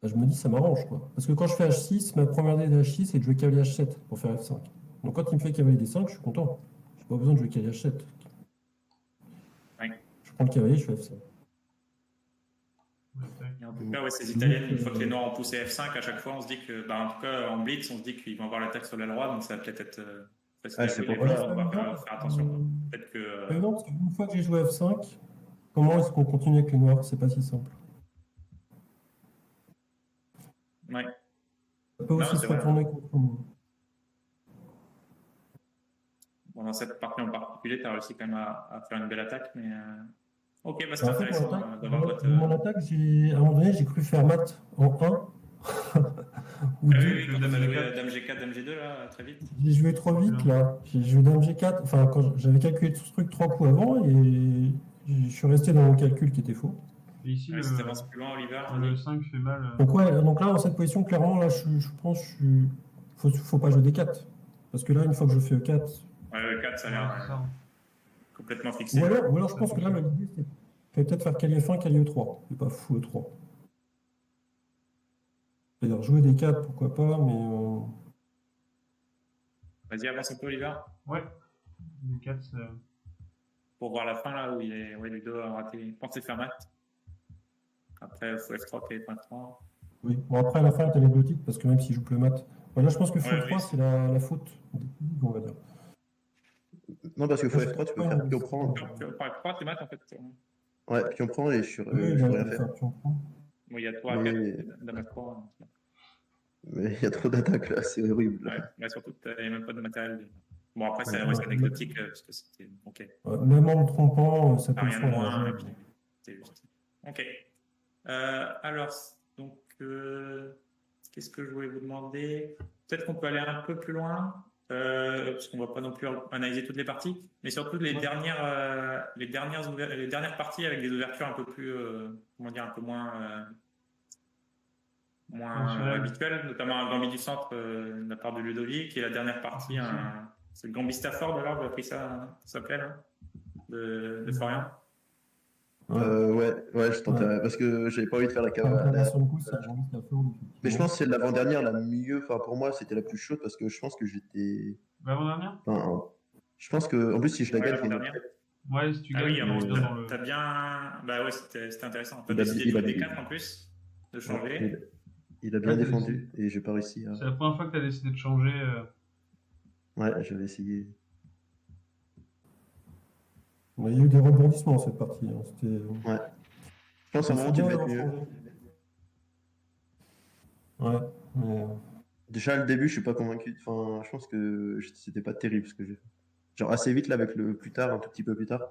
bah, je me dis, ça m'arrange, quoi. Parce que quand je fais H6, ma première idée de H6, c'est de jouer cavalier H7 pour faire F5. Donc quand il me fait cavalier D5, je suis content. J'ai pas besoin de jouer cavalier H7. Ouais. Je prends le cavalier, je fais F5. Ouais, tac. Et en tout cas, ouais, ces Donc, Italiennes, une fois que les Noirs ont poussé F5, à chaque fois, on se dit que, bah, en tout cas, en blitz, on se dit qu'ils vont avoir l'attaque sur l'aile droite, donc ça va peut-être être facile Ah, à c'est jouer. Les pour blancs, ça. on va faire attention, quoi. Peut-être que. Pas évident, parce qu'une fois que j'ai joué F5, comment est-ce qu'on continue avec les noirs? C'est pas si simple. Ouais. Ça peut Non, aussi c'est se vrai. retourner contre moi. Bon, dans cette partie en particulier, tu as réussi quand même à faire une belle attaque, mais. Ok, bah, c'est En fait, intéressant d'avoir votre. mon attaque, à un moment donné, j'ai cru faire mat en 1 ou Ah 2. oui, quand Dame on a joué G4. Dame G4, Dame G2, là, très vite. J'ai joué trop vite là. J'ai joué Dame G4. Enfin, quand j'avais calculé tout ce truc 3 coups avant et je suis resté dans mon calcul qui était faux. Et ici, Ouais, si t'avances plus loin, Oliver. le 5 fait mal. Donc, ouais, donc là, dans cette position, clairement, là, je pense faut pas jouer D4. Parce que là, une fois que je fais E4. Ouais, le 4, ça a Ouais, l'air c'est ça. complètement fixé. Ou alors je pense que là, l'idée, c'est peut-être faire cavalier F1, cavalier E3. Et pas fou E3. C'est-à-dire jouer D4, pourquoi pas, mais. Vas-y, avance un peu, Oliver, Ouais. Les 4, c'est. pour voir la fin, là, où Ludo a raté, pensé faire mat. Après, il faut F3, P.3. Oui. Bon, après, à la fin, est anecdotique, parce que même s'il joue plus le mat. Là, je pense que Ouais, Fou oui, 3, c'est la faute des coups, on va dire. Non, parce que Moi, faux F3, tu peux faire pion prend. F3, t'es mat, en fait. Ouais, pion prend et je Oui, peux là, rien je vais faire. faire pion prend. Bon, il y a 3 à Mais 4, Dame F3. mais il y a trop d'attaques là, c'est horrible. Ouais, mais surtout, tu n'avais même pas de matériel. Bon, après, ça Ouais, reste ouais. anecdotique, parce que c'était. Ok. Même en me trompant, ça Pas peut rien faire de moins, et jouable. puis c'est juste. Ok. Alors, donc, qu'est-ce que je voulais vous demander? Peut-être qu'on peut aller un peu plus loin, parce qu'on ne va pas non plus analyser toutes les parties, mais surtout les dernières parties avec des ouvertures un peu plus, comment dire, un peu moins habituelles, notamment un Gambit du centre de la part de Ludovic, et la dernière partie, c'est le Gambit Stafford, alors, vous avez pris ça s'appelle, hein, de Florian. Ouais, je tenterai parce que j'avais pas envie de faire la cavale. Sur le coup, c'est Jean-Luc Stafford, Mais je pense que c'est l'avant-dernière la mieux. Enfin, pour moi, c'était la plus chaude parce que je pense que j'étais. L'avant-dernière? Enfin, je pense que, en plus, si je la Ouais, gagne, c'est une l'avant-dernière. Ouais, si tu Ah gagnes, oui, tu rentres bien dans le. t'as bien. Bah ouais, c'était intéressant. T'as Il a- décidé de il a- jouer des 4 en plus, de changer. il a bien Ouais, défendu et j'ai pas réussi à. C'est la première fois que tu as décidé de changer. Ouais, j'avais essayé. Il y a eu des rebondissements cette partie. Hein. C'était. Ouais. Je pense à un moment, tu devais être mieux. Ouais, mais. Déjà, le début, je suis pas convaincu. Enfin, je pense que c'était pas terrible ce que j'ai fait. Genre, assez vite, là, avec le plus tard, un tout petit peu plus tard.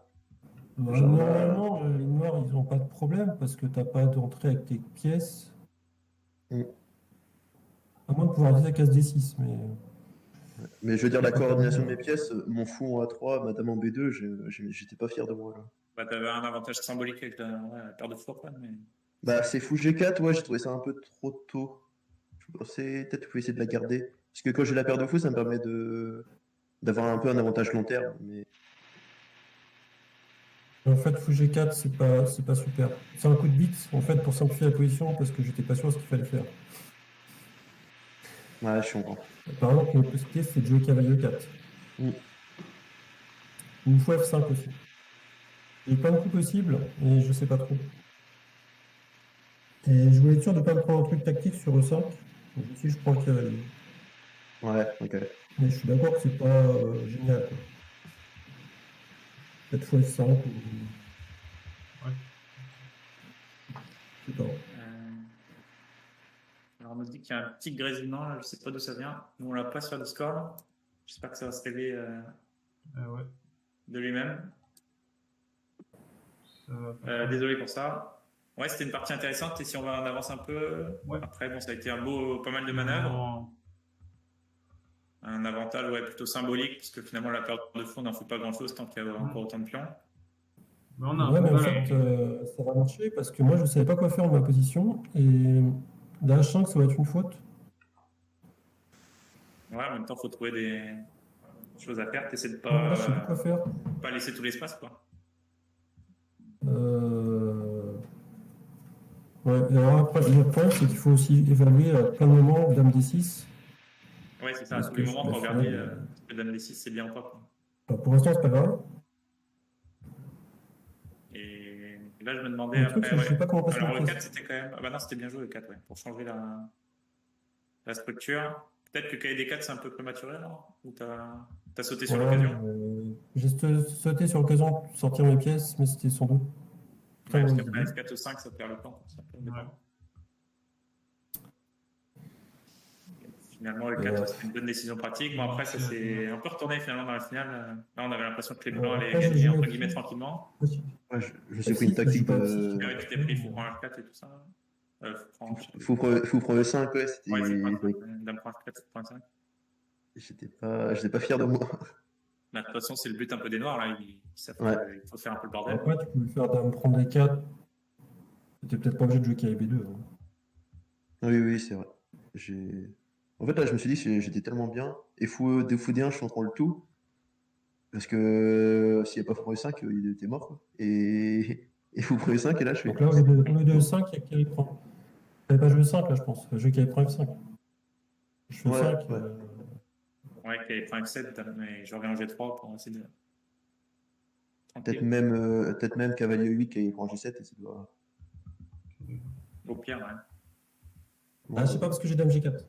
Normalement, les noirs, ils n'ont pas de problème parce que tu n'as pas d'entrée avec tes pièces. À moins de pouvoir dire case D6, mais. Mais je veux dire, la coordination de mes pièces, mon fou en A3, madame en B2, j'étais pas fier de moi, là. Bah, t'avais un avantage symbolique avec la paire de fours, quoi. Mais... Bah, c'est fou G4, ouais, j'ai trouvé ça un peu trop tôt. Je pensais peut-être qu'il faut essayer de la garder. Parce que quand j'ai la paire de fou, ça me permet d'avoir un peu un avantage long terme. Mais En fait, fou G4, c'est pas super. C'est un coup de bite, en fait, pour simplifier la position parce que j'étais pas sûr de ce qu'il fallait faire. ouais, je comprends. Par exemple, une possibilité, c'est de jouer cavalier 4. Ou fou F5 aussi. Il y a plein de coups possibles, et je sais pas trop. Et je voulais être sûr de ne pas me prendre un truc tactique sur E5. Donc ici, je prends le cavalier. Ouais, ok. Mais je suis d'accord que c'est pas génial. Quoi. Peut-être fou F5 ou. Ouais. Je sais pas. Alors, on nous dit qu'il y a un petit grésillement, là, je sais pas d'où ça vient. Nous, on l'a pas sur Discord. J'espère que ça va se régler Ouais. de lui-même. Ça va pas. Désolé pour ça. Ouais, c'était une partie intéressante. Et si on va en avance un peu, Ouais. après, bon, ça a été pas mal de manœuvres. Un avantage plutôt symbolique, puisque finalement, la paire de fou, on n'en fait pas grand-chose tant qu'il y a encore autant de pions. Mais on a un Ouais, peu mais en mal fait, ça va marcher parce que moi, je ne savais pas quoi faire de ma position. Et la H5, ça va être une faute. Ouais, en même temps, il faut trouver choses à faire. T'essaies de Là, je sais plus quoi faire. pas laisser tout l'espace, quoi. Ouais, alors après, le problème, c'est qu'il faut aussi évaluer à plein de moments Dame D6. Ouais, c'est ça. À Parce tous que les moments, la faut regarder finale, le Dame D6, c'est bien ou pas, quoi. enfin, pour l'instant, c'est pas grave. Et là, je me demandais Le truc, après, c'est que je sais pas comment passer alors la le phase. 4, c'était quand même. Ah bah non, c'était bien joué le 4, ouais. Pour changer la structure. Peut-être que KD4, c'est un peu prématuré, non? Ou t'as sauté sur Ouais, l'occasion? j'ai sauté sur l'occasion de sortir mes pièces, mais c'était sans doute très Ouais, parce mauvaise qu'après idée. F4 ou 5, ça perd le temps. Ça perd le Ouais. temps. Finalement, le 4, c'est une bonne décision pratique. Bon, après, ça s'est un peu retourné finalement dans la finale. Là, on avait l'impression que les Blancs allaient Après, j'ai gagner, entre joué guillemets, tranquillement. Ouais, je me suis pris une F6, tactique j'ai pas de. F6. Ouais, tu t'es pris fou prend F4 et tout ça. Fou prendre 5, ouais, Ouais, c'est pas c'était. Dame prend F4, 7.5. J'étais pas fier de moi. Bah, de toute façon, c'est le but un peu des Noirs. Là. Ils savent Ouais. qu'il faut faire un peu le bordel. Après, tu pouvais faire Dame prendre D4. T'étais peut-être pas obligé de jouer KB2. Hein. Oui, c'est vrai. En fait, là, je me suis dit, j'étais tellement bien. Et fou D1, je contrôle tout. Parce que s'il n'y a pas fou 5, il était mort, quoi. Et fou 5, et là, je fais. Donc là, au lieu de E5, il y a qui prend. T'avais pas joué 5 là, je pense. Joué qui prend F5. Je fais Ouais, 5. ouais. Ouais, qui prend F7, mais je reviens en G3 pour essayer de. Peut-être même cavalier 8 qui prend G7 et ça doit. Au pire, ouais. Ah, je sais pas parce que j'ai Dame G4.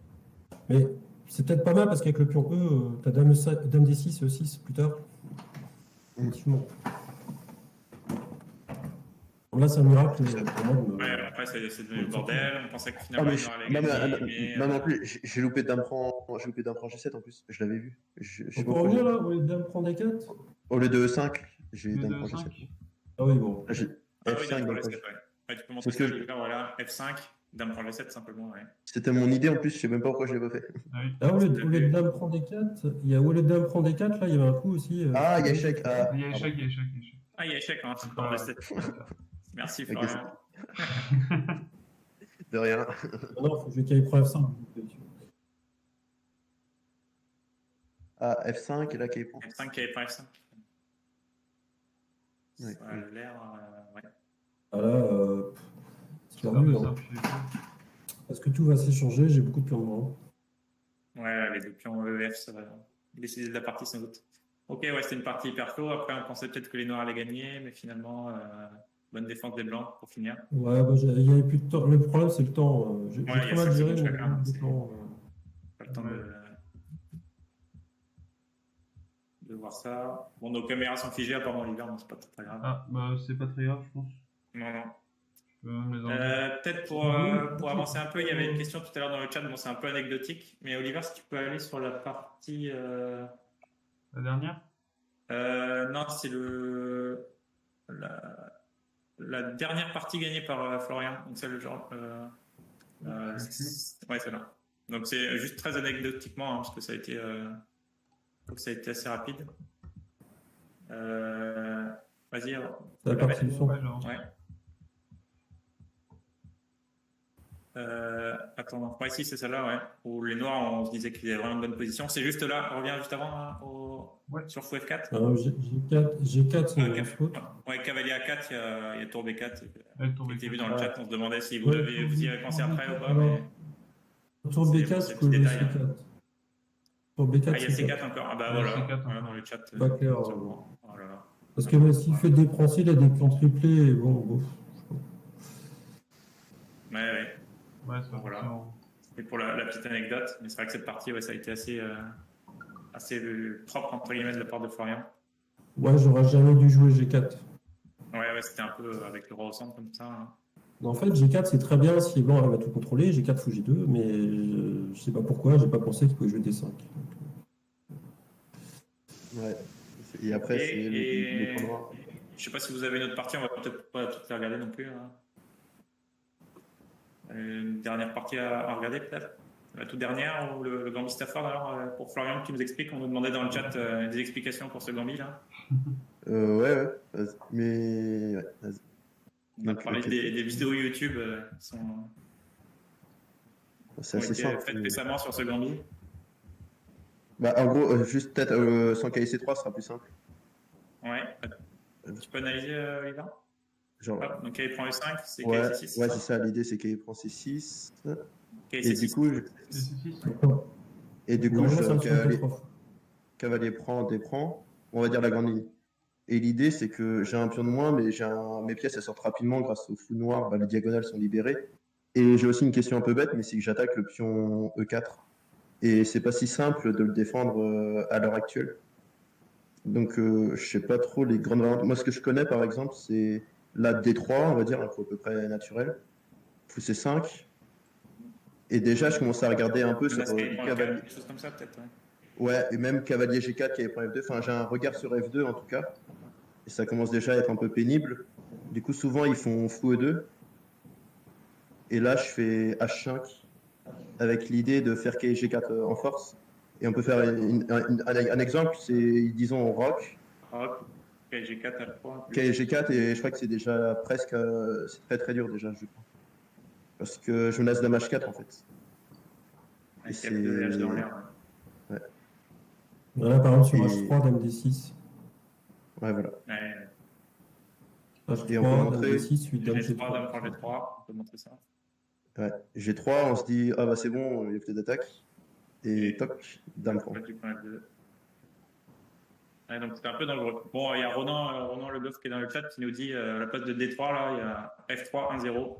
Mais c'est peut-être pas mal parce qu'avec le pion E, t'as Dame D6 et E6 plus tard. Effectivement. Là, c'est un miracle pour moi. Ouais, après, c'est devenu le bordel. On pensait que Ah, finalement, mais il allait gagner. non, mais en plus, j'ai loupé d'un prend G7 en plus. Je l'avais vu. Je sais On pas peut pourquoi revenir là, au lieu de Dame prendre D4. Au lieu de E5, j'ai Le d'un 2, prend 5. G7. Ah oui, bon. Là, j'ai Ah oui, F5 Dame prend d'un prend G7, G7. ouais. Ouais, tu peux montrer C'est ça, ce que Oliver, voilà. F5, Dame prend G7, simplement, ouais. C'était mon idée en plus, je sais même pas pourquoi je l'ai pas fait. Ah oui. Là, au lieu de Dame prendre D4, au lieu de Dame prendre D4, là, il y avait un coup aussi. Ah, il y a Dame échec. G3. Ah, Il y a pardon. échec, il y a échec, il y a échec. Ah, il y a échec, hein. C'est Prend pas- G7. c'est pas grave. Merci, Ok, Florian. De rien. Ah non, il faut jouer qui prend F5. Ah, F5 et là qui prend. F5 qui prend F5. Oui, Ça a l'air. Ouais. Ah là, c'est Ça perdu. me Hein. simplifie. Parce que tout va s'échanger, j'ai beaucoup de pions de moins. Ouais, les deux pions EF, ça va décider de la partie sans doute. Ok, ouais, c'était une partie hyper clos. Après, on pensait peut-être que les Noirs allaient gagner, mais finalement, bonne défense des Blancs pour finir. Ouais, bah, il n'y avait plus de temps. Le problème, c'est le temps. J'ai Ouais, il y très a mal 5 géré secondes chacun, le c'est- temps. Pas le temps de voir ça. Bon, nos caméras sont figées, apparemment l'hiver, donc c'est pas très grave. Ah, bah c'est pas très grave, je pense. Non, non. Je peux même les enlever. Peut-être pour avancer un peu, il y avait une question tout à l'heure dans le chat, bon, c'est un peu anecdotique, mais Oliver, si tu peux aller sur la partie. La dernière? Non, c'est la dernière partie gagnée par Florian. Donc, c'est le genre. Ouais, c'est là. Donc, c'est juste très anecdotiquement, hein, parce que ça a été assez rapide. Vas-y. La partie du son. Ouais, genre. Ouais. Attends, ouais, si c'est celle-là, ouais. Où les Noirs, on se disait qu'ils avaient vraiment une bonne position. C'est juste là, on revient juste avant hein, sur fou F4. G4, c'est une faute. Ouais, cavalier A4, il y a tour B4. Elle tombe. Qui était vu dans le chat, on se demandait si vous y avez pensé après ou pas. Alors, Mais... tour B4, tu peux jouer détail, C4. Tour B4, ah, il y a C4 encore. Ah bah Il y a voilà, C4 voilà dans le chat. Pas clair. Oh là là. Parce que s'il fait des Français, il a des pions triplés. Et bon. Ouais. Ouais, c'est pas Voilà. forcément. Et pour la petite anecdote, mais c'est vrai que cette partie, ouais, ça a été assez propre entre guillemets de la part de Florian. Ouais, j'aurais jamais dû jouer G4. Ouais, c'était un peu avec le roi au centre comme ça. Hein. En fait, G4, c'est très bien si les Blancs arrivent à tout contrôler. G4 fou G2, mais je sais pas pourquoi, j'ai pas pensé qu'il pouvait jouer D5. Ouais. Et après, c'est les points noirs. Je sais pas si vous avez une autre partie, on va peut-être pas toutes les regarder non plus. Hein. Une dernière partie à regarder peut-être. La toute dernière, ou le Gambit Stafford, alors pour Florian qui nous explique, on nous demandait dans le chat des explications pour ce Gambit là. Ouais. Mais. Ouais, vas-y. On a parlé des vidéos YouTube qui C'est ont assez été simple. faites récemment sur ce Gambit. Bah, en gros, juste peut-être sans KC3 ce sera plus simple. Ouais. Tu peux analyser, Oliver? Genre, Hop, donc KI prend E5, c'est ouais, KC6, ouais, c'est ça. L'idée, c'est qu'il prend C6. Et du KC6. coup, C'est 6. D'accord. Normalement, ça va sur le T3. cavalier prend, déprend. On va dire la grande ligne. Et l'idée, c'est que j'ai un pion de moins, mais mes pièces elles sortent rapidement grâce au fou noir. Bah, les diagonales sont libérées. Et j'ai aussi une question un peu bête, mais c'est que j'attaque le pion E4. Et c'est pas si simple de le défendre à l'heure actuelle. Donc, je sais pas trop les grandes variantes. Moi, ce que je connais, par exemple, c'est la D3, on va dire, un coup à peu près naturel. Fou C5. Et déjà, je commence à regarder un peu sur Menace KI du prend cavalier. E4, quelque chose comme ça, peut-être. Ouais. Ouais, et même cavalier G4 qui avait pris F2. Enfin, j'ai un regard sur F2 en tout cas. Et ça commence déjà à être un peu pénible. Du coup, souvent, ils font fou E2. Et là, je fais H5 avec l'idée de faire G4 en force. Et on peut faire un exemple, c'est, disons, on rock, Hop, G4 à 3. G4, et je crois que c'est déjà presque, c'est très très dur déjà, je crois. Parce que je menace dame H4 en fait. Et Avec c'est. F2 et H2 en l'air. Ouais. Là, par exemple, sur Et- H3, dame D6. Ouais, voilà. Ouais. Et on peut H3, dame montrer. D6, suite dame G3, dame G3. prend G3, on peut montrer ça. Ouais. G3, on se dit, ah bah c'est bon, il y a peut-être d'attaque. Et toc, dame prend. Là, tu prends F2. Ouais, donc c'est un peu dangereux. Bon, il y a Ronan Le Goff qui est dans le chat qui nous dit à la place de D3, là, il y a F3, 1-0.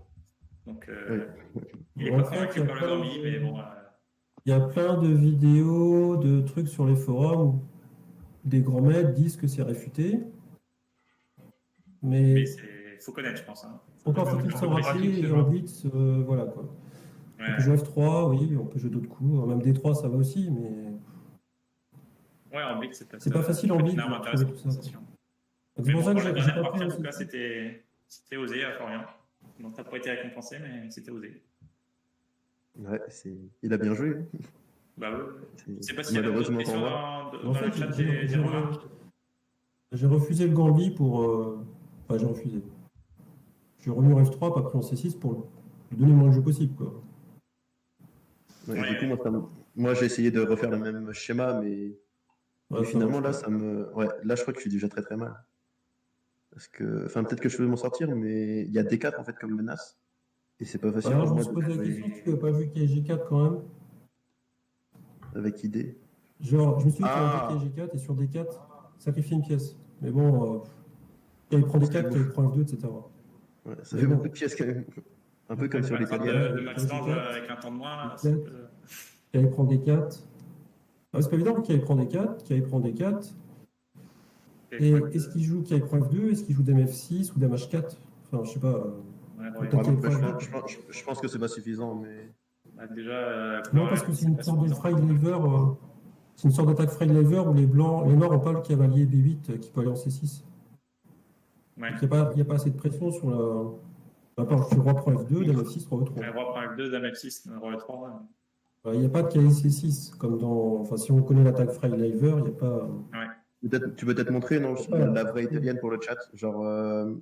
Donc, Oui. il n'est En pas fait, convaincu par le Gambit, mais bon. il y a plein de vidéos, de trucs sur les forums où des grands maîtres disent que c'est réfuté. Mais Mais il faut connaître, je pense. Hein. encore faut-il s'en rappeler et en blitz, voilà quoi. On peut jouer F3, oui, on peut jouer d'autres coups. Même D3, ça va aussi, mais Ouais, en blitz, c'est pas facile en blitz de arme retrouver intéressante, tout ça. c'est sûr. C'est Mais pour bon, ça que pour la j'ai dernière pas partie, pris en tout cas, aussi. c'était osé à Florian. Donc, t'as pas été récompensé, mais c'était osé. Ouais, il a bien joué. Hein. Bah oui. C'est- Je sais pas s'il y a d'autres Malheureusement pour questions moi. dans En le fait, chat des remarques. j'ai refusé le Gambit pour. Enfin, j'ai refusé. J'ai remis en F3, pas pris en C6 pour lui donner le moins de jeu possible, quoi. Ouais, Ouais. Du coup, moi j'ai essayé de refaire le même schéma, mais Ouais, ça finalement, là, marche pas. Ouais, là, je crois que je suis déjà très très mal. Parce que, enfin, peut-être que je peux m'en sortir, mais il y a D4 en fait comme menace. Et c'est pas facile Alors, pour je me moi suis de posé la jouer question si tu n'avais pas vu KG4 quand même. avec idée. Genre, je me suis dit qu'il aurait Ah, joué KG4 et sur D4, sacrifier une pièce. Mais bon, quand il prend ça fait, D4, quand il prend F2, etc. ouais, ça Mais fait bon. beaucoup de pièces quand même. Un peu comme sur Pas de l'italienne. de Max Lange avec un temps de moins, là, c'est un peu... Quand il prend D4. Ah, c'est pas évident, quand il prend D4, quand il prend D4. Et est-ce qu'il joue quand il prend F2, est-ce qu'il joue Dame F6 ou Dame H4? Enfin, je sais pas. Peut-être qu'il prend F2. Je pense que c'est pas suffisant, mais. Bah, déjà, Non, parce que c'est une sorte de Fried Lever. C'est une sorte d'attaque Fried Lever où les noirs n'ont pas le cavalier B8 qui peut aller en C6. Ouais. Donc, il n'y a pas assez de pression sur la. À part que le roi prend F2, Dame F6, roi E3. Ouais, roi prend F2, dame F6, roi E3. Ouais. Il n'y a pas de cavalier C6, comme dans. Enfin, si on connaît l'attaque Fried Lever, il n'y a pas. Ouais. Tu peux peut-être montrer non, Ah, la vraie italienne pour le chat. Genre,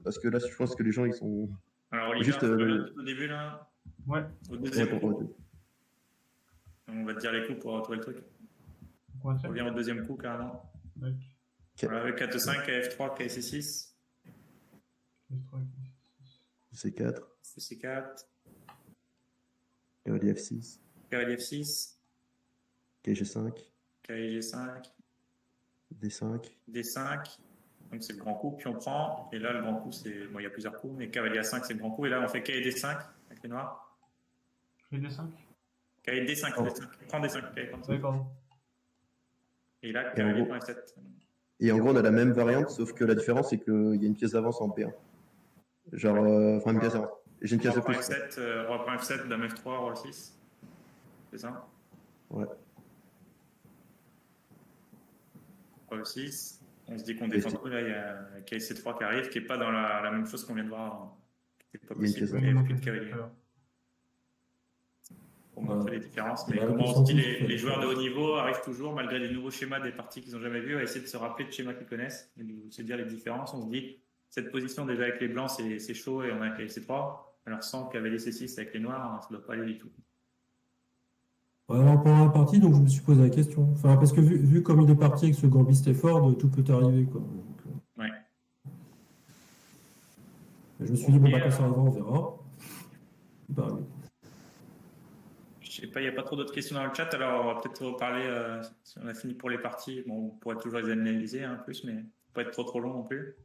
parce que là, je pense que les gens, ils sont. Alors, Oliver, Juste, tu peux revenir au début, là, Ouais. au deuxième ouais, coup. On va te dire les coups pour retrouver le truc. On revient au deuxième coup, carrément. Okay. Voilà, avec KT5, KF3, KC6. C4. C4. Cavalier F6. Cavalier F6. KG5. Cavalier G5. D5. D5. Donc c'est le grand coup, puis on prend. Et là, le grand coup, c'est. Bon, il y a plusieurs coups, mais cavalier A5, c'est le grand coup. Et là, on fait cavalier D5 avec les noirs. Je fais D5. Cavalier D5, oh. D5. Prends D5. Oui, pardon. Et là, cavalier prend F7. Et en gros, on a la même variante, sauf que la différence, c'est qu'il y a une pièce d'avance en P1. Genre, enfin, une pièce d'avance. J'ai une pièce de plus. Roi prend F7, dame F3, roi 6. C'est ça? Ouais. Roi 6. On se dit qu'on défend tout. Là, il y a KC3 qui arrive, qui n'est pas dans la même chose qu'on vient de voir. C'est pas possible. Il y a plus de cavalier. Pour montrer les différences. Mais comment on se dit, les joueurs de haut niveau arrivent toujours, malgré les nouveaux schémas des parties qu'ils n'ont jamais vus, à essayer de se rappeler de schémas qu'ils connaissent, et de se dire les différences. On se dit, cette position déjà avec les blancs, c'est chaud et on a KC3. Alors sans cavalier C6 avec les noirs, ça ne doit pas aller du tout. Alors, pendant la partie, donc je me suis posé la question. Enfin, parce que vu comme il est parti avec ce Gambit Stafford, tout peut arriver, quoi. Donc, Ouais. je me suis dit, bon, Et, bah, quand ça arrivera, on verra. Bah, oui. Je sais pas, il n'y a pas trop d'autres questions dans le chat, alors on va peut-être reparler, si on a fini pour les parties. Bon, on pourrait toujours les analyser un plus, mais pas être trop long non plus.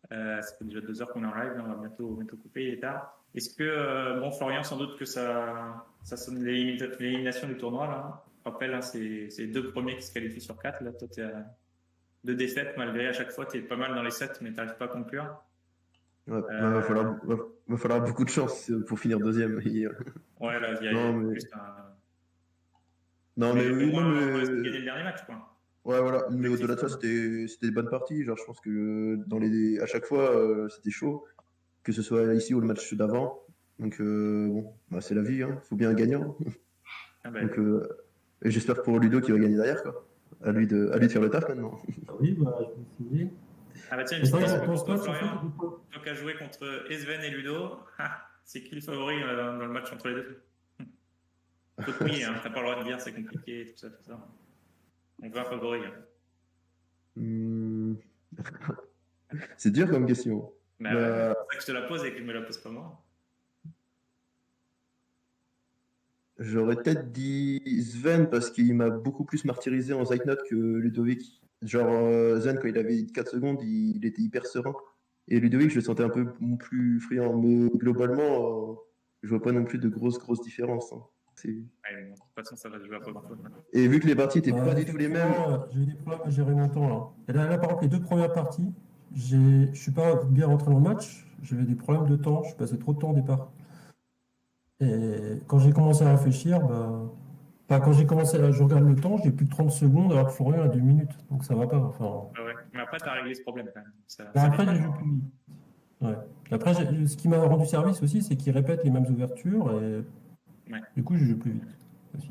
Ça fait déjà 2 heures qu'on est en live, on va bientôt couper, il est tard. Est-ce que, bon, Florian, sans doute que ça sonne l'élimination du tournoi, là. Je rappelle, hein, c'est les 2 premiers qui se qualifient sur 4. Là, toi, tu as 2 défaites, malgré à chaque fois, tu es pas mal dans les 7, mais tu n'arrives pas à conclure. Ouais, va falloir beaucoup de chance pour finir deuxième. Ouais, là, il y a Non, mais, juste un. non, mais Mais au oui, non, moins, on reste mais, gagner le dernier match, quoi. ouais, voilà. Mais Objectif. au-delà de ça, c'était des bonnes parties. Genre, je pense que à chaque fois, c'était chaud, que ce soit ici ou le match d'avant. Donc, bon, bah, c'est la vie, hein. Faut bien un gagnant. Ah bah, Donc, et j'espère pour Ludo qui va gagner derrière, quoi. À lui de faire le taf maintenant. Ah oui, bah, je vais essayer. Ah bah tiens, une Mais c'est petite vrai question que dans pour ce toi, match, en fait, Florian. Toi qui as joué contre Esven et Ludo, c'est qui le favori dans le match entre les deux? Faut te mouiller, hein. T'as pas le droit de dire c'est compliqué, tout ça. On veut un favori. Hein. Hmm. C'est dur comme question. Bah ouais, c'est pour ça que je te la pose et que je me la pose pas moi. J'aurais peut-être dit Sven parce qu'il m'a beaucoup plus martyrisé en Zeitnot que Ludovic. Genre, Sven, quand il avait 4 secondes, il était hyper serein. Et Ludovic, je le sentais un peu plus friand. Mais globalement, je vois pas non plus de grosses différences. Hein. Ouais, bon, de toute façon, ça va se jouer à peu près. Et vu que les parties n'étaient bah, pas du tout les mêmes, effectivement, j'ai eu des problèmes à gérer mon temps, là. Et là, par exemple, les 2 premières parties, je suis pas bien rentré dans le match. J'avais des problèmes de temps. Je passais trop de temps au départ. Et quand j'ai commencé à réfléchir, quand j'ai commencé je regarde le temps, j'ai plus de 30 secondes alors que Florian a 2 minutes. Donc ça va pas. Enfin, Ah ouais. Mais après, t'as réglé ce problème quand même. bah, Ça après, dépanne. j'ai joué plus vite. Ouais. Après, ce qui m'a rendu service aussi, c'est qu'il répète les mêmes ouvertures et Ouais. du coup, je joue plus vite aussi.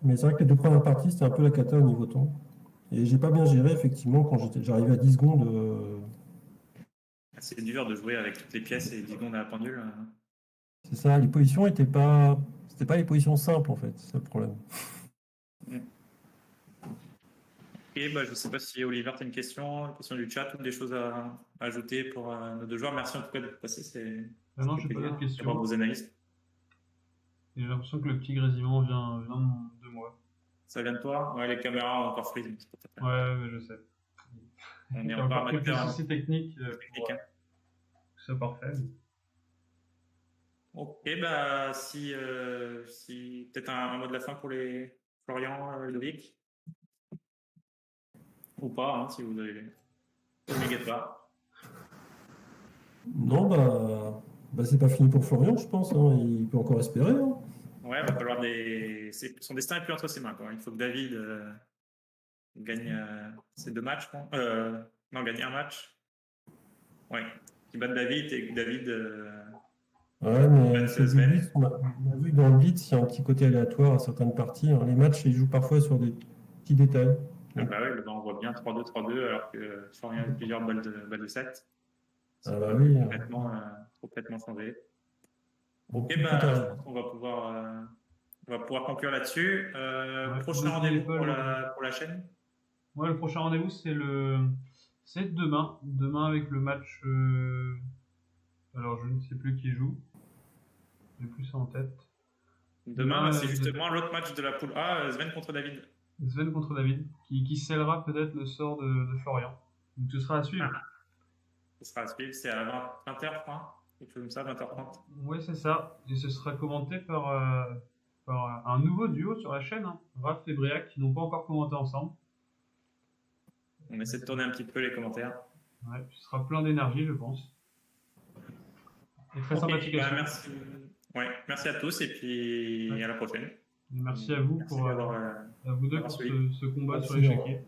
Mais c'est vrai que les 2 premières parties, c'était un peu la cata au niveau temps. Et j'ai pas bien géré, effectivement, quand j'arrivais à 10 secondes. C'est dur de jouer avec toutes les pièces et 10 secondes à la pendule. C'est ça, les positions étaient pas. C'était pas les positions simples, en fait, c'est ça le problème. Ok, bah, je ne sais pas si Oliver, tu as une question du chat ou des choses à ajouter pour nos 2 joueurs. Merci en tout cas d'être passé. Non, j'ai pas d'autres questions. D'avoir vos analyses. Et j'ai l'impression que le petit grésillement vient de moi. Ça vient de toi? Ouais, les caméras ont encore freeze. Ouais, mais je sais. On Il est y a encore encore quelques amateur. soucis techniques pour Hein. que ce soit parfait. Ok, bah si peut-être un mot de la fin pour les Florian, Ludovic. Ou pas, hein, si vous avez obligatoire. Non, c'est pas fini pour Florian, je pense. Hein. Il peut encore espérer. Hein. Ouais, va falloir son destin est plus entre ses mains. Quoi. Il faut que David gagne ses 2 matchs. Non, gagne un match. Ouais. Qu'il batte David et que David. Ouais, mais batte c'est le Sven. Blitz. On a vu que dans le Blitz, il y a un petit côté aléatoire à certaines parties. Hein. Les matchs, ils jouent parfois sur des petits détails. Ah bah ouais, on voit bien 3-2, 3-2, alors que Florian a plusieurs balles de 7. Ah bah oui. Complètement changé. Bon, Ok, tout bah, je à pense qu'on va pouvoir conclure là-dessus. Ouais, Prochain rendez-vous pour la chaîne? Ouais, le prochain rendez-vous, c'est demain. Demain avec le match. Alors, je ne sais plus qui joue. J'ai plus ça en tête. Demain, c'est justement l'autre match de la poule A, Sven contre David. Sven contre David, qui scellera peut-être le sort de Florian. Donc, ce sera à suivre. Ce sera à suivre, c'est à 20h, je crois. Quelque chose comme ça, 20h30. Oui, c'est ça. Et ce sera commenté par un nouveau duo sur la chaîne, hein. Raph et Briac, qui n'ont pas encore commenté ensemble. On essaie de tourner un petit peu les commentaires. Ouais, ce sera plein d'énergie, je pense. Et très sympathique à merci. Ouais, merci à tous et puis à la prochaine. Merci à vous à vous deux pour ce combat Merci, sur l'échiquier.